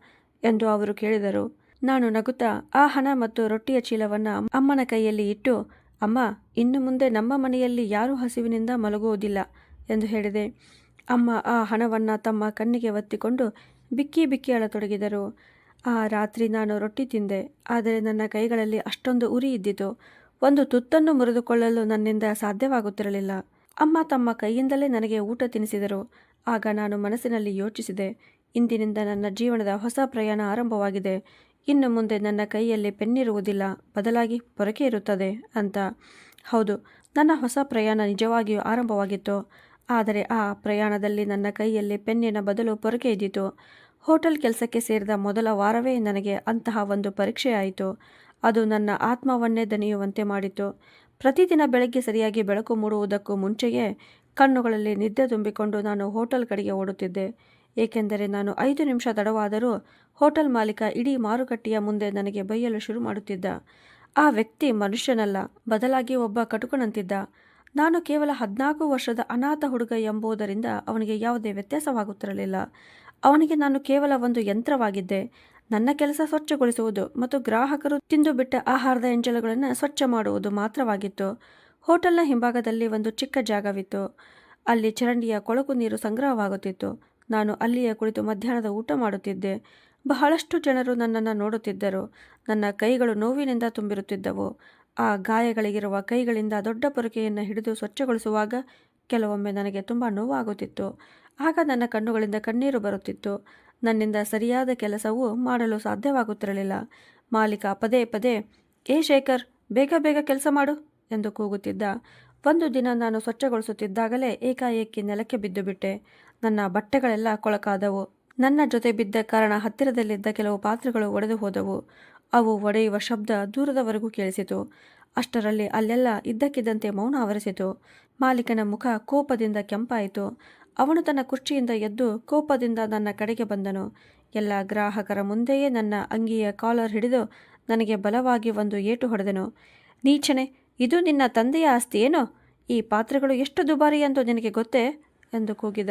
ಎಂದು ಅವರು ಕೇಳಿದರು. ನಾನು ನಗುತ್ತಾ ಆ ಹಣ ಮತ್ತು ರೊಟ್ಟಿಯ ಚೀಲವನ್ನು ಅಮ್ಮನ ಕೈಯಲ್ಲಿ ಇಟ್ಟು, ಅಮ್ಮ, ಇನ್ನು ಮುಂದೆ ನಮ್ಮ ಮನೆಯಲ್ಲಿ ಯಾರೂ ಹಸಿವಿನಿಂದ ಮಲಗುವುದಿಲ್ಲ ಎಂದು ಹೇಳಿದೆ. ಅಮ್ಮ ಆ ಹಣವನ್ನು ತಮ್ಮ ಕಣ್ಣಿಗೆ ಒತ್ತಿಕೊಂಡು ಬಿಕ್ಕಿ ಬಿಕ್ಕಿ ಅಳತೊಡಗಿದರು. ಆ ರಾತ್ರಿ ನಾನು ರೊಟ್ಟಿ ತಿಂದೆ. ಆದರೆ ನನ್ನ ಕೈಗಳಲ್ಲಿ ಅಷ್ಟೊಂದು ಉರಿ ಇದ್ದಿತು. ಒಂದು ತುತ್ತನ್ನು ಮುರಿದುಕೊಳ್ಳಲು ನನ್ನಿಂದ ಸಾಧ್ಯವಾಗುತ್ತಿರಲಿಲ್ಲ. ಅಮ್ಮ ತಮ್ಮ ಕೈಯಿಂದಲೇ ನನಗೆ ಊಟ ತಿನ್ನಿಸಿದರು. ಆಗ ನಾನು ಮನಸ್ಸಿನಲ್ಲಿ ಯೋಚಿಸಿದೆ, ಇಂದಿನಿಂದ ನನ್ನ ಜೀವನದ ಹೊಸ ಪ್ರಯಾಣ ಆರಂಭವಾಗಿದೆ. ಇನ್ನು ಮುಂದೆ ನನ್ನ ಕೈಯಲ್ಲಿ ಪೆನ್ನಿರುವುದಿಲ್ಲ, ಬದಲಾಗಿ ಪೊರಕೆ ಇರುತ್ತದೆ ಅಂತ. ಹೌದು, ನನ್ನ ಹೊಸ ಪ್ರಯಾಣ ನಿಜವಾಗಿಯೂ ಆರಂಭವಾಗಿತ್ತು. ಆದರೆ ಆ ಪ್ರಯಾಣದಲ್ಲಿ ನನ್ನ ಕೈಯಲ್ಲಿ ಪೆನ್ನಿನ ಬದಲು ಪೊರಕೆ ಇದ್ದಿತು. ಹೋಟೆಲ್ ಕೆಲಸಕ್ಕೆ ಸೇರಿದ ಮೊದಲ ವಾರವೇ ನನಗೆ ಅಂತಹ ಒಂದು ಪರೀಕ್ಷೆಯಾಯಿತು. ಅದು ನನ್ನ ಆತ್ಮವನ್ನೇ ದಣಿಯುವಂತೆ ಮಾಡಿತು. ಪ್ರತಿದಿನ ಬೆಳಗ್ಗೆ ಸರಿಯಾಗಿ ಬೆಳಕು ಮೂಡುವುದಕ್ಕೂ ಮುಂಚೆಯೇ ಕಣ್ಣುಗಳಲ್ಲಿ ನಿದ್ದೆ ತುಂಬಿಕೊಂಡು ನಾನು ಹೋಟೆಲ್ ಕಡೆಗೆ ಓಡುತ್ತಿದ್ದೆ. ಏಕೆಂದರೆ ನಾನು 5 ನಿಮಿಷ ತಡವಾದರೂ ಹೋಟೆಲ್ ಮಾಲೀಕ ಇಡೀ ಮಾರುಕಟ್ಟೆಯ ಮುಂದೆ ನನಗೆ ಬೈಯಲು ಶುರು ಮಾಡುತ್ತಿದ್ದ. ಆ ವ್ಯಕ್ತಿ ಮನುಷ್ಯನಲ್ಲ, ಬದಲಾಗಿ ಒಬ್ಬ ಕಟುಕನಂತಿದ್ದ. ನಾನು ಕೇವಲ 14 ವರ್ಷದ ಅನಾಥ ಹುಡುಗ ಎಂಬುದರಿಂದ ಅವನಿಗೆ ಯಾವುದೇ ವ್ಯತ್ಯಾಸವಾಗುತ್ತಿರಲಿಲ್ಲ. ಅವನಿಗೆ ನಾನು ಕೇವಲ ಒಂದು ಯಂತ್ರವಾಗಿದ್ದೆ. ನನ್ನ ಕೆಲಸ ಸ್ವಚ್ಛಗೊಳಿಸುವುದು ಮತ್ತು ಗ್ರಾಹಕರು ತಿಂದು ಬಿಟ್ಟ ಆಹಾರದ ಎಂಜಲುಗಳನ್ನು ಸ್ವಚ್ಛ ಮಾಡುವುದು ಮಾತ್ರವಾಗಿತ್ತು. ಹೋಟೆಲ್ನ ಹಿಂಭಾಗದಲ್ಲಿ ಒಂದು ಚಿಕ್ಕ ಜಾಗವಿತ್ತು. ಅಲ್ಲಿ ಚರಂಡಿಯ ಕೊಳಕು ನೀರು ಸಂಗ್ರಹವಾಗುತ್ತಿತ್ತು. ನಾನು ಅಲ್ಲಿಯೇ ಕುಳಿತು ಮಧ್ಯಾಹ್ನದ ಊಟ ಮಾಡುತ್ತಿದ್ದೆ. ಬಹಳಷ್ಟು ಜನರು ನನ್ನನ್ನು ನೋಡುತ್ತಿದ್ದರು. ನನ್ನ ಕೈಗಳು ನೋವಿನಿಂದ ತುಂಬಿರುತ್ತಿದ್ದವು. ಆ ಗಾಯಗಳಿಗಿರುವ ಕೈಗಳಿಂದ ದೊಡ್ಡ ಪೊರಕೆಯನ್ನು ಹಿಡಿದು ಸ್ವಚ್ಛಗೊಳಿಸುವಾಗ ಕೆಲವೊಮ್ಮೆ ನನಗೆ ತುಂಬ ನೋವಾಗುತ್ತಿತ್ತು. ಆಗ ನನ್ನ ಕಣ್ಣುಗಳಿಂದ ಕಣ್ಣೀರು ಬರುತ್ತಿತ್ತು. ನನ್ನಿಂದ ಸರಿಯಾದ ಕೆಲಸವೂ ಮಾಡಲು ಸಾಧ್ಯವಾಗುತ್ತಿರಲಿಲ್ಲ. ಮಾಲೀಕ ಪದೇ ಪದೇ, ಏ ಶೇಖರ್, ಬೇಗ ಬೇಗ ಕೆಲಸ ಮಾಡು ಎಂದು ಕೂಗುತ್ತಿದ್ದ. ಒಂದು ದಿನ ನಾನು ಸ್ವಚ್ಛಗೊಳಿಸುತ್ತಿದ್ದಾಗಲೇ ಏಕಾಏಕಿ ನೆಲಕ್ಕೆ ಬಿದ್ದು ಬಿಟ್ಟೆ. ನನ್ನ ಬಟ್ಟೆಗಳೆಲ್ಲ ಕೊಳಕಾದವು. ನನ್ನ ಜೊತೆ ಬಿದ್ದ ಕಾರಣ ಹತ್ತಿರದಲ್ಲಿದ್ದ ಕೆಲವು ಪಾತ್ರೆಗಳು ಒಡೆದು ಹೋದವು. ಅವು ಒಡೆಯುವ ಶಬ್ದ ದೂರದವರೆಗೂ ಕೇಳಿಸಿತು. ಅಷ್ಟರಲ್ಲಿ ಅಲ್ಲೆಲ್ಲ ಇದ್ದಕ್ಕಿದ್ದಂತೆ ಮೌನ ಆವರಿಸಿತು. ಮಾಲೀಕನ ಮುಖ ಕೋಪದಿಂದ ಕೆಂಪಾಯಿತು. ಅವನು ತನ್ನ ಕುರ್ಚಿಯಿಂದ ಎದ್ದು ಕೋಪದಿಂದ ನನ್ನ ಕಡೆಗೆ ಬಂದನು. ಎಲ್ಲ ಗ್ರಾಹಕರ ಮುಂದೆಯೇ ನನ್ನ ಅಂಗಿಯ ಕಾಲರ್ ಹಿಡಿದು ನನಗೆ ಬಲವಾಗಿ ಒಂದು ಏಟು ಹೊಡೆದನು. ನೀಚನೆ, ಇದು ನಿನ್ನ ತಂದೆಯ ಆಸ್ತಿ ಏನೋ? ಈ ಪಾತ್ರೆಗಳು ಎಷ್ಟು ದುಬಾರಿ ಎಂದು ನಿನಗೆ ಗೊತ್ತೇ ಎಂದು ಕೂಗಿದ.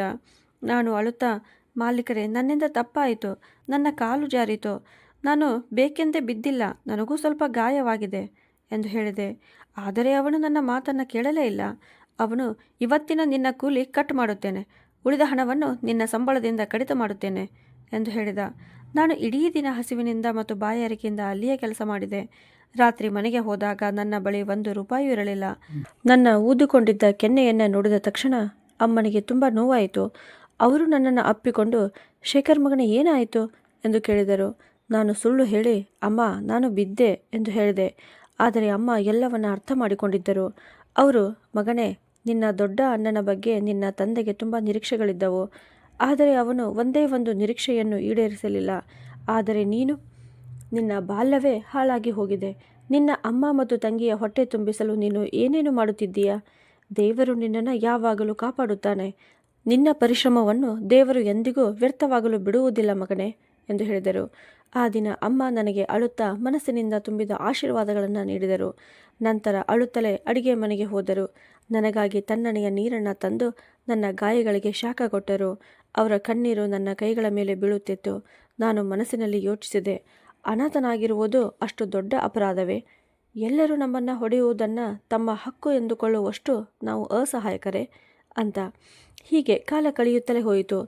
ನಾನು ಅಳುತ್ತಾ, ಮಾಲೀಕರೇ, ನನ್ನಿಂದ ತಪ್ಪಾಯಿತು. ನನ್ನ ಕಾಲು ಜಾರಿತು. ನಾನು ಬೇಕೆಂದೇ ಬಿದ್ದಿಲ್ಲ. ನನಗೂ ಸ್ವಲ್ಪ ಗಾಯವಾಗಿದೆ ಎಂದು ಹೇಳಿದೆ. ಆದರೆ ಅವನು ನನ್ನ ಮಾತನ್ನು ಕೇಳಲೇ ಇಲ್ಲ. ಅವನು, ಇವತ್ತಿನ ನಿನ್ನ ಕೂಲಿ ಕಟ್ ಮಾಡುತ್ತೇನೆ, ಉಳಿದ ಹಣವನ್ನು ನಿನ್ನ ಸಂಬಳದಿಂದ ಕಡಿತ ಮಾಡುತ್ತೇನೆ ಎಂದು ಹೇಳಿದ. ನಾನು ಇಡೀ ದಿನ ಹಸಿವಿನಿಂದ ಮತ್ತು ಬಾಯಾರಿಕೆಯಿಂದ ಅಲ್ಲಿಯೇ ಕೆಲಸ ಮಾಡಿದೆ. ರಾತ್ರಿ ಮನೆಗೆ ಹೋದಾಗ ನನ್ನ ಬಳಿ 1 ರೂಪಾಯಿಯೂ ಇರಲಿಲ್ಲ. ನನ್ನ ಊದಿಕೊಂಡಿದ್ದ ಕೆನ್ನೆಯನ್ನು ನೋಡಿದ ತಕ್ಷಣ ಅಮ್ಮನಿಗೆ ತುಂಬ ನೋವಾಯಿತು. ಅವರು ನನ್ನನ್ನು ಅಪ್ಪಿಕೊಂಡು, ಶೇಖರ್ ಮಗನೇ, ಏನಾಯಿತು ಎಂದು ಕೇಳಿದರು. ನಾನು ಸುಳ್ಳು ಹೇಳಿ, ಅಮ್ಮ, ನಾನು ಬಿದ್ದೆ ಎಂದು ಹೇಳಿದೆ. ಆದರೆ ಅಮ್ಮ ಎಲ್ಲವನ್ನ ಅರ್ಥ ಮಾಡಿಕೊಂಡಿದ್ದರು. ಅವರು, ಮಗನೇ, ನಿನ್ನ ದೊಡ್ಡ ಅಣ್ಣನ ಬಗ್ಗೆ ನಿನ್ನ ತಂದೆಗೆ ತುಂಬ ನಿರೀಕ್ಷೆಗಳಿದ್ದವು. ಆದರೆ ಅವನು ಒಂದೇ ಒಂದು ನಿರೀಕ್ಷೆಯನ್ನು ಈಡೇರಿಸಲಿಲ್ಲ. ಆದರೆ ನೀನು, ನಿನ್ನ ಬಾಲ್ಯವೇ ಹಾಳಾಗಿ ಹೋಗಿದೆ. ನಿನ್ನ ಅಮ್ಮ ಮತ್ತು ತಂಗಿಯ ಹೊಟ್ಟೆ ತುಂಬಿಸಲು ನೀನು ಏನೇನು ಮಾಡುತ್ತಿದ್ದೀಯಾ? ದೇವರು ನಿನ್ನನ್ನು ಯಾವಾಗಲೂ ಕಾಪಾಡುತ್ತಾನೆ. ನಿನ್ನ ಪರಿಶ್ರಮವನ್ನು ದೇವರು ಎಂದಿಗೂ ವ್ಯರ್ಥವಾಗಲು ಬಿಡುವುದಿಲ್ಲ ಮಗನೇ ಎಂದು ಹೇಳಿದರು. ಆ ದಿನ ಅಮ್ಮ ನನಗೆ ಅಳುತ್ತಾ ಮನಸ್ಸಿನಿಂದ ತುಂಬಿದ ಆಶೀರ್ವಾದಗಳನ್ನು ನೀಡಿದರು. ನಂತರ ಅಳುತ್ತಲೇ ಅಡಿಗೆ ಮನೆಗೆ ಹೋದರು. ನನಗಾಗಿ ತಣ್ಣನೆಯ ನೀರನ್ನು ತಂದು ನನ್ನ ಗಾಯಗಳಿಗೆ ಶಾಖ ಕೊಟ್ಟರು. ಅವರ ಕಣ್ಣೀರು ನನ್ನ ಕೈಗಳ ಮೇಲೆ ಬೀಳುತ್ತಿತ್ತು. ನಾನು ಮನಸ್ಸಿನಲ್ಲಿ ಯೋಚಿಸಿದೆ, ಅನಾಥನಾಗಿರುವುದು ಅಷ್ಟು ದೊಡ್ಡ ಅಪರಾಧವೇ? ಎಲ್ಲರೂ ನಮ್ಮನ್ನು ಹೊಡೆಯುವುದನ್ನು ತಮ್ಮ ಹಕ್ಕು ಎಂದುಕೊಳ್ಳುವಷ್ಟು ನಾವು ಅಸಹಾಯಕರೇ ಅಂತ. ಹೀಗೆ ಕಾಲ ಕಳೆಯುತ್ತಲೇ ಹೋಯಿತು.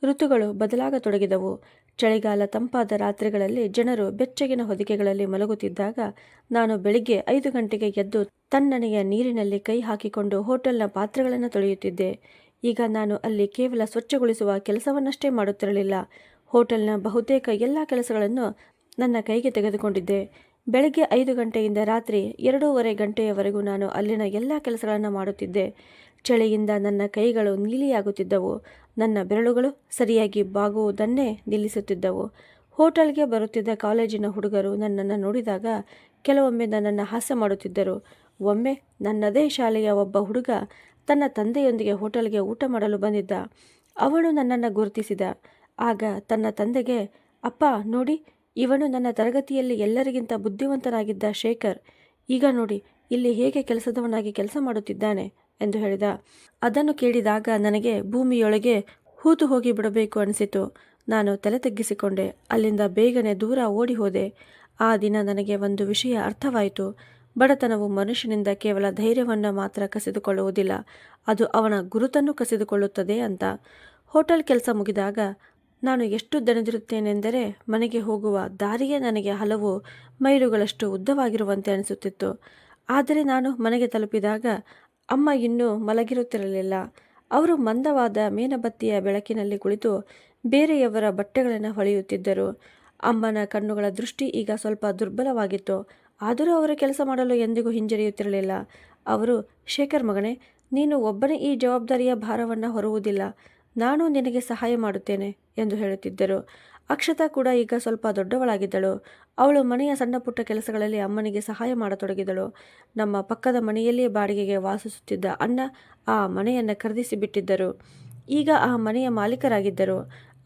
ಋತುಗಳು ಬದಲಾಗತೊಡಗಿದವು. ಚಳಿಗಾಲ ತಂಪಾದ ರಾತ್ರಿಗಳಲ್ಲಿ ಜನರು ಬೆಚ್ಚಗಿನ ಹೊದಿಕೆಗಳಲ್ಲಿ ಮಲಗುತ್ತಿದ್ದಾಗ ನಾನು ಬೆಳಿಗ್ಗೆ 5 ಗಂಟೆಗೆ ಎದ್ದು ತಣ್ಣನೆಯ ನೀರಿನಲ್ಲಿ ಕೈ ಹಾಕಿಕೊಂಡು ಹೋಟೆಲ್ನ ಪಾತ್ರೆಗಳನ್ನು ತೊಳೆಯುತ್ತಿದ್ದೆ. ಈಗ ನಾನು ಅಲ್ಲಿ ಕೇವಲ ಸ್ವಚ್ಛಗೊಳಿಸುವ ಕೆಲಸವನ್ನಷ್ಟೇ ಮಾಡುತ್ತಿರಲಿಲ್ಲ. ಹೋಟೆಲ್ನ ಬಹುತೇಕ ಎಲ್ಲ ಕೆಲಸಗಳನ್ನು ನನ್ನ ಕೈಗೆ ತೆಗೆದುಕೊಂಡಿದ್ದೆ. ಬೆಳಗ್ಗೆ 5 ಗಂಟೆಯಿಂದ ರಾತ್ರಿ 2:30 ಗಂಟೆಯವರೆಗೂ ನಾನು ಅಲ್ಲಿನ ಎಲ್ಲ ಕೆಲಸಗಳನ್ನು ಮಾಡುತ್ತಿದ್ದೆ. ಚಳಿಯಿಂದ ನನ್ನ ಕೈಗಳು ನೀಲಿಯಾಗುತ್ತಿದ್ದವು. ನನ್ನ ಬೆರಳುಗಳು ಸರಿಯಾಗಿ ಬಾಗುವುದನ್ನೇ ನಿಲ್ಲಿಸುತ್ತಿದ್ದವು. ಹೋಟೆಲ್ಗೆ ಬರುತ್ತಿದ್ದ ಕಾಲೇಜಿನ ಹುಡುಗರು ನನ್ನನ್ನು ನೋಡಿದಾಗ ಕೆಲವೊಮ್ಮೆ ನನ್ನನ್ನು ಹಾಸ್ಯ ಮಾಡುತ್ತಿದ್ದರು. ಒಮ್ಮೆ ನನ್ನದೇ ಶಾಲೆಯ ಒಬ್ಬ ಹುಡುಗ ತನ್ನ ತಂದೆಯೊಂದಿಗೆ ಹೋಟೆಲ್ಗೆ ಊಟ ಮಾಡಲು ಬಂದಿದ್ದ. ಅವನು ನನ್ನನ್ನು ಗುರುತಿಸಿದ. ಆಗ ತನ್ನ ತಂದೆಗೆ, ಅಪ್ಪ ನೋಡಿ, ಇವನು ನನ್ನ ತರಗತಿಯಲ್ಲಿ ಎಲ್ಲರಿಗಿಂತ ಬುದ್ಧಿವಂತನಾಗಿದ್ದ ಶೇಖರ್. ಈಗ ನೋಡಿ ಇಲ್ಲಿ ಹೇಗೆ ಕೆಲಸದವನಾಗಿ ಕೆಲಸ ಮಾಡುತ್ತಿದ್ದಾನೆ ಎಂದು ಹೇಳಿದ. ಅದನ್ನು ಕೇಳಿದಾಗ ನನಗೆ ಭೂಮಿಯೊಳಗೆ ಹೂತು ಹೋಗಿ ಬಿಡಬೇಕು ಅನಿಸಿತು. ನಾನು ತಲೆ ತಗ್ಗಿಸಿಕೊಂಡೆ. ಅಲ್ಲಿಂದ ಬೇಗನೆ ದೂರ ಓಡಿ ಹೋದೆ. ಆ ದಿನ ನನಗೆ ಒಂದು ವಿಷಯ ಅರ್ಥವಾಯಿತು. ಬಡತನವು ಮನುಷ್ಯನಿಂದ ಕೇವಲ ಧೈರ್ಯವನ್ನು ಮಾತ್ರ ಕಸಿದುಕೊಳ್ಳುವುದಿಲ್ಲ, ಅದು ಅವನ ಗುರುತನ್ನು ಕಸಿದುಕೊಳ್ಳುತ್ತದೆ ಅಂತ. ಹೋಟೆಲ್ ಕೆಲಸ ಮುಗಿದಾಗ ನಾನು ಎಷ್ಟು ದಣಿದಿರುತ್ತೇನೆಂದರೆ ಮನೆಗೆ ಹೋಗುವ ದಾರಿಯೇ ನನಗೆ ಹಲವು ಮೈಲುಗಳಷ್ಟು ಉದ್ದವಾಗಿರುವಂತೆ ಅನಿಸುತ್ತಿತ್ತು. ಆದರೆ ನಾನು ಮನೆಗೆ ತಲುಪಿದಾಗ ಅಮ್ಮ ಇನ್ನೂ ಮಲಗಿರುತ್ತಿರಲಿಲ್ಲ. ಅವರು ಮಂದವಾದ ಮೇಣಬತ್ತಿಯ ಬೆಳಕಿನಲ್ಲಿ ಕುಳಿತು ಬೇರೆಯವರ ಬಟ್ಟೆಗಳನ್ನು ಹೊಳೆಯುತ್ತಿದ್ದರು. ಅಮ್ಮನ ಕಣ್ಣುಗಳ ದೃಷ್ಟಿ ಈಗ ಸ್ವಲ್ಪ ದುರ್ಬಲವಾಗಿತ್ತು. ಆದರೂ ಅವರು ಕೆಲಸ ಮಾಡಲು ಎಂದಿಗೂ ಹಿಂಜರಿಯುತ್ತಿರಲಿಲ್ಲ. ಅವರು, ಶೇಖರ್ ಮಗನೇ, ನೀನು ಒಬ್ಬನೇ ಈ ಜವಾಬ್ದಾರಿಯ ಭಾರವನ್ನು ಹೊರುವುದಿಲ್ಲ, ನಾನು ನಿನಗೆ ಸಹಾಯ ಮಾಡುತ್ತೇನೆ ಎಂದು ಹೇಳುತ್ತಿದ್ದರು. ಅಕ್ಷತಾ ಕೂಡ ಈಗ ಸ್ವಲ್ಪ ದೊಡ್ಡವಳಾಗಿದ್ದಳು. ಅವಳು ಮನೆಯ ಸಣ್ಣ ಪುಟ್ಟ ಕೆಲಸಗಳಲ್ಲಿ ಅಮ್ಮನಿಗೆ ಸಹಾಯ ಮಾಡತೊಡಗಿದಳು. ನಮ್ಮ ಪಕ್ಕದ ಮನೆಯಲ್ಲಿಯೇ ಬಾಡಿಗೆಗೆ ವಾಸಿಸುತ್ತಿದ್ದ ಅಣ್ಣ ಆ ಮನೆಯನ್ನು ಖರೀದಿಸಿ ಬಿಟ್ಟಿದ್ದರು. ಈಗ ಆ ಮನೆಯ ಮಾಲೀಕರಾಗಿದ್ದರು.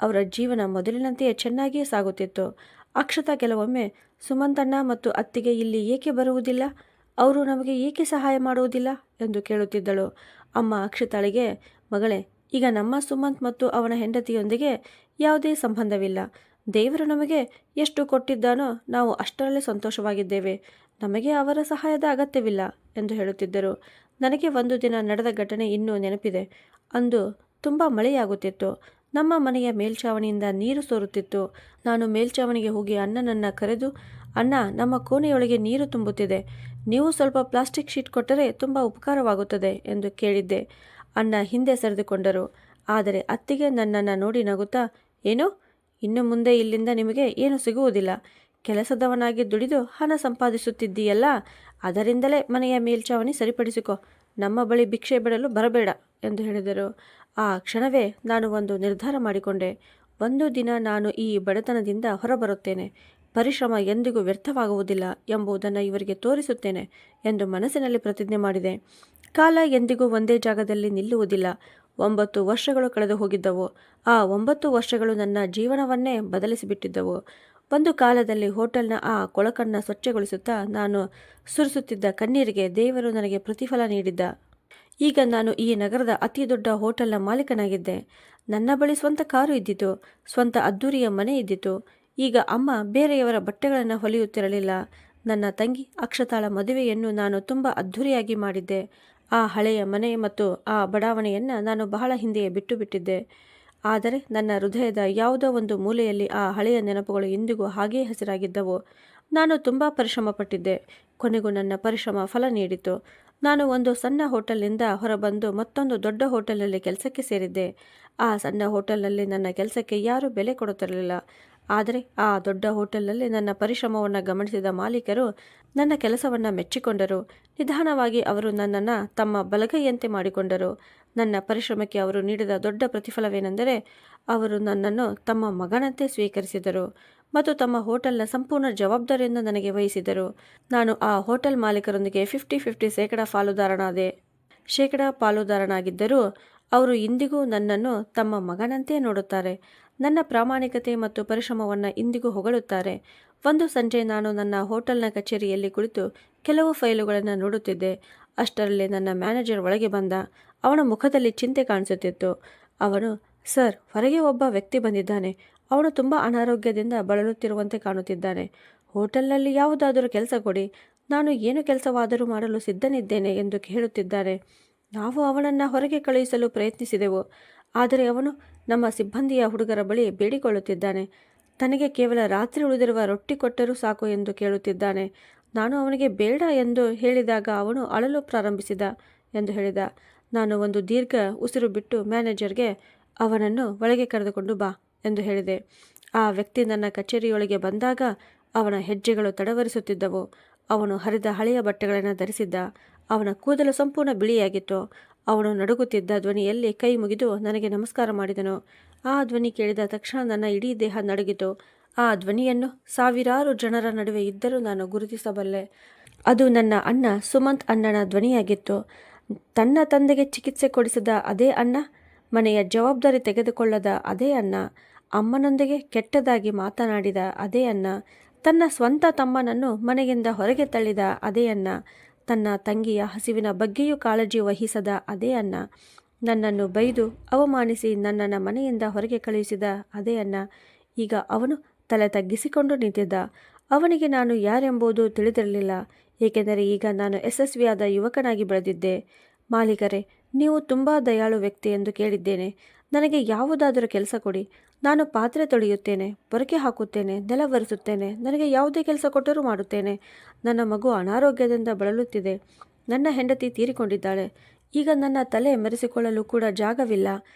ಅವರ ಜೀವನ ಮೊದಲಿನಂತೆಯೇ ಚೆನ್ನಾಗಿಯೇ ಸಾಗುತ್ತಿತ್ತು. ಅಕ್ಷತಾ ಕೆಲವೊಮ್ಮೆ, ಸುಮಂತಣ್ಣ ಮತ್ತು ಅತ್ತಿಗೆ ಇಲ್ಲಿ ಏಕೆ ಬರುವುದಿಲ್ಲ, ಅವರು ನಮಗೆ ಏಕೆ ಸಹಾಯ ಮಾಡುವುದಿಲ್ಲ ಎಂದು ಕೇಳುತ್ತಿದ್ದಳು. ಅಮ್ಮ ಅಕ್ಷತಾಳಿಗೆ, ಮಗಳೇ, ಈಗ ನಮ್ಮ ಸುಮಂತ್ ಮತ್ತು ಅವನ ಹೆಂಡತಿಯೊಂದಿಗೆ ಯಾವುದೇ ಸಂಬಂಧವಿಲ್ಲ. ದೇವರು ನಮಗೆ ಎಷ್ಟು ಕೊಟ್ಟಿದ್ದಾನೋ ನಾವು ಅಷ್ಟರಲ್ಲೇ ಸಂತೋಷವಾಗಿದ್ದೇವೆ. ನಮಗೆ ಅವರ ಸಹಾಯದ ಅಗತ್ಯವಿಲ್ಲ ಎಂದು ಹೇಳುತ್ತಿದ್ದರು. ನನಗೆ ಒಂದು ದಿನ ನಡೆದ ಘಟನೆ ಇನ್ನೂ ನೆನಪಿದೆ. ಅಂದು ತುಂಬ ಮಳೆಯಾಗುತ್ತಿತ್ತು. ನಮ್ಮ ಮನೆಯ ಮೇಲ್ಛಾವಣಿಯಿಂದ ನೀರು ಸೋರುತ್ತಿತ್ತು. ನಾನು ಮೇಲ್ಛಾವಣಿಗೆ ಹೋಗಿ ಅಣ್ಣನನ್ನು ಕರೆದು, ಅಣ್ಣ, ನಮ್ಮ ಕೋಣೆಯೊಳಗೆ ನೀರು ತುಂಬುತ್ತಿದೆ, ನೀವು ಸ್ವಲ್ಪ ಪ್ಲಾಸ್ಟಿಕ್ ಶೀಟ್ ಕೊಟ್ಟರೆ ತುಂಬ ಉಪಕಾರವಾಗುತ್ತದೆ ಎಂದು ಕೇಳಿದ್ದೆ. ಅಣ್ಣ ಹಿಂದೆ ಸರಿದುಕೊಂಡರು. ಆದರೆ ಅತ್ತಿಗೆ ನನ್ನನ್ನು ನೋಡಿ ನಗುತ್ತಾ, ಏನು, ಇನ್ನು ಮುಂದೆ ಇಲ್ಲಿಂದ ನಿಮಗೆ ಏನು ಸಿಗುವುದಿಲ್ಲ, ಕೆಲಸದವನಾಗಿ ದುಡಿದು ಹಣ ಸಂಪಾದಿಸುತ್ತಿದ್ದೀಯಲ್ಲ, ಅದರಿಂದಲೇ ಮನೆಯ ಮೇಲ್ಛಾವಣಿ ಸರಿಪಡಿಸಿಕೊ, ನಮ್ಮ ಬಳಿ ಭಿಕ್ಷೆ ಬಿಡಲು ಬರಬೇಡ ಎಂದು ಹೇಳಿದರು. ಆ ಕ್ಷಣವೇ ನಾನು ಒಂದು ನಿರ್ಧಾರ ಮಾಡಿಕೊಂಡೆ. ಒಂದು ದಿನ ನಾನು ಈ ಬಡತನದಿಂದ ಹೊರಬರುತ್ತೇನೆ. ಪರಿಶ್ರಮ ಎಂದಿಗೂ ವ್ಯರ್ಥವಾಗುವುದಿಲ್ಲ ಎಂಬುದನ್ನು ಇವರಿಗೆ ತೋರಿಸುತ್ತೇನೆ ಎಂದು ಮನಸ್ಸಿನಲ್ಲಿ ಪ್ರತಿಜ್ಞೆ ಮಾಡಿದೆ. ಕಾಲ ಎಂದಿಗೂ ಒಂದೇ ಜಾಗದಲ್ಲಿ ನಿಲ್ಲುವುದಿಲ್ಲ. 9 ವರ್ಷಗಳು ಕಳೆದು ಹೋಗಿದ್ದವು. ಆ 9 ವರ್ಷಗಳು ನನ್ನ ಜೀವನವನ್ನೇ ಬದಲಿಸಿಬಿಟ್ಟಿದ್ದವು. ಒಂದು ಕಾಲದಲ್ಲಿ ಹೋಟೆಲ್ನ ಆ ಕೊಳಕನ್ನು ಸ್ವಚ್ಛಗೊಳಿಸುತ್ತಾ ನಾನು ಸುರಿಸುತ್ತಿದ್ದ ಕಣ್ಣೀರಿಗೆ ದೇವರು ನನಗೆ ಪ್ರತಿಫಲ ನೀಡಿದ್ದ. ಈಗ ನಾನು ಈ ನಗರದ ಅತಿ ದೊಡ್ಡ ಹೋಟೆಲ್ನ ಮಾಲೀಕನಾಗಿದ್ದೆ. ನನ್ನ ಬಳಿ ಸ್ವಂತ ಕಾರು ಇದ್ದಿತು, ಸ್ವಂತ ಅದ್ದೂರಿಯ ಮನೆ ಇದ್ದಿತು. ಈಗ ಅಮ್ಮ ಬೇರೆಯವರ ಬಟ್ಟೆಗಳನ್ನು ಹೊಲಿಯುತ್ತಿರಲಿಲ್ಲ. ನನ್ನ ತಂಗಿ ಅಕ್ಷತಾಳ ಮದುವೆಯನ್ನು ನಾನು ತುಂಬ ಅದ್ಧೂರಿಯಾಗಿ ಮಾಡಿದ್ದೆ. ಆ ಹಳೆಯ ಮನೆ ಮತ್ತು ಆ ಬಡಾವಣೆಯನ್ನು ನಾನು ಬಹಳ ಹಿಂದೆಯೇ ಬಿಟ್ಟು ಬಿಟ್ಟಿದ್ದೆ. ಆದರೆ ನನ್ನ ಹೃದಯದ ಯಾವುದೋ ಒಂದು ಮೂಲೆಯಲ್ಲಿ ಆ ಹಳೆಯ ನೆನಪುಗಳು ಇಂದಿಗೂ ಹಾಗೇ ಹಸಿರಾಗಿದ್ದವು. ನಾನು ತುಂಬ ಪರಿಶ್ರಮ ಪಟ್ಟಿದ್ದೆ. ಕೊನೆಗೂ ನನ್ನ ಪರಿಶ್ರಮ ಫಲ ನೀಡಿತು. ನಾನು ಒಂದು ಸಣ್ಣ ಹೋಟೆಲ್ನಿಂದ ಹೊರಬಂದು ಮತ್ತೊಂದು ದೊಡ್ಡ ಹೋಟೆಲ್ನಲ್ಲಿ ಕೆಲಸಕ್ಕೆ ಸೇರಿದ್ದೆ. ಆ ಸಣ್ಣ ಹೋಟೆಲ್ನಲ್ಲಿ ನನ್ನ ಕೆಲಸಕ್ಕೆ ಯಾರೂ ಬೆಲೆ ಕೊಡುತ್ತಿರಲಿಲ್ಲ. ಆದರೆ ಆ ದೊಡ್ಡ ಹೋಟೆಲ್ನಲ್ಲಿ ನನ್ನ ಪರಿಶ್ರಮವನ್ನು ಗಮನಿಸಿದ ಮಾಲೀಕರು ನನ್ನ ಕೆಲಸವನ್ನು ಮೆಚ್ಚಿಕೊಂಡರು. ನಿಧಾನವಾಗಿ ಅವರು ನನ್ನನ್ನು ತಮ್ಮ ಬಲಗೈಯಂತೆ ಮಾಡಿಕೊಂಡರು. ನನ್ನ ಪರಿಶ್ರಮಕ್ಕೆ ಅವರು ನೀಡಿದ ದೊಡ್ಡ ಪ್ರತಿಫಲವೇನೆಂದರೆ ಅವರು ನನ್ನನ್ನು ತಮ್ಮ ಮಗನಂತೆ ಸ್ವೀಕರಿಸಿದರು ಮತ್ತು ತಮ್ಮ ಹೋಟೆಲ್ನ ಸಂಪೂರ್ಣ ಜವಾಬ್ದಾರಿಯನ್ನು ನನಗೆ ವಹಿಸಿದರು. ನಾನು ಆ ಹೋಟೆಲ್ ಮಾಲೀಕರೊಂದಿಗೆ 50-50 ಪಾಲುದಾರನಾಗಿದ್ದರೂ ಅವರು ಇಂದಿಗೂ ನನ್ನನ್ನು ತಮ್ಮ ಮಗನಂತೆ ನೋಡುತ್ತಾರೆ. ನನ್ನ ಪ್ರಾಮಾಣಿಕತೆ ಮತ್ತು ಪರಿಶ್ರಮವನ್ನು ಇಂದಿಗೂ ಹೊಗಳುತ್ತಾರೆ. ಒಂದು ಸಂಜೆ ನಾನು ನನ್ನ ಹೋಟೆಲ್ನ ಕಚೇರಿಯಲ್ಲಿ ಕುಳಿತು ಕೆಲವು ಫೈಲುಗಳನ್ನು ನೋಡುತ್ತಿದ್ದೆ. ಅಷ್ಟರಲ್ಲಿ ನನ್ನ ಮ್ಯಾನೇಜರ್ ಒಳಗೆ ಬಂದ. ಅವನ ಮುಖದಲ್ಲಿ ಚಿಂತೆ ಕಾಣಿಸುತ್ತಿತ್ತು. ಅವನು, ಸರ್, ಹೊರಗೆ ಒಬ್ಬ ವ್ಯಕ್ತಿ ಬಂದಿದ್ದಾನೆ. ಅವನು ತುಂಬ ಅನಾರೋಗ್ಯದಿಂದ ಬಳಲುತ್ತಿರುವಂತೆ ಕಾಣುತ್ತಿದ್ದಾನೆ. ಹೋಟೆಲ್ನಲ್ಲಿ ಯಾವುದಾದರೂ ಕೆಲಸ ಕೊಡಿ, ನಾನು ಏನು ಕೆಲಸವಾದರೂ ಮಾಡಲು ಸಿದ್ಧನಿದ್ದೇನೆ ಎಂದು ಹೇಳುತ್ತಿದ್ದಾನೆ. ನಾವು ಅವನನ್ನು ಹೊರಗೆ ಕಳುಹಿಸಲು ಪ್ರಯತ್ನಿಸಿದೆವು. ಆದರೆ ಅವನು ನಮ್ಮ ಸಿಬ್ಬಂದಿಯ ಹುಡುಗರ ಬಳಿ ಬೇಡಿಕೊಳ್ಳುತ್ತಿದ್ದಾನೆ. ತನಗೆ ಕೇವಲ ರಾತ್ರಿ ಉಳಿದಿರುವ ರೊಟ್ಟಿ ಕೊಟ್ಟರೂ ಸಾಕು ಎಂದು ಕೇಳುತ್ತಿದ್ದಾನೆ. ನಾನು ಅವನಿಗೆ ಬೇಡ ಎಂದು ಹೇಳಿದಾಗ ಅವನು ಅಳಲು ಪ್ರಾರಂಭಿಸಿದ ಎಂದು ಹೇಳಿದ. ನಾನು ಒಂದು ದೀರ್ಘ ಉಸಿರು ಬಿಟ್ಟು ಮ್ಯಾನೇಜರ್ಗೆ, ಅವನನ್ನು ಒಳಗೆ ಕರೆದುಕೊಂಡು ಬಾ ಎಂದು ಹೇಳಿದೆ. ಆ ವ್ಯಕ್ತಿ ನನ್ನ ಕಚೇರಿಯೊಳಗೆ ಬಂದಾಗ ಅವನ ಹೆಜ್ಜೆಗಳು ತಡವರಿಸುತ್ತಿದ್ದವು. ಅವನು ಹರಿದ ಹಳೆಯ ಬಟ್ಟೆಗಳನ್ನು ಧರಿಸಿದ್ದ. ಅವನ ಕೂದಲು ಸಂಪೂರ್ಣ ಬಿಳಿಯಾಗಿತ್ತು. ಅವನು ನಡುಗುತ್ತಿದ್ದ ಧ್ವನಿಯಲ್ಲಿ ಕೈ ಮುಗಿದು ನನಗೆ ನಮಸ್ಕಾರ ಮಾಡಿದನು. ಆ ಧ್ವನಿ ಕೇಳಿದ ತಕ್ಷಣ ನನ್ನ ಇಡೀ ದೇಹ ನಡುಗಿತು. ಆ ಧ್ವನಿಯನ್ನು ಸಾವಿರಾರು ಜನರ ನಡುವೆ ಇದ್ದರೂ ನಾನು ಗುರುತಿಸಬಲ್ಲೆ. ಅದು ನನ್ನ ಅಣ್ಣ ಸುಮಂತ್ ಅಣ್ಣನ ಧ್ವನಿಯಾಗಿತ್ತು. ತನ್ನ ತಂದೆಗೆ ಚಿಕಿತ್ಸೆ ಕೊಡಿಸಿದ ಅದೇ ಅಣ್ಣ, ಮನೆಯ ಜವಾಬ್ದಾರಿ ತೆಗೆದುಕೊಳ್ಳದ ಅದೇ ಅಣ್ಣ, ಅಮ್ಮನೊಂದಿಗೆ ಕೆಟ್ಟದಾಗಿ ಮಾತನಾಡಿದ ಅದೇ ಅಣ್ಣ, ತನ್ನ ಸ್ವಂತ ತಮ್ಮನನ್ನು ಮನೆಯಿಂದ ಹೊರಗೆ ತಳ್ಳಿದ ಅದೇ ಅಣ್ಣ, ತನ್ನ ತಂಗಿಯ ಹಸಿವಿನ ಬಗ್ಗೆಯೂ ಕಾಳಜಿ ವಹಿಸದ ಅದೇ ಅಣ್ಣ, ನನ್ನನ್ನು ಬೈದು ಅವಮಾನಿಸಿ ನನ್ನನ್ನು ಮನೆಯಿಂದ ಹೊರಗೆ ಕಳುಹಿಸಿದ ಅದೇ ಅಣ್ಣ. ಈಗ ಅವನು ತಲೆ ತಗ್ಗಿಸಿಕೊಂಡು ನಿಂತಿದ್ದ. ಅವನಿಗೆ ನಾನು ಯಾರೆಂಬುದು ತಿಳಿದಿರಲಿಲ್ಲ, ಏಕೆಂದರೆ ಈಗ ನಾನು ಯಶಸ್ವಿಯಾದ ಯುವಕನಾಗಿ ಬೆಳೆದಿದ್ದೆ. ಮಾಲೀಕರೇ, ನೀವು ತುಂಬ ದಯಾಳು ವ್ಯಕ್ತಿ ಎಂದು ಕೇಳಿದ್ದೇನೆ. ನನಗೆ ಯಾವುದಾದರೂ ಕೆಲಸ ಕೊಡಿ. ನಾನು ಪಾತ್ರೆ ತೊಳೆಯುತ್ತೇನೆ, ಪೊರಕೆ ಹಾಕುತ್ತೇನೆ, ನೆಲ ಒರೆಸುತ್ತೇನೆ. ನನಗೆ ಯಾವುದೇ ಕೆಲಸ ಕೊಟ್ಟರೂ ಮಾಡುತ್ತೇನೆ. ನನ್ನ ಮಗು ಅನಾರೋಗ್ಯದಿಂದ ಬಳಲುತ್ತಿದೆ. ನನ್ನ ಹೆಂಡತಿ ತೀರಿಕೊಂಡಿದ್ದಾಳೆ. ಈಗ ನನ್ನ ತಲೆ ಮೆರೆಸಿಕೊಳ್ಳಲು ಕೂಡ ಜಾಗವಿಲ್ಲ.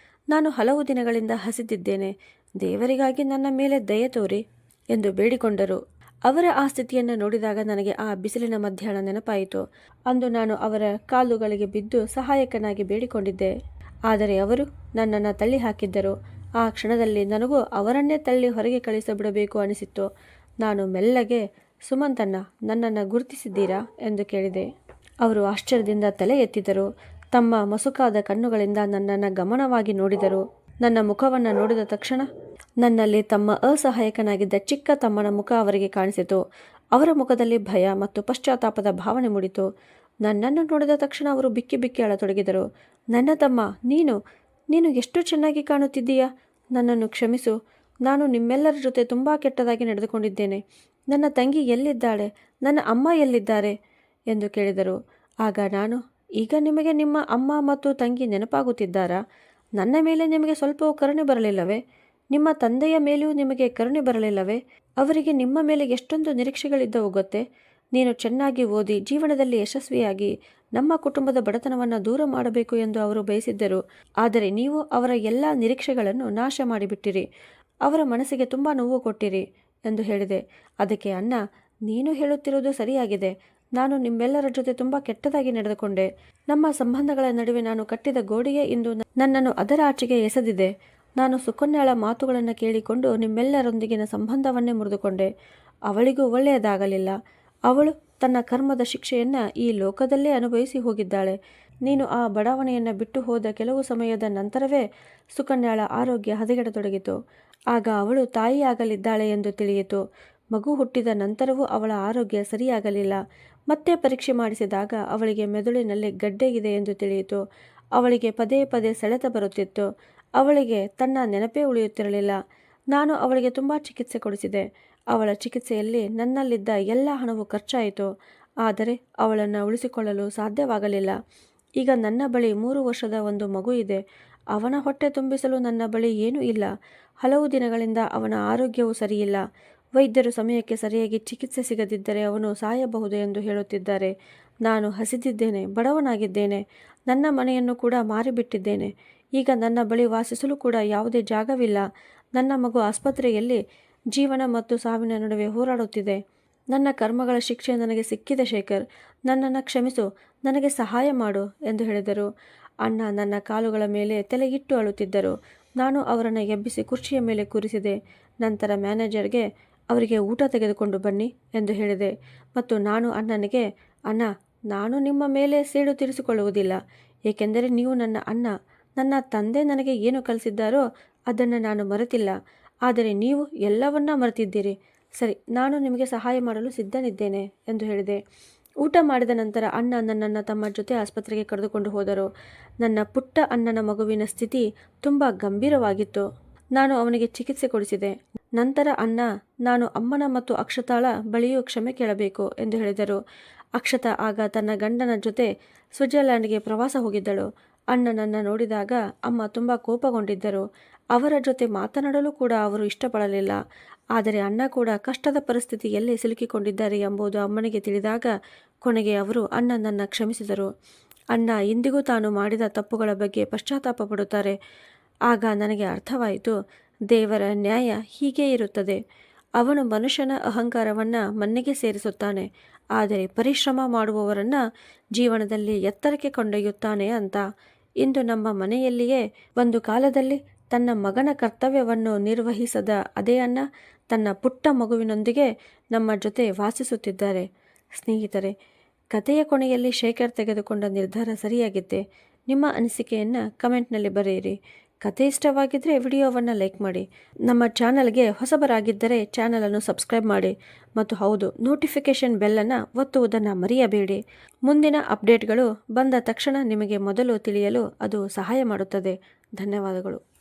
ನಾನು ಹಲವು ದಿನಗಳಿಂದ ಹಸಿದಿದ್ದೇನೆ. ದೇವರಿಗಾಗಿ ನನ್ನ ಮೇಲೆ ದಯೆ ತೋರಿ ಎಂದು ಬೇಡಿಕೊಂಡರು. ಅವರ ಆ ಸ್ಥಿತಿಯನ್ನು ನೋಡಿದಾಗ ನನಗೆ ಆ ಬಿಸಿಲಿನ ಮಧ್ಯಾಹ್ನ ನೆನಪಾಯಿತು. ಅಂದು ನಾನು ಅವರ ಕಾಲುಗಳಿಗೆ ಬಿದ್ದು ಸಹಾಯಕನಾಗಿ ಬೇಡಿಕೊಂಡಿದ್ದೆ. ಆದರೆ ಅವರು ನನ್ನನ್ನು ತಳ್ಳಿ ಹಾಕಿದ್ದರು. ಆ ಕ್ಷಣದಲ್ಲಿ ನನಗೂ ಅವರನ್ನೇ ತಳ್ಳಿ ಹೊರಗೆ ಕಳಿಸಿಬಿಡಬೇಕು ಅನಿಸಿತ್ತು. ನಾನು ಮೆಲ್ಲಗೆ, ಸುಮಂತಣ್ಣ, ನನ್ನನ್ನು ಗುರುತಿಸಿದ್ದೀರಾ ಎಂದು ಕೇಳಿದೆ. ಅವರು ಆಶ್ಚರ್ಯದಿಂದ ತಲೆ ಎತ್ತಿದರು. ತಮ್ಮ ಮಸುಕಾದ ಕಣ್ಣುಗಳಿಂದ ನನ್ನನ್ನು ಗಮನವಾಗಿ ನೋಡಿದರು. ನನ್ನ ಮುಖವನ್ನು ನೋಡಿದ ತಕ್ಷಣ ನನ್ನಲ್ಲಿ ತಮ್ಮ ಅಸಹಾಯಕನಾಗಿದ್ದ ಚಿಕ್ಕ ತಮ್ಮನ ಮುಖ ಅವರಿಗೆ ಕಾಣಿಸಿತು. ಅವರ ಮುಖದಲ್ಲಿ ಭಯ ಮತ್ತು ಪಶ್ಚಾತ್ತಾಪದ ಭಾವನೆ ಮೂಡಿತು. ನನ್ನನ್ನು ನೋಡಿದ ತಕ್ಷಣ ಅವರು ಬಿಕ್ಕಿ ಬಿಕ್ಕಿ ಅಳತೊಡಗಿದರು. ನನ್ನ ತಮ್ಮ, ನೀನು ಎಷ್ಟು ಚೆನ್ನಾಗಿ ಕಾಣುತ್ತಿದ್ದೀಯಾ. ನನ್ನನ್ನು ಕ್ಷಮಿಸು. ನಾನು ನಿಮ್ಮೆಲ್ಲರ ಜೊತೆ ತುಂಬ ಕೆಟ್ಟದಾಗಿ ನಡೆದುಕೊಂಡಿದ್ದೇನೆ. ನನ್ನ ತಂಗಿ ಎಲ್ಲಿದ್ದಾಳೆ? ನನ್ನ ಅಮ್ಮ ಎಲ್ಲಿದ್ದಾರೆ ಎಂದು ಕೇಳಿದರು. ಆಗ ನಾನು, ಈಗ ನಿಮಗೆ ನಿಮ್ಮ ಅಮ್ಮ ಮತ್ತು ತಂಗಿ ನೆನಪಾಗುತ್ತಿದ್ದಾರಾ? ನನ್ನ ಮೇಲೆ ನಿಮಗೆ ಸ್ವಲ್ಪವೂ ಕರುಣೆ ಬರಲಿಲ್ಲವೇ? ನಿಮ್ಮ ತಂದೆಯ ಮೇಲೆಯೂ ನಿಮಗೆ ಕರುಣೆ ಬರಲಿಲ್ಲವೇ? ಅವರಿಗೆ ನಿಮ್ಮ ಮೇಲೆ ಎಷ್ಟೊಂದು ನಿರೀಕ್ಷೆಗಳಿದ್ದವು ಗೊತ್ತೇ? ನೀನು ಚೆನ್ನಾಗಿ ಓದಿ ಜೀವನದಲ್ಲಿ ಯಶಸ್ವಿಯಾಗಿ ನಮ್ಮ ಕುಟುಂಬದ ಬಡತನವನ್ನು ದೂರ ಮಾಡಬೇಕು ಎಂದು ಅವರು ಬಯಸಿದ್ದರು. ಆದರೆ ನೀವು ಅವರ ಎಲ್ಲ ನಿರೀಕ್ಷೆಗಳನ್ನು ನಾಶ ಮಾಡಿಬಿಟ್ಟಿರಿ. ಅವರ ಮನಸ್ಸಿಗೆ ತುಂಬ ನೋವು ಕೊಟ್ಟಿರಿ ಎಂದು ಹೇಳಿದೆ. ಅದಕ್ಕೆ ಅಣ್ಣ, ನೀನು ಹೇಳುತ್ತಿರುವುದು ಸರಿಯಾಗಿದೆ. ನಾನು ನಿಮ್ಮೆಲ್ಲರ ಜೊತೆ ತುಂಬ ಕೆಟ್ಟದಾಗಿ ನಡೆದುಕೊಂಡೆ. ನಮ್ಮ ಸಂಬಂಧಗಳ ನಡುವೆ ನಾನು ಕಟ್ಟಿದ ಗೋಡೆಯೇ ಇಂದು ನನ್ನನ್ನು ಅದರ ಆಚೆಗೆ ಎಸೆದಿದೆ. ನಾನು ಸುಕನ್ಯಾಳ ಮಾತುಗಳನ್ನು ಕೇಳಿಕೊಂಡು ನಿಮ್ಮೆಲ್ಲರೊಂದಿಗಿನ ಸಂಬಂಧವನ್ನೇ ಮುರಿದುಕೊಂಡೆ. ಅವಳಿಗೂ ಒಳ್ಳೆಯದಾಗಲಿಲ್ಲ. ಅವಳು ತನ್ನ ಕರ್ಮದ ಶಿಕ್ಷೆಯನ್ನು ಈ ಲೋಕದಲ್ಲೇ ಅನುಭವಿಸಿ ಹೋಗಿದ್ದಾಳೆ. ನೀನು ಆ ಬಡಾವಣೆಯನ್ನು ಬಿಟ್ಟು ಹೋದ ಕೆಲವು ಸಮಯದ ನಂತರವೇ ಸುಕನ್ಯಾಳ ಆರೋಗ್ಯ ಹದಗೆಡತೊಡಗಿತು. ಆಗ ಅವಳು ತಾಯಿಯಾಗಲಿದ್ದಾಳೆ ಎಂದು ತಿಳಿಯಿತು. ಮಗು ಹುಟ್ಟಿದ ನಂತರವೂ ಅವಳ ಆರೋಗ್ಯ ಸರಿಯಾಗಲಿಲ್ಲ. ಮತ್ತೆ ಪರೀಕ್ಷೆ ಮಾಡಿಸಿದಾಗ ಅವಳಿಗೆ ಮೆದುಳಿನಲ್ಲಿ ಗಡ್ಡೆಗಿದೆ ಎಂದು ತಿಳಿಯಿತು. ಅವಳಿಗೆ ಪದೇ ಪದೇ ಸೆಳೆತ ಬರುತ್ತಿತ್ತು. ಅವಳಿಗೆ ತನ್ನ ನೆನಪೇ ಉಳಿಯುತ್ತಿರಲಿಲ್ಲ. ನಾನು ಅವಳಿಗೆ ತುಂಬ ಚಿಕಿತ್ಸೆ ಕೊಡಿಸಿದೆ. ಅವಳ ಚಿಕಿತ್ಸೆಯಲ್ಲಿ ನನ್ನಲ್ಲಿದ್ದ ಎಲ್ಲ ಹಣವೂ ಖರ್ಚಾಯಿತು. ಆದರೆ ಅವಳನ್ನು ಉಳಿಸಿಕೊಳ್ಳಲು ಸಾಧ್ಯವಾಗಲಿಲ್ಲ. ಈಗ ನನ್ನ ಬಳಿ 3 ವರ್ಷದ ಒಂದು ಮಗು ಇದೆ. ಅವನ ಹೊಟ್ಟೆ ತುಂಬಿಸಲು ನನ್ನ ಬಳಿ ಏನೂ ಇಲ್ಲ. ಹಲವು ದಿನಗಳಿಂದ ಅವನ ಆರೋಗ್ಯವೂ ಸರಿಯಿಲ್ಲ. ವೈದ್ಯರು ಸಮಯಕ್ಕೆ ಸರಿಯಾಗಿ ಚಿಕಿತ್ಸೆ ಸಿಗದಿದ್ದರೆ ಅವನು ಸಾಯಬಹುದು ಎಂದು ಹೇಳುತ್ತಿದ್ದಾರೆ. ನಾನು ಹಸಿದಿದ್ದೇನೆ, ಬಡವನಾಗಿದ್ದೇನೆ. ನನ್ನ ಮನೆಯನ್ನು ಕೂಡ ಮಾರಿಬಿಟ್ಟಿದ್ದೇನೆ. ಈಗ ನನ್ನ ಬಳಿ ವಾಸಿಸಲು ಕೂಡ ಯಾವುದೇ ಜಾಗವಿಲ್ಲ. ನನ್ನ ಮಗು ಆಸ್ಪತ್ರೆಯಲ್ಲಿ ಜೀವನ ಮತ್ತು ಸಾವಿನ ನಡುವೆ ಹೋರಾಡುತ್ತಿದೆ. ನನ್ನ ಕರ್ಮಗಳ ಶಿಕ್ಷೆ ನನಗೆ ಸಿಕ್ಕಿದೆ ಶೇಖರ್. ನನ್ನನ್ನು ಕ್ಷಮಿಸು, ನನಗೆ ಸಹಾಯ ಮಾಡು ಎಂದು ಹೇಳಿದರು. ಅಣ್ಣ ನನ್ನ ಕಾಲುಗಳ ಮೇಲೆ ತಲೆಯಿಟ್ಟು ಅಳುತ್ತಿದ್ದರು. ನಾನು ಅವರನ್ನು ಎಬ್ಬಿಸಿ ಕುರ್ಚಿಯ ಮೇಲೆ ಕೂರಿಸಿದೆ. ನಂತರ ಮ್ಯಾನೇಜರ್ಗೆ ಅವರಿಗೆ ಊಟ ತೆಗೆದುಕೊಂಡು ಬನ್ನಿ ಎಂದು ಹೇಳಿದೆ. ಮತ್ತು ನಾನು ಅಣ್ಣನಿಗೆ, ಅಣ್ಣ, ನಾನು ನಿಮ್ಮ ಮೇಲೆ ಸೇಡು ತೀರಿಸಿಕೊಳ್ಳುವುದಿಲ್ಲ. ಏಕೆಂದರೆ ನೀವು ನನ್ನ ಅಣ್ಣ. ನನ್ನ ತಂದೆ ನನಗೆ ಏನು ಕಲಿಸಿದ್ದಾರೋ ಅದನ್ನು ನಾನು ಮರೆತಿಲ್ಲ. ಆದರೆ ನೀವು ಎಲ್ಲವನ್ನ ಮರೆತಿದ್ದೀರಿ. ಸರಿ, ನಾನು ನಿಮಗೆ ಸಹಾಯ ಮಾಡಲು ಸಿದ್ಧನಿದ್ದೇನೆ ಎಂದು ಹೇಳಿದೆ. ಊಟ ಮಾಡಿದ ನಂತರ ಅಣ್ಣ ನನ್ನನ್ನು ತಮ್ಮ ಜೊತೆ ಆಸ್ಪತ್ರೆಗೆ ಕರೆದುಕೊಂಡು ಹೋದರು. ನನ್ನ ಪುಟ್ಟ ಅಣ್ಣನ ಮಗುವಿನ ಸ್ಥಿತಿ ತುಂಬ ಗಂಭೀರವಾಗಿತ್ತು. ನಾನು ಅವನಿಗೆ ಚಿಕಿತ್ಸೆ ಕೊಡಿಸಿದೆ. ನಂತರ ಅಣ್ಣ, ನಾನು ಅಮ್ಮನ ಮತ್ತು ಅಕ್ಷತಾಳ ಬಳಿಯೂ ಕ್ಷಮೆ ಕೇಳಬೇಕು ಎಂದು ಹೇಳಿದರು. ಅಕ್ಷತಾ ಆಗ ತನ್ನ ಗಂಡನ ಜೊತೆ ಸ್ವಿಟ್ಜರ್ಲ್ಯಾಂಡ್ಗೆ ಪ್ರವಾಸ ಹೋಗಿದ್ದಳು. ಅಣ್ಣನನ್ನು ನೋಡಿದಾಗ ಅಮ್ಮ ತುಂಬ ಕೋಪಗೊಂಡಿದ್ದರು. ಅವರ ಜೊತೆ ಮಾತನಾಡಲು ಕೂಡ ಅವರು ಇಷ್ಟಪಡಲಿಲ್ಲ. ಆದರೆ ಅಣ್ಣ ಕೂಡ ಕಷ್ಟದ ಪರಿಸ್ಥಿತಿಯಲ್ಲಿ ಸಿಲುಕಿಕೊಂಡಿದ್ದಾರೆ ಎಂಬುದು ಅಮ್ಮನಿಗೆ ತಿಳಿದಾಗ ಕೊನೆಗೆ ಅವರು ಅಣ್ಣನನ್ನು ಕ್ಷಮಿಸಿದರು. ಅಣ್ಣ ಇಂದಿಗೂ ತಾನು ಮಾಡಿದ ತಪ್ಪುಗಳ ಬಗ್ಗೆ ಪಶ್ಚಾತ್ತಾಪ ಪಡುತ್ತಾರೆ. ಆಗ ನನಗೆ ಅರ್ಥವಾಯಿತು, ದೇವರ ನ್ಯಾಯ ಹೀಗೇ ಇರುತ್ತದೆ. ಅವನು ಮನುಷ್ಯನ ಅಹಂಕಾರವನ್ನು ಮಣ್ಣಿಗೆ ಸೇರಿಸುತ್ತಾನೆ, ಆದರೆ ಪರಿಶ್ರಮ ಮಾಡುವವರನ್ನು ಜೀವನದಲ್ಲಿ ಎತ್ತರಕ್ಕೆ ಕೊಂಡೊಯ್ಯುತ್ತಾನೆ ಅಂತ. ಇಂದು ನಮ್ಮ ಮನೆಯಲ್ಲಿಯೇ ಒಂದು ಕಾಲದಲ್ಲಿ ತನ್ನ ಮಗನ ಕರ್ತವ್ಯವನ್ನು ನಿರ್ವಹಿಸದ ಅದೇ ಅಣ್ಣ ತನ್ನ ಪುಟ್ಟ ಮಗುವಿನೊಂದಿಗೆ ನಮ್ಮ ಜೊತೆ ವಾಸಿಸುತ್ತಿದ್ದಾರೆ. ಸ್ನೇಹಿತರೆ, ಕಥೆಯ ಕೊನೆಯಲ್ಲಿ ಶೇಖರ್ ತೆಗೆದುಕೊಂಡ ನಿರ್ಧಾರ ಸರಿಯಾಗಿತ್ತೆ? ನಿಮ್ಮ ಅನಿಸಿಕೆಯನ್ನು ಕಮೆಂಟ್ನಲ್ಲಿ ಬರೆಯಿರಿ. ಕತೆ ಇಷ್ಟವಾಗಿದ್ದರೆ ವಿಡಿಯೋವನ್ನು ಲೈಕ್ ಮಾಡಿ. ನಮ್ಮ ಚಾನಲ್ಗೆ ಹೊಸಬರಾಗಿದ್ದರೆ ಚಾನಲನ್ನು ಸಬ್ಸ್ಕ್ರೈಬ್ ಮಾಡಿ. ಮತ್ತು ಹೌದು, ನೋಟಿಫಿಕೇಷನ್ ಬೆಲ್ಲನ್ನು ಒತ್ತುವುದನ್ನು ಮರೆಯಬೇಡಿ. ಮುಂದಿನ ಅಪ್ಡೇಟ್ಗಳು ಬಂದ ತಕ್ಷಣ ನಿಮಗೆ ಮೊದಲು ತಿಳಿಯಲು ಅದು ಸಹಾಯ ಮಾಡುತ್ತದೆ. ಧನ್ಯವಾದಗಳು.